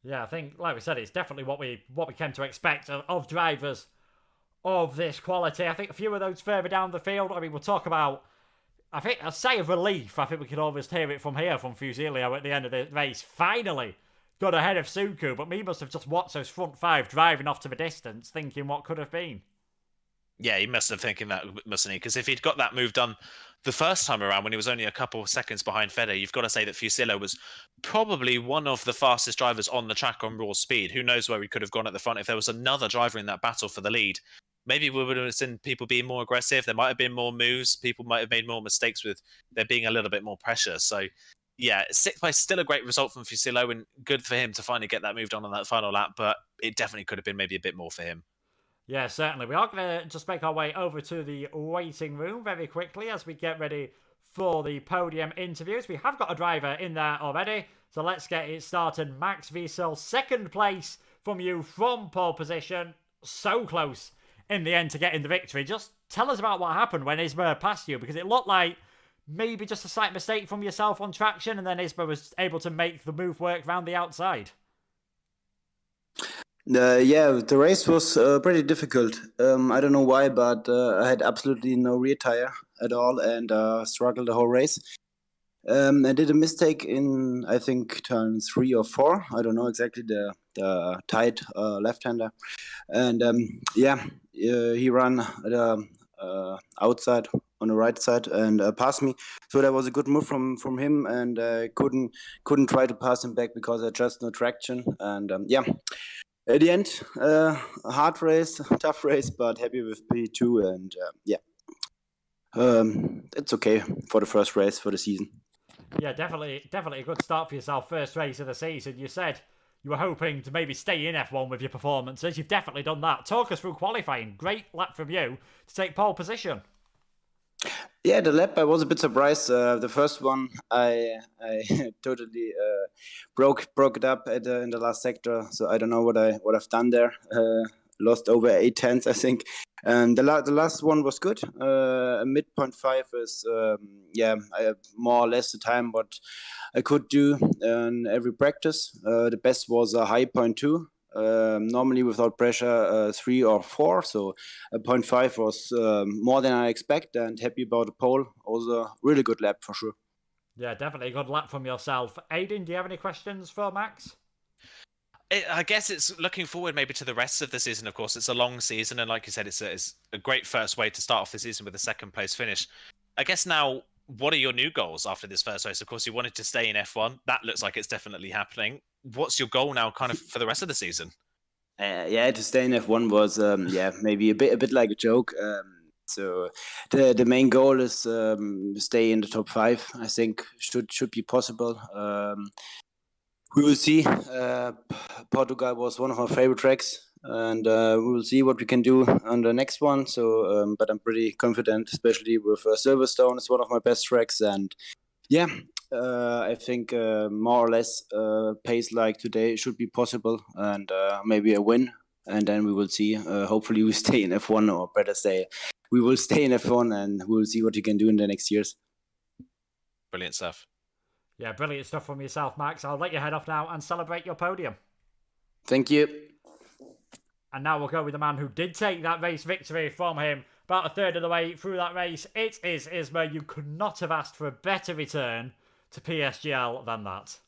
Yeah, I think, like we said, it's definitely what we came to expect of drivers of this quality. I think a few of those further down the field, I mean, we'll talk about, I think, a sigh of relief. I think we could almost hear it from here, from Fusilio at the end of the race. Finally got ahead of Suku, but me must have just watched those front five driving off to the distance, thinking what could have been. Yeah, he must have thinking that, mustn't he? Because if he'd got that move done the first time around when he was only a couple of seconds behind Fede, you've got to say that Fusillo was probably one of the fastest drivers on the track on raw speed. Who knows where he could have gone at the front if there was another driver in that battle for the lead. Maybe we would have seen people being more aggressive. There might have been more moves. People might have made more mistakes with there being a little bit more pressure. So, yeah, 6th place, still a great result from Fusillo, and good for him to finally get that moved on that final lap, but it definitely could have been maybe a bit more for him. Yeah, certainly. We are going to just make our way over to the waiting room very quickly as we get ready for the podium interviews. We have got a driver in there already, so let's get it started. Max Visel, 2nd place from you from pole position. So close in the end to getting the victory. Just tell us about what happened when Isma passed you, because it looked like maybe just a slight mistake from yourself on traction, and then Isma was able to make the move work round the outside. Yeah, the race was pretty difficult. I don't know why, but I had absolutely no rear tire at all and struggled the whole race. I did a mistake in, I think, turn 3 or 4. I don't know exactly, the tight left-hander. And he ran at the outside on the right side and passed me. So that was a good move from him, and I couldn't try to pass him back because I just no traction. And at the end, a hard race, tough race, but happy with P2, and it's okay for the first race for the season. Yeah, definitely a good start for yourself. First race of the season. You said you were hoping to maybe stay in F1 with your performances. You've definitely done that. Talk us through qualifying. Great lap from you to take pole position. Yeah, the lap, I was a bit surprised. The first one, I totally broke it up in the last sector. So I don't know what I've done there. Lost over 8 tenths, I think. And the last one was good. A mid-point 5 is more or less the time what I could do in every practice. The best was a high 0.2. Normally without pressure 3 or 4, so a 0.5 was more than I expect, and happy about the pole. Also a really good lap for sure. Yeah, definitely a good lap from yourself. Aiden, do you have any questions for Max? I guess it's looking forward maybe to the rest of the season. Of course, it's a long season, and like you said, it's a great first way to start off the season with a 2nd place finish. I guess now, what are your new goals after this first race? Of course, you wanted to stay in F1. That looks like it's definitely happening. What's your goal now, kind of for the rest of the season? To stay in F1 was maybe a bit like a joke. So the main goal is stay in the top 5. I think should be possible. We will see. Portugal was one of my favorite tracks, and we will see what we can do on the next one. So, but I'm pretty confident, especially with Silverstone. It's one of my best tracks, and I think more or less pace like today should be possible, and maybe a win, and then we will see. Hopefully, we stay in F1, or better say, we will stay in F1, and we will see what you can do in the next years. Brilliant stuff. Yeah, brilliant stuff from yourself, Max. I'll let you head off now and celebrate your podium. Thank you. And now we'll go with the man who did take that race victory from him about a third of the way through that race. It is Isma. You could not have asked for a better return to PSGL than that.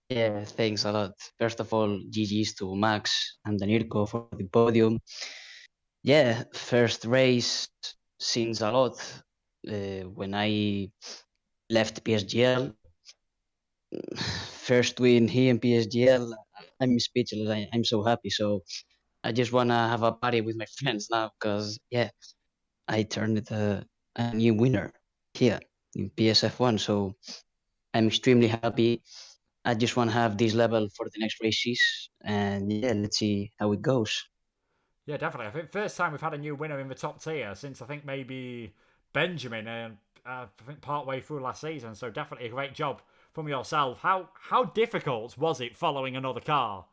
Yeah, thanks a lot. First of all, GG's to Max and Danirko for the podium. Yeah, first race since a lot. When I left PSGL, first win here in PSGL, I'm speechless. I'm so happy. So I just wanna have a party with my friends now, because yeah, I turned a new winner here in PSF1. So I'm extremely happy. I just want to have this level for the next races, and yeah, let's see how it goes. Yeah, definitely. I think first time we've had a new winner in the top tier since I think maybe Benjamin, and I think part way through last season. So definitely a great job from yourself. How difficult was it following another car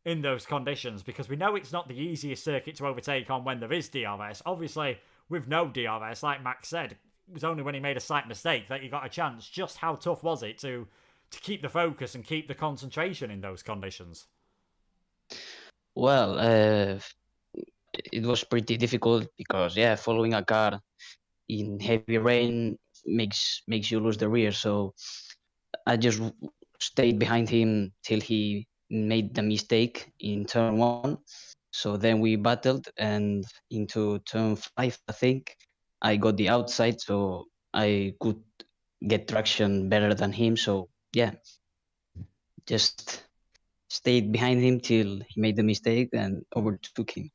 in those conditions? Because we know it's not the easiest circuit to overtake on when there is DRS. Obviously, with no DRS, like Max said, it was only when he made a slight mistake that he got a chance. Just how tough was it to keep the focus and keep the concentration in those conditions? Well, it was pretty difficult because yeah, following a car in heavy rain makes you lose the rear. So I just stayed behind him till he made the mistake in turn one. So then we battled, and into turn five, I think I got the outside, so I could get traction better than him. So yeah, just stayed behind him till he made the mistake and overtook him.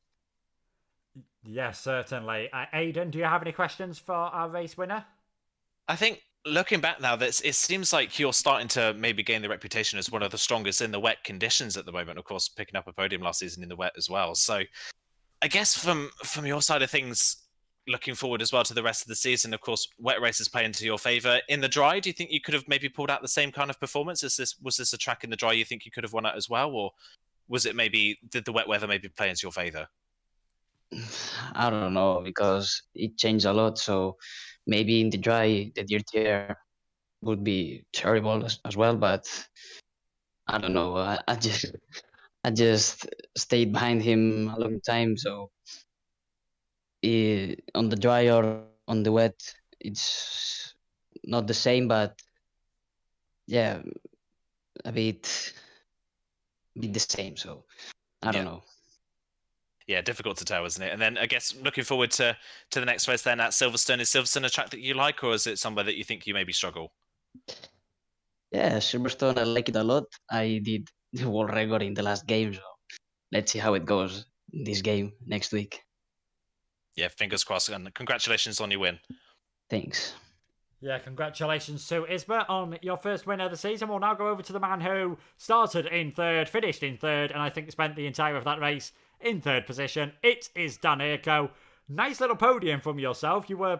Yes, certainly. Aidan, do you have any questions for our race winner? I think looking back now, that it seems like you're starting to maybe gain the reputation as one of the strongest in the wet conditions at the moment. Of course, picking up a podium last season in the wet as well. So I guess from your side of things, looking forward as well to the rest of the season, of course, wet races play into your favour. In the dry, do you think you could have maybe pulled out the same kind of performance? Was this a track in the dry you think you could have won at as well, or was it maybe did the wet weather maybe play into your favour? I don't know, because it changed a lot. So maybe in the dry, the dirt tier would be terrible as well. But I don't know. I just stayed behind him a long time. So on the dry or on the wet, it's not the same. But yeah, a bit the same. So I don't know. Yeah, difficult to tell, isn't it? And then I guess looking forward to the next race then at Silverstone. Is Silverstone a track that you like, or is it somewhere that you think you maybe struggle? Yeah, Silverstone, I like it a lot. I did the world record in the last game, so let's see how it goes in this game next week. Yeah, fingers crossed, and congratulations on your win. Thanks. Yeah, congratulations to Isma on your first win of the season. We'll now go over to the man who started in third, finished in third, and I think spent the entire of that race in third position. It is Dan Irko. Nice little podium from yourself. You were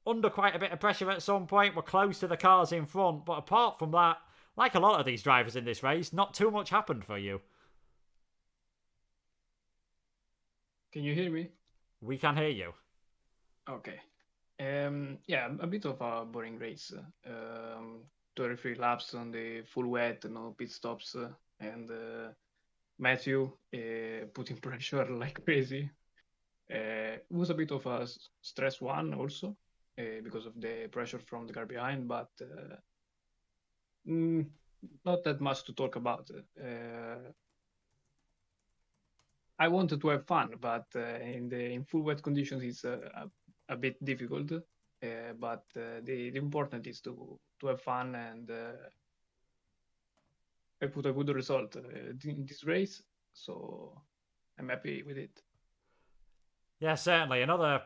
under quite a bit of pressure at some point, were close to the cars in front, but apart from that, like a lot of these drivers in this race, not too much happened for you. Can you hear me? We can hear you. Okay. Yeah, a bit of a boring race. 23 laps on the full wet, no pit stops, and Matthew putting pressure like crazy. It was a bit of a stress one also because of the pressure from the car behind, but not that much to talk about. I wanted to have fun, but in full wet conditions it's a bit difficult. But the important is to have fun, and I put a good result in this race, so I'm happy with it. Yeah, certainly. Another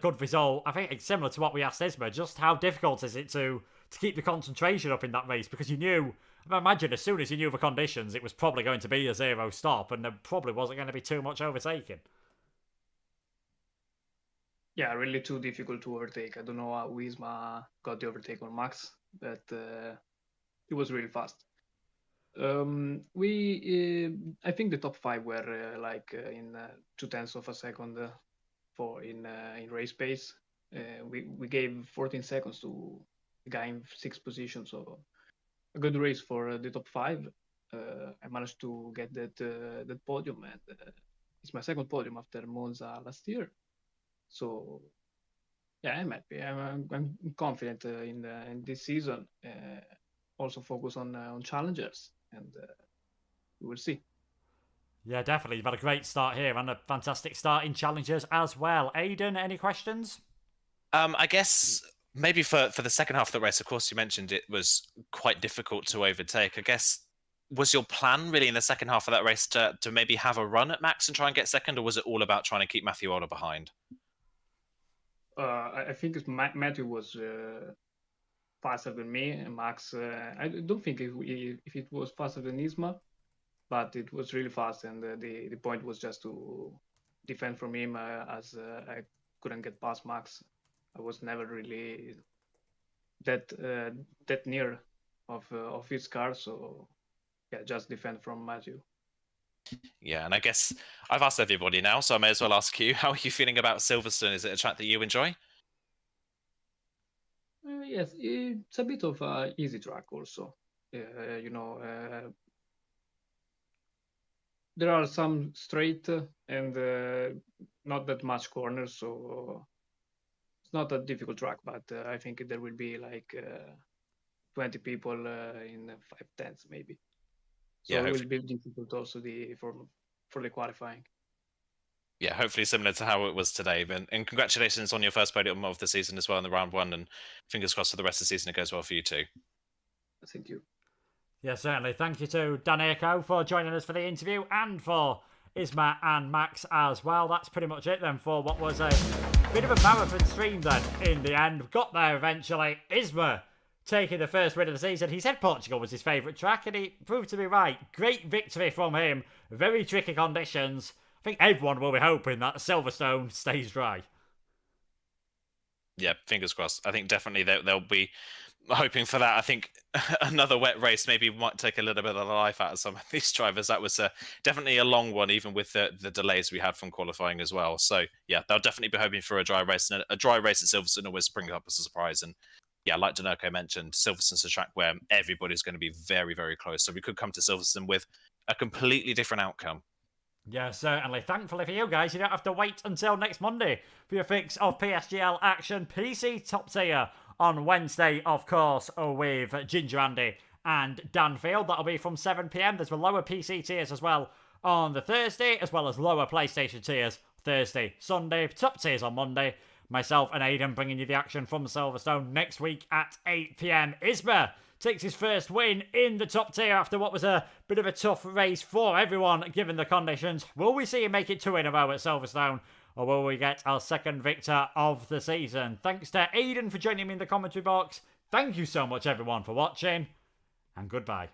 good result. I think it's similar to what we asked Isma. Just how difficult is it to keep the concentration up in that race? Because you knew, I imagine as soon as you knew the conditions, it was probably going to be a zero stop, and there probably wasn't going to be too much overtaking. Yeah, really too difficult to overtake. I don't know how Wisma got the overtake on Max, but it was really fast. I think the top five were in 2/10 of a second for in race pace. We gave 14 seconds to the guy in sixth position, so a good race for the top five. I managed to get that podium, and it's my second podium after Monza last year. So yeah, I'm happy. I'm confident in this season. Also focus on challengers, and we will see. Yeah, definitely. You've had a great start here and a fantastic start in challengers as well. Aidan, any questions? I guess maybe for the second half of the race, of course, you mentioned it was quite difficult to overtake. I guess was your plan really in the second half of that race to maybe have a run at Max and try and get second, or was it all about trying to keep Matthew Older behind? I think Matthew was faster than me, and Max. I don't think if it was faster than Isma, but it was really fast, and the point was just to defend from him as I couldn't get past Max. I was never really that near of his car, so yeah, just defend from Matthew. Yeah, and I guess I've asked everybody now, so I may as well ask you, how are you feeling about Silverstone? Is it a track that you enjoy? Yes, it's a bit of an easy track also. There are some straight and not that much corners, so it's not a difficult track, but I think there will be like 20 people in 5/10 maybe. So Yeah, it will be difficult also for the qualifying. Yeah, hopefully similar to how it was today. And congratulations on your first podium of the season as well in the round one, and fingers crossed for the rest of the season it goes well for you too. Thank you. Yeah, certainly. Thank you to Dan Aiko for joining us for the interview, and for Isma and Max as well. That's pretty much it then for what was a bit of a marathon stream then in the end. Got there eventually. Isma taking the first win of the season. He said Portugal was his favourite track, and he proved to be right. Great victory from him. Very tricky conditions. I think everyone will be hoping that Silverstone stays dry. Yeah, fingers crossed. I think definitely they'll be hoping for that. I think another wet race maybe might take a little bit of the life out of some of these drivers. That was definitely a long one, even with the delays we had from qualifying as well. So yeah, they'll definitely be hoping for a dry race, and a dry race at Silverstone always brings up as a surprise. And yeah, like Danurko mentioned, Silverstone's a track where everybody's going to be very, very close. So we could come to Silverstone with a completely different outcome. Yeah, certainly. Thankfully for you guys, you don't have to wait until next Monday for your fix of PSGL action. PC Top Tier on Wednesday, of course, with Ginger Andy and Dan Field. That'll be from 7 p.m. There's the lower PC tiers as well on the Thursday, as well as lower PlayStation tiers Thursday, Sunday, top tiers on Monday. Myself and Aidan bringing you the action from Silverstone next week at 8 p.m. Isma takes his first win in the top tier after what was a bit of a tough race for everyone given the conditions. Will we see him make it 2 in a row at Silverstone, or will we get our second victor of the season? Thanks to Aidan for joining me in the commentary box. Thank you so much everyone for watching, and goodbye.